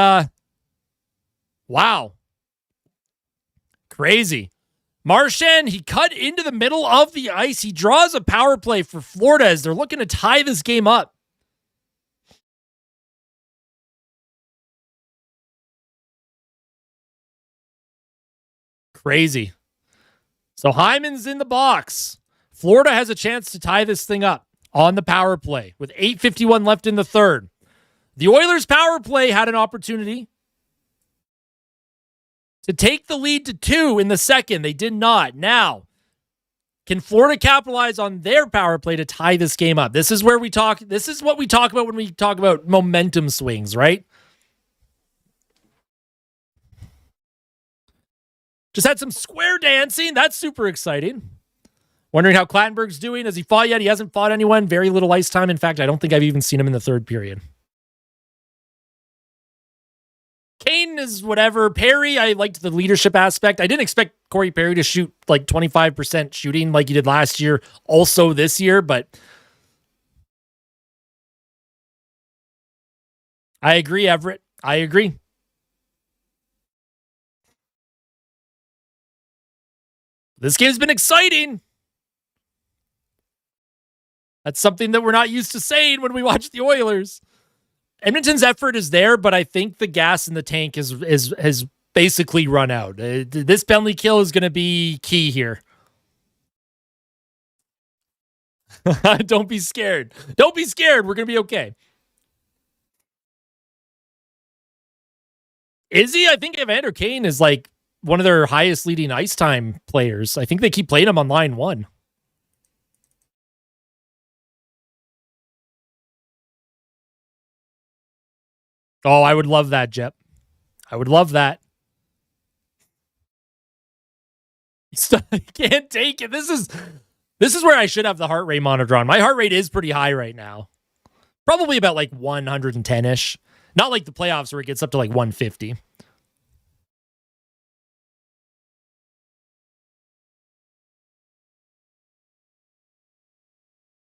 wow. Crazy. Marchand, he cut into the middle of the ice. He draws a power play for Florida as they're looking to tie this game up. Crazy. So Hyman's in the box. Florida has a chance to tie this thing up on the power play with 8:51 left in the third. The Oilers' power play had an opportunity to take the lead to 2 in the second. They did not. Now, can Florida capitalize on their power play to tie this game up? This is what we talk about when we talk about momentum swings, right? Just had some square dancing. That's super exciting. Wondering how Clattenburg's doing. Has he fought yet? He hasn't fought anyone. Very little ice time. In fact, I don't think I've even seen him in the third period. Kane is whatever. Perry, I liked the leadership aspect. I didn't expect Corey Perry to shoot like 25% shooting like he did last year, also this year, but I agree, Everett. I agree. This game's been exciting. That's something that we're not used to saying when we watch the Oilers. Edmonton's effort is there, but I think the gas in the tank has basically run out. This penalty kill is going to be key here. Don't be scared. Don't be scared. We're going to be okay. Is he? I think Evander Kane is like one of their highest leading ice time players. I think they keep playing him on line 1. Oh, I would love that, Jep. I would love that. I can't take it. This is where I should have the heart rate monitor on. My heart rate is pretty high right now. Probably about like 110-ish. Not like the playoffs where it gets up to like 150.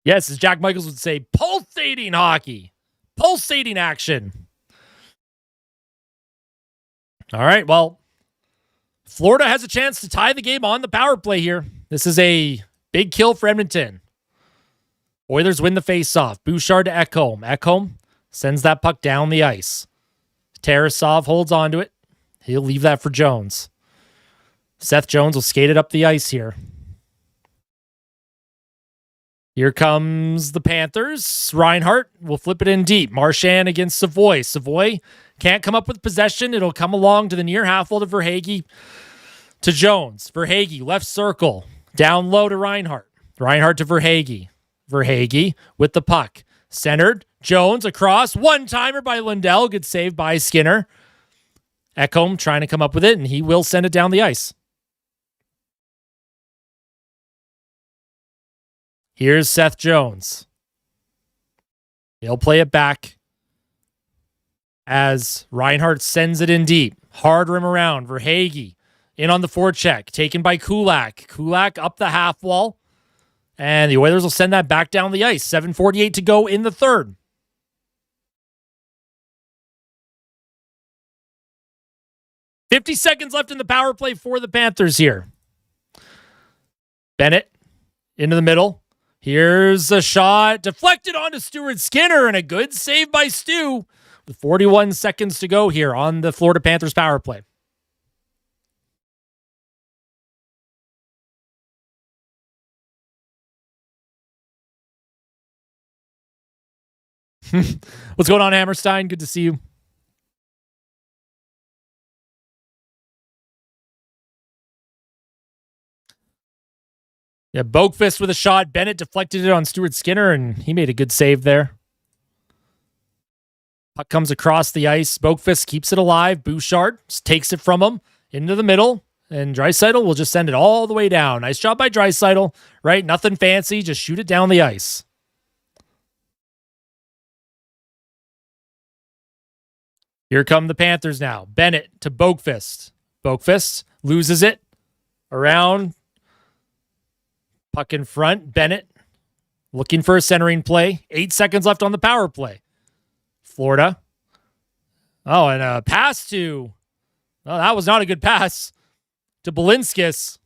Yes, as Jack Michaels would say, pulsating hockey. Pulsating action. All right, well, Florida has a chance to tie the game on the power play here. This is a big kill for Edmonton. Oilers win the face-off. Bouchard to Ekholm. Ekholm sends that puck down the ice. Tarasov holds onto it. He'll leave that for Jones. Seth Jones will skate it up the ice here. Here comes the Panthers. Reinhart will flip it in deep. Marchand against Savoy. Savoy can't come up with possession. It'll come along to the near half wall to Verhaeghe. To Jones. Verhaeghe, left circle. Down low to Reinhart. Reinhart to Verhaeghe. Verhaeghe with the puck. Centered. Jones across. One-timer by Lundell. Good save by Skinner. Ekholm trying to come up with it, and he will send it down the ice. Here's Seth Jones. He'll play it back as Reinhart sends it in deep. Hard rim around. Verhaeghe in on the forecheck. Taken by Kulak. Kulak up the half wall. And the Oilers will send that back down the ice. 7:48 to go in the third. $50 seconds left in the power play for the Panthers here. Bennett into the middle. Here's a shot deflected onto Stuart Skinner and a good save by Stu with 41 seconds to go here on the Florida Panthers power play. What's going on, Hammerstein? Good to see you. Yeah, Boakfist with a shot. Bennett deflected it on Stuart Skinner, and he made a good save there. Puck comes across the ice. Boakfist keeps it alive. Bouchard takes it from him into the middle, and Draisaitl will just send it all the way down. Nice job by Draisaitl, right? Nothing fancy. Just shoot it down the ice. Here come the Panthers now. Bennett to Boakfist. Boakfist loses it around. Puck in front. Bennett looking for a centering play. 8 seconds left on the power play. Florida. Oh, and a pass to... Well, that was not a good pass to Balinskis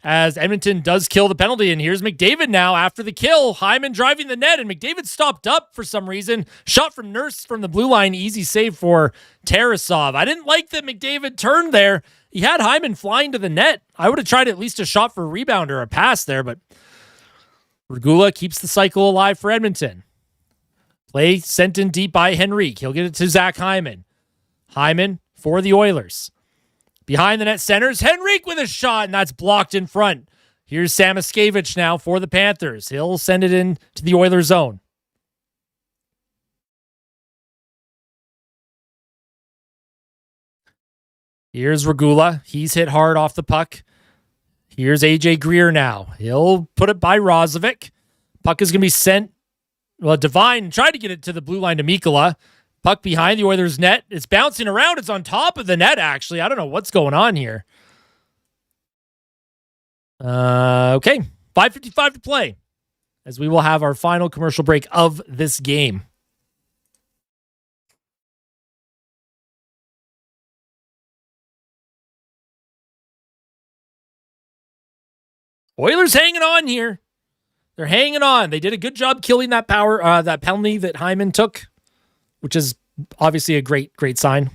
as Edmonton does kill the penalty. And here's McDavid now after the kill. Hyman driving the net, and McDavid stopped up for some reason. Shot from Nurse from the blue line. Easy save for Tarasov. I didn't like that McDavid turned there. He had Hyman flying to the net. I would have tried at least a shot for a rebound or a pass there, but Regula keeps the cycle alive for Edmonton. Play sent in deep by Henrique. He'll get it to Zach Hyman. Hyman for the Oilers. Behind the net centers, Henrique with a shot, and that's blocked in front. Here's Samoskevich now for the Panthers. He'll send it in to the Oilers zone. Here's Regula. He's hit hard off the puck. Here's AJ Greer now. He'll put it by Roslovic. Puck is going to be sent. Well, Devine tried to get it to the blue line to Mikkola. Puck behind the Oilers' net. It's bouncing around. It's on top of the net, actually. I don't know what's going on here. Okay. 5:55 to play as we will have our final commercial break of this game. Oilers hanging on here. They're hanging on. They did a good job killing that that penalty that Hyman took, which is obviously a great sign.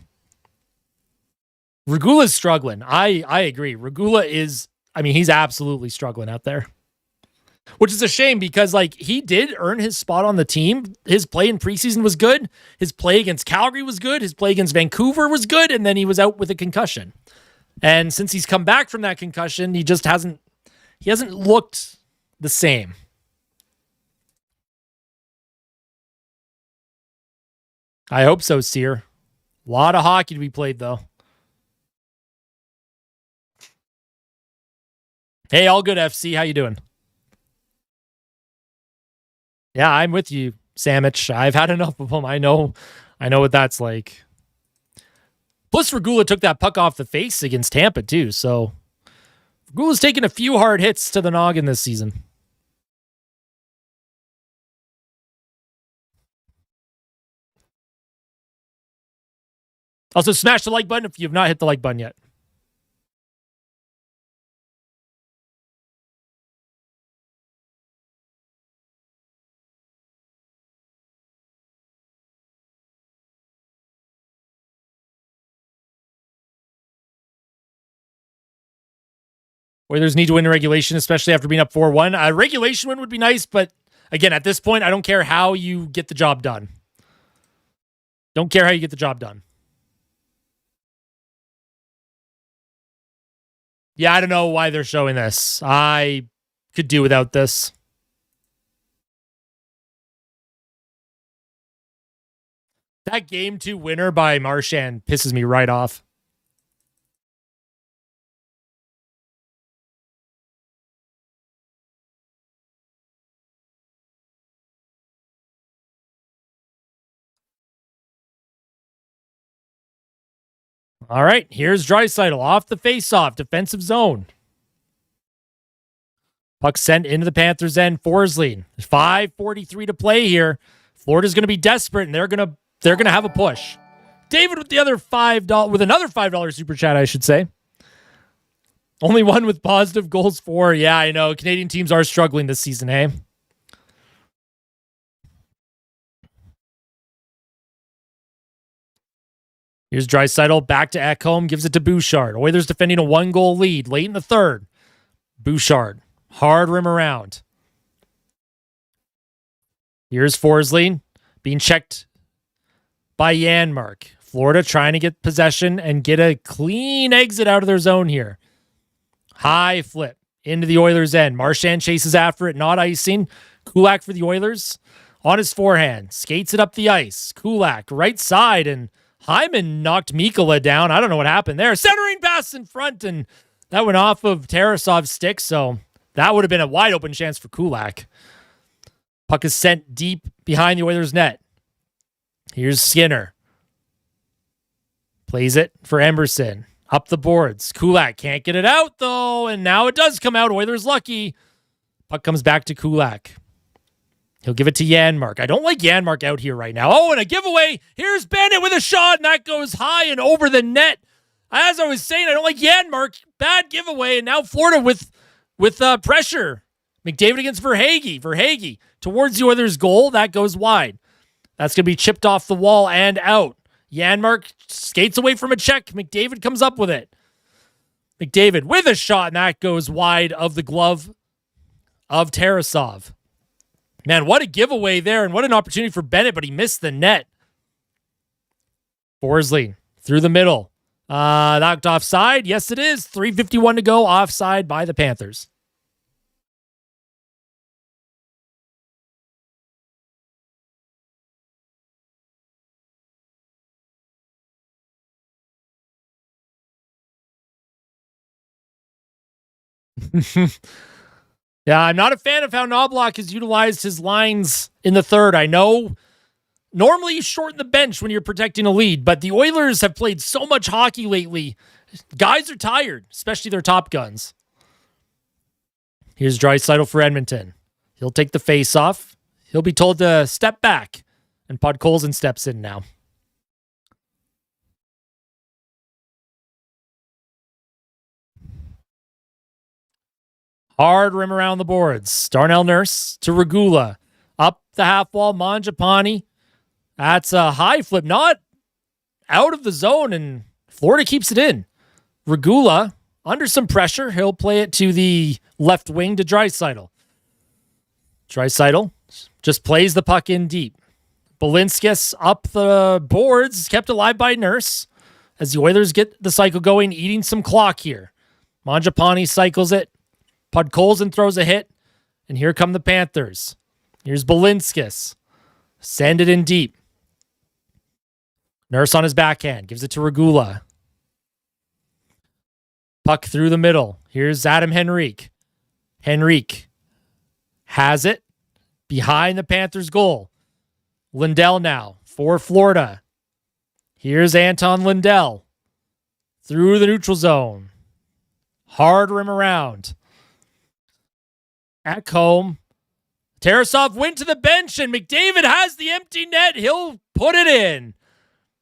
Regula's struggling. I agree. Regula is, he's absolutely struggling out there. Which is a shame because, he did earn his spot on the team. His play in preseason was good. His play against Calgary was good. His play against Vancouver was good. And then he was out with a concussion. And since he's come back from that concussion, he just hasn't looked the same. I hope so, Sear. A lot of hockey to be played, though. Hey, all good, FC. How you doing? Yeah, I'm with you, Samich. I've had enough of them. I know what that's like. Plus, Regula took that puck off the face against Tampa, too. So, Regula's taken a few hard hits to the noggin this season. Also, smash the like button if you have not hit the like button yet. Oilers need to win in regulation, especially after being up 4-1. A regulation win would be nice, but again, at this point, I don't care how you get the job done. Don't care how you get the job done. Yeah, I don't know why they're showing this. I could do without this. That Game 2 winner by Marchand pisses me right off. All right, here's Draisaitl off the faceoff, defensive zone. Puck sent into the Panthers' end. Forsling. 5:43 to play here. Florida's going to be desperate, and they're going to have a push. David with the other $5 with another $5 super chat, I should say. Only one with positive goals for. Yeah, I know. Canadian teams are struggling this season, hey? Here's Draisaitl back to Ekholm, gives it to Bouchard. Oilers defending a 1-goal lead late in the third. Bouchard, hard rim around. Here's Forsling. being checked by Janmark. Florida trying to get possession and get a clean exit out of their zone here. High flip into the Oilers' end. Marchand chases after it, not icing. Kulak for the Oilers on his forehand. Skates it up the ice. Kulak, right side, and Hyman knocked Mikkola down. I don't know what happened there. Centering pass in front, and that went off of Tarasov's stick, so that would have been a wide open chance for Kulak. Puck is sent deep behind the Oilers' net. Here's Skinner. Plays it for Emerson. Up the boards. Kulak can't get it out, though, and now it does come out. Oilers lucky. Puck comes back to Kulak. He'll give it to Janmark. I don't like Janmark out here right now. Oh, and a giveaway. Here's Bennett with a shot, and that goes high and over the net. As I was saying, I don't like Janmark. Bad giveaway, and now Florida with pressure. McDavid against Verhaeghe. Verhaeghe towards the Oilers' goal. That goes wide. That's going to be chipped off the wall and out. Janmark skates away from a check. McDavid comes up with it. McDavid with a shot, and that goes wide of the glove of Tarasov. Man, what a giveaway there, and what an opportunity for Bennett, but he missed the net. Forsling through the middle. Knocked offside. Yes, it is. 3:51 to go. Offside by the Panthers. Yeah, I'm not a fan of how Knobloch has utilized his lines in the third. I know normally you shorten the bench when you're protecting a lead, but the Oilers have played so much hockey lately. Guys are tired, especially their top guns. Here's Draisaitl for Edmonton. He'll take the face off. He'll be told to step back, and Podkolzin steps in now. Hard rim around the boards. Darnell Nurse to Regula. Up the half wall, Mangiapane. That's a high flip. Not out of the zone, and Florida keeps it in. Regula, under some pressure, he'll play it to the left wing to Draisaitl. Draisaitl just plays the puck in deep. Balinskis up the boards, kept alive by Nurse as the Oilers get the cycle going, eating some clock here. Mangiapane cycles it. Podkolzin throws a hit, and here come the Panthers. Here's Balinskis. Send it in deep. Nurse on his backhand. Gives it to Regula. Puck through the middle. Here's Adam Henrique. Henrique has it behind the Panthers' goal. Lindell now for Florida. Here's Anton Lindell. Through the neutral zone. Hard rim around. Ekholm. Tarasov went to the bench, and McDavid has the empty net. He'll put it in.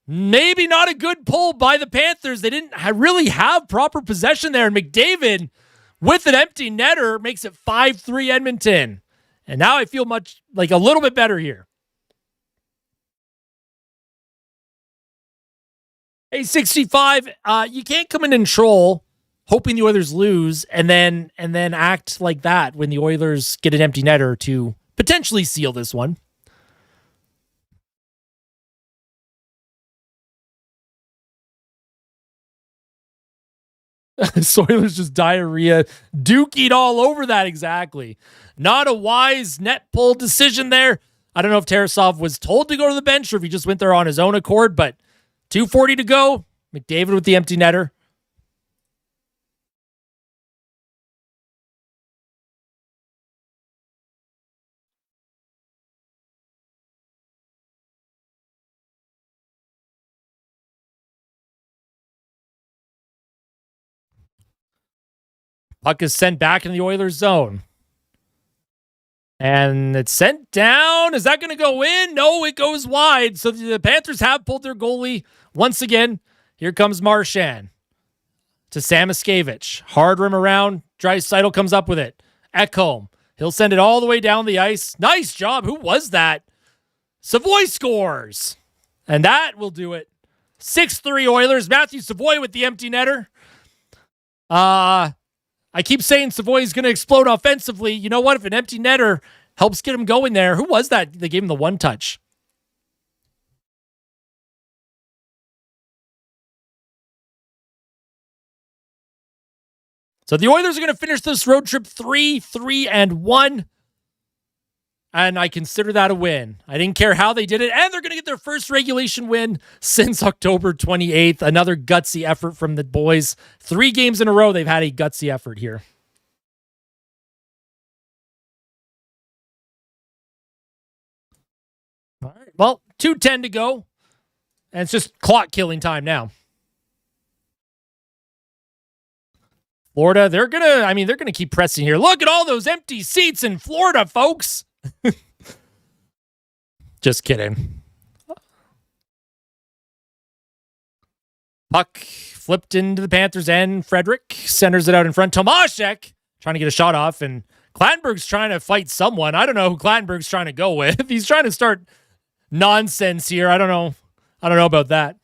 Maybe not a good pull by the Panthers. They didn't really have proper possession there, and McDavid, with an empty netter, makes it 5-3 Edmonton. And now I feel much like a little bit better here. Hey, 65, you can't come in and troll hoping the Oilers lose, and then act like that when the Oilers get an empty netter to potentially seal this one. Oilers just diarrhea, dookied all over that exactly. Not a wise net pull decision there. I don't know if Tarasov was told to go to the bench or if he just went there on his own accord, but 2:40 to go. McDavid with the empty netter. Puck is sent back in the Oilers zone. And it's sent down. Is that going to go in? No, it goes wide. So the Panthers have pulled their goalie once again. Here comes Marchand to Samoskevich. Hard rim around. Draisaitl comes up with it. Ekholm. He'll send it all the way down the ice. Nice job. Who was that? Savoy scores. And that will do it. 6-3 Oilers. Matthew Savoy with the empty netter. I keep saying Savoy's going to explode offensively. You know what? If an empty netter helps get him going there. Who was that? They gave him the one touch. So the Oilers are going to finish this road trip 3-3-1. And I consider that a win. I didn't care how they did it. And they're going to get their first regulation win since October 28th. Another gutsy effort from the boys. 3 games in a row, they've had a gutsy effort here. All right. Well, 2:10 to go. And it's just clock killing time now. Florida, they're going to keep pressing here. Look at all those empty seats in Florida, folks. Just kidding. Puck flipped into the Panthers end. Frederick centers it out in front. Tomaszek trying to get a shot off, and Clattenburg's trying to fight someone. I don't know who Clattenburg's trying to go with. He's trying to start nonsense here. I don't know about that.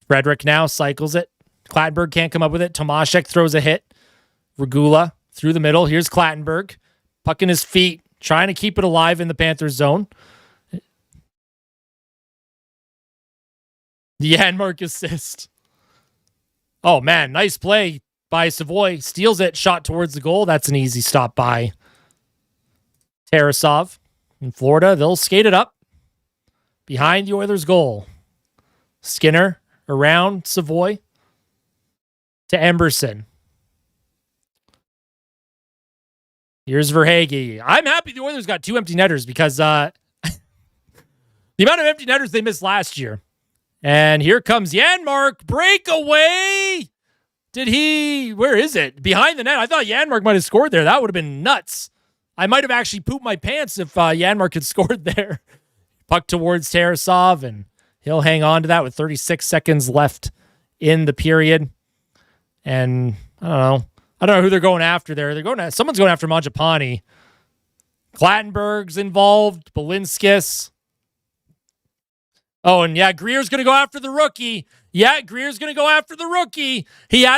Frederick now cycles it. Clattenburg can't come up with it. Tomaszek throws a hit. Regula through the middle. Here's Clattenburg. Puck in his feet. Trying to keep it alive in the Panthers zone. The Janmark assist. Oh, man. Nice play by Savoy. Steals it. Shot towards the goal. That's an easy stop by Tarasov. In Florida, they'll skate it up behind the Oilers' goal. Skinner around Savoy to Emberson. Here's Verhaeghe. I'm happy the Oilers got 2 empty netters because the amount of empty netters they missed last year. And here comes Janmark. Breakaway. Where is it? Behind the net. I thought Janmark might have scored there. That would have been nuts. I might have actually pooped my pants if Janmark had scored there. Puck towards Tarasov, and he'll hang on to that with 36 seconds left in the period. And I don't know who they're going after there. Someone's going after Mangiapane. Clattenburg's involved. Balinskis. Oh, and yeah, Greer's going to go after the rookie. He had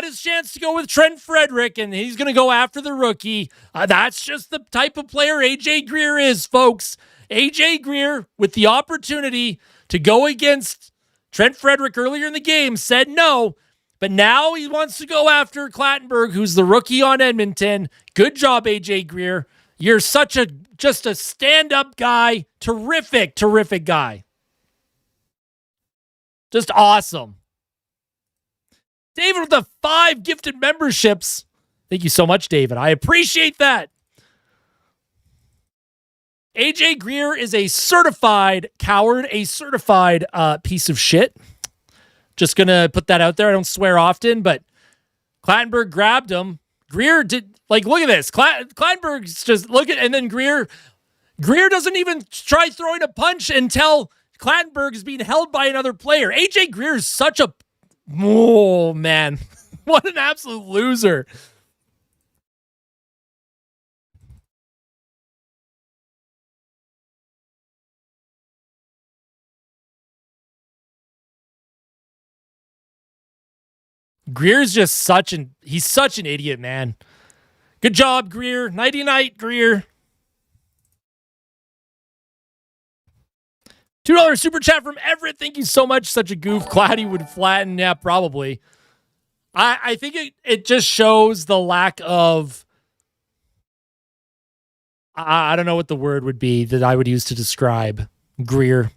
his chance to go with Trent Frederick, and he's going to go after the rookie. That's just the type of player A.J. Greer is, folks. A.J. Greer, with the opportunity to go against Trent Frederick earlier in the game, said no. But now he wants to go after Clattenburg, who's the rookie on Edmonton. Good job, A.J. Greer. You're just a stand-up guy. Terrific guy. Just awesome. David with the 5 gifted memberships. Thank you so much, David. I appreciate that. AJ Greer is a certified coward, a certified piece of shit. Just going to put that out there. I don't swear often, but Clattenburg grabbed him. Greer did, look at this. Clattenburg's just, and then Greer doesn't even try throwing a punch until Clattenburg is being held by another player. AJ Greer is such a, oh man, what an absolute loser. Greer's just he's such an idiot, man. Good job, Greer. Nighty-night, Greer. $2 super chat from Everett. Thank you so much. Such a goof. Clatty would flatten. Yeah, probably. I think it just shows the lack of, I don't know what the word would be that I would use to describe Greer.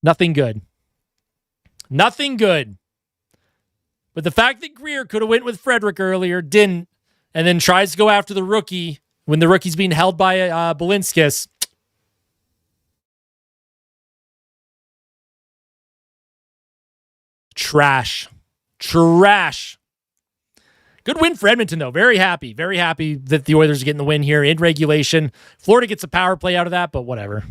Nothing good. Nothing good. But the fact that Greer could have went with Frederick earlier, didn't, and then tries to go after the rookie when the rookie's being held by Balinskis. Trash. Good win for Edmonton, though. Very happy that the Oilers are getting the win here in regulation. Florida gets a power play out of that, but whatever.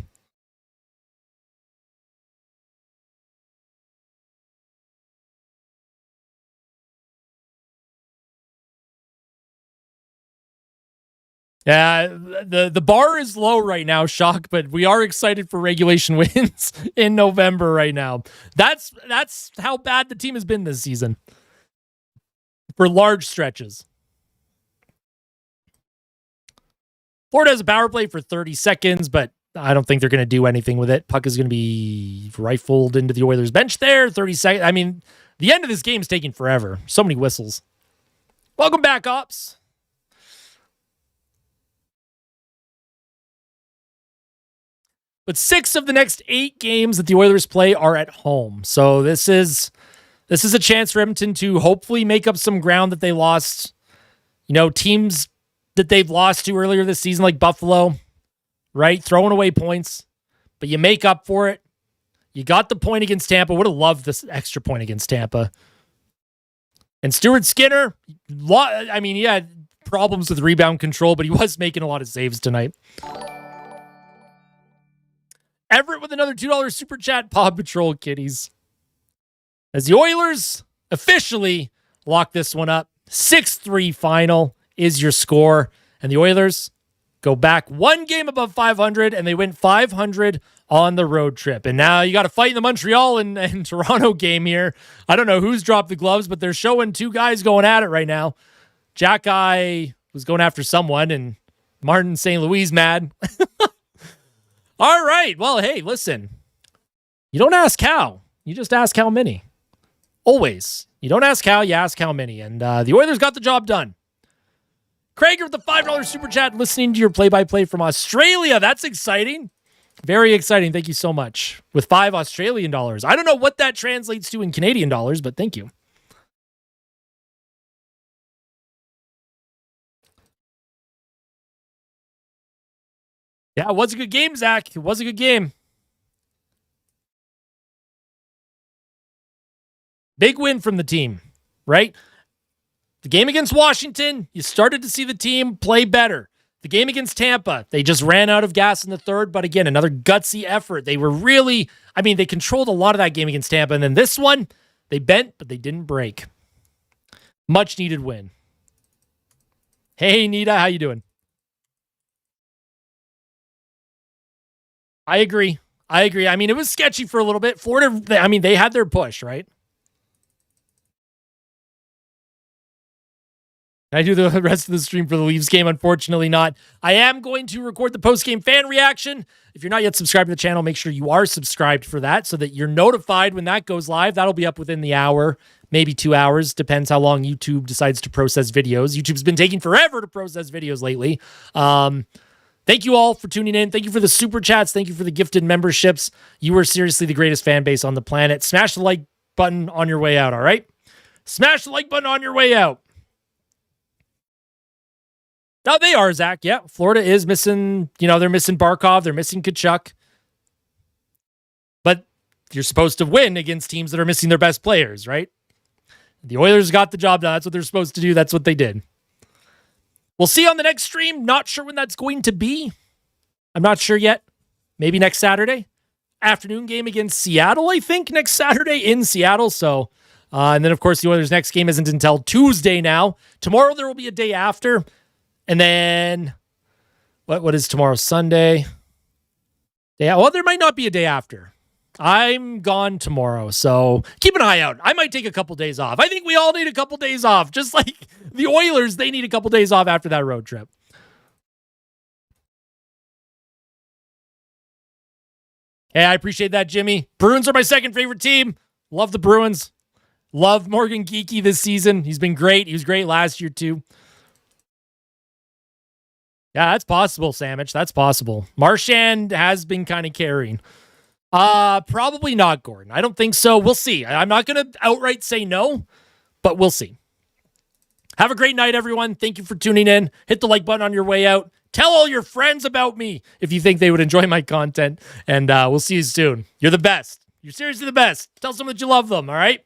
Yeah, the bar is low right now, Shock, but we are excited for regulation wins in November right now. That's how bad the team has been this season for large stretches. Florida has a power play for 30 seconds, but I don't think they're going to do anything with it. Puck is going to be rifled into the Oilers bench there. 30 seconds. I mean, The end of this game is taking forever. So many whistles. Welcome back, Ops. But 6 of the next 8 games that the Oilers play are at home. So this is a chance for Edmonton to hopefully make up some ground that they lost. Teams that they've lost to earlier this season, like Buffalo, right? Throwing away points. But you make up for it. You got the point against Tampa. Would have loved this extra point against Tampa. And Stuart Skinner, he had problems with rebound control, but he was making a lot of saves tonight. Everett with another $2 super chat. Paw Patrol kitties. As the Oilers officially lock this one up, 6-3 final is your score. And the Oilers go back 1 game above 500, and they went 500 on the road trip. And now you got to fight in the Montreal and Toronto game here. I don't know who's dropped the gloves, but they're showing 2 guys going at it right now. Jack Eye was going after someone, and Martin St. Louis mad. All right. Well, hey, listen. You don't ask how. You just ask how many. Always. You don't ask how, you ask how many. And the Oilers got the job done. Craig with the $5 super chat, listening to your play-by-play from Australia. That's exciting. Very exciting. Thank you so much. With 5 Australian dollars. I don't know what that translates to in Canadian dollars, but thank you. Yeah, it was a good game, Zach. It was a good game. Big win from the team, right? The game against Washington, you started to see the team play better. The game against Tampa, they just ran out of gas in the third, but again, another gutsy effort. They were really, they controlled a lot of that game against Tampa, and then this one, they bent, but they didn't break. Much needed win. Hey, Nita, how you doing? I agree. It was sketchy for a little bit. Florida, they had their push, right? I do the rest of the stream for the Leafs game. Unfortunately not. I am going to record the post-game fan reaction. If you're not yet subscribed to the channel, make sure you are subscribed for that so that you're notified when that goes live. That'll be up within the hour, maybe 2 hours. Depends how long YouTube decides to process videos. YouTube's been taking forever to process videos lately. Thank you all for tuning in. Thank you for the super chats. Thank you for the gifted memberships. You are seriously the greatest fan base on the planet. Smash the like button on your way out, all right? Smash the like button on your way out. No, they are, Zach. Yeah, Florida is missing, they're missing Barkov. They're missing Kachuk. But you're supposed to win against teams that are missing their best players, right? The Oilers got the job done. That's what they're supposed to do. That's what they did. We'll see on the next stream. Not sure when that's going to be. I'm not sure yet. Maybe next Saturday. Afternoon game against Seattle, I think, next Saturday in Seattle. So, and then, of course, the Oilers' next game isn't until Tuesday now. Tomorrow there will be a day after. And then, what is tomorrow? Sunday? Yeah, well, there might not be a day after. I'm gone tomorrow, so keep an eye out. I might take a couple days off. I think we all need a couple days off, just like the Oilers. They need a couple days off after that road trip. Hey, I appreciate that, Jimmy. Bruins are my second favorite team. Love the Bruins. Love Morgan Geekie this season. He's been great. He was great last year, too. Yeah, that's possible, Samich. That's possible. Marchand has been kind of carrying. Probably not, Gordon. I don't think so. We'll see. I'm not going to outright say no, but we'll see. Have a great night, everyone. Thank you for tuning in. Hit the like button on your way out. Tell all your friends about me if you think they would enjoy my content. And we'll see you soon. You're the best. You're seriously the best. Tell someone that you love them, all right?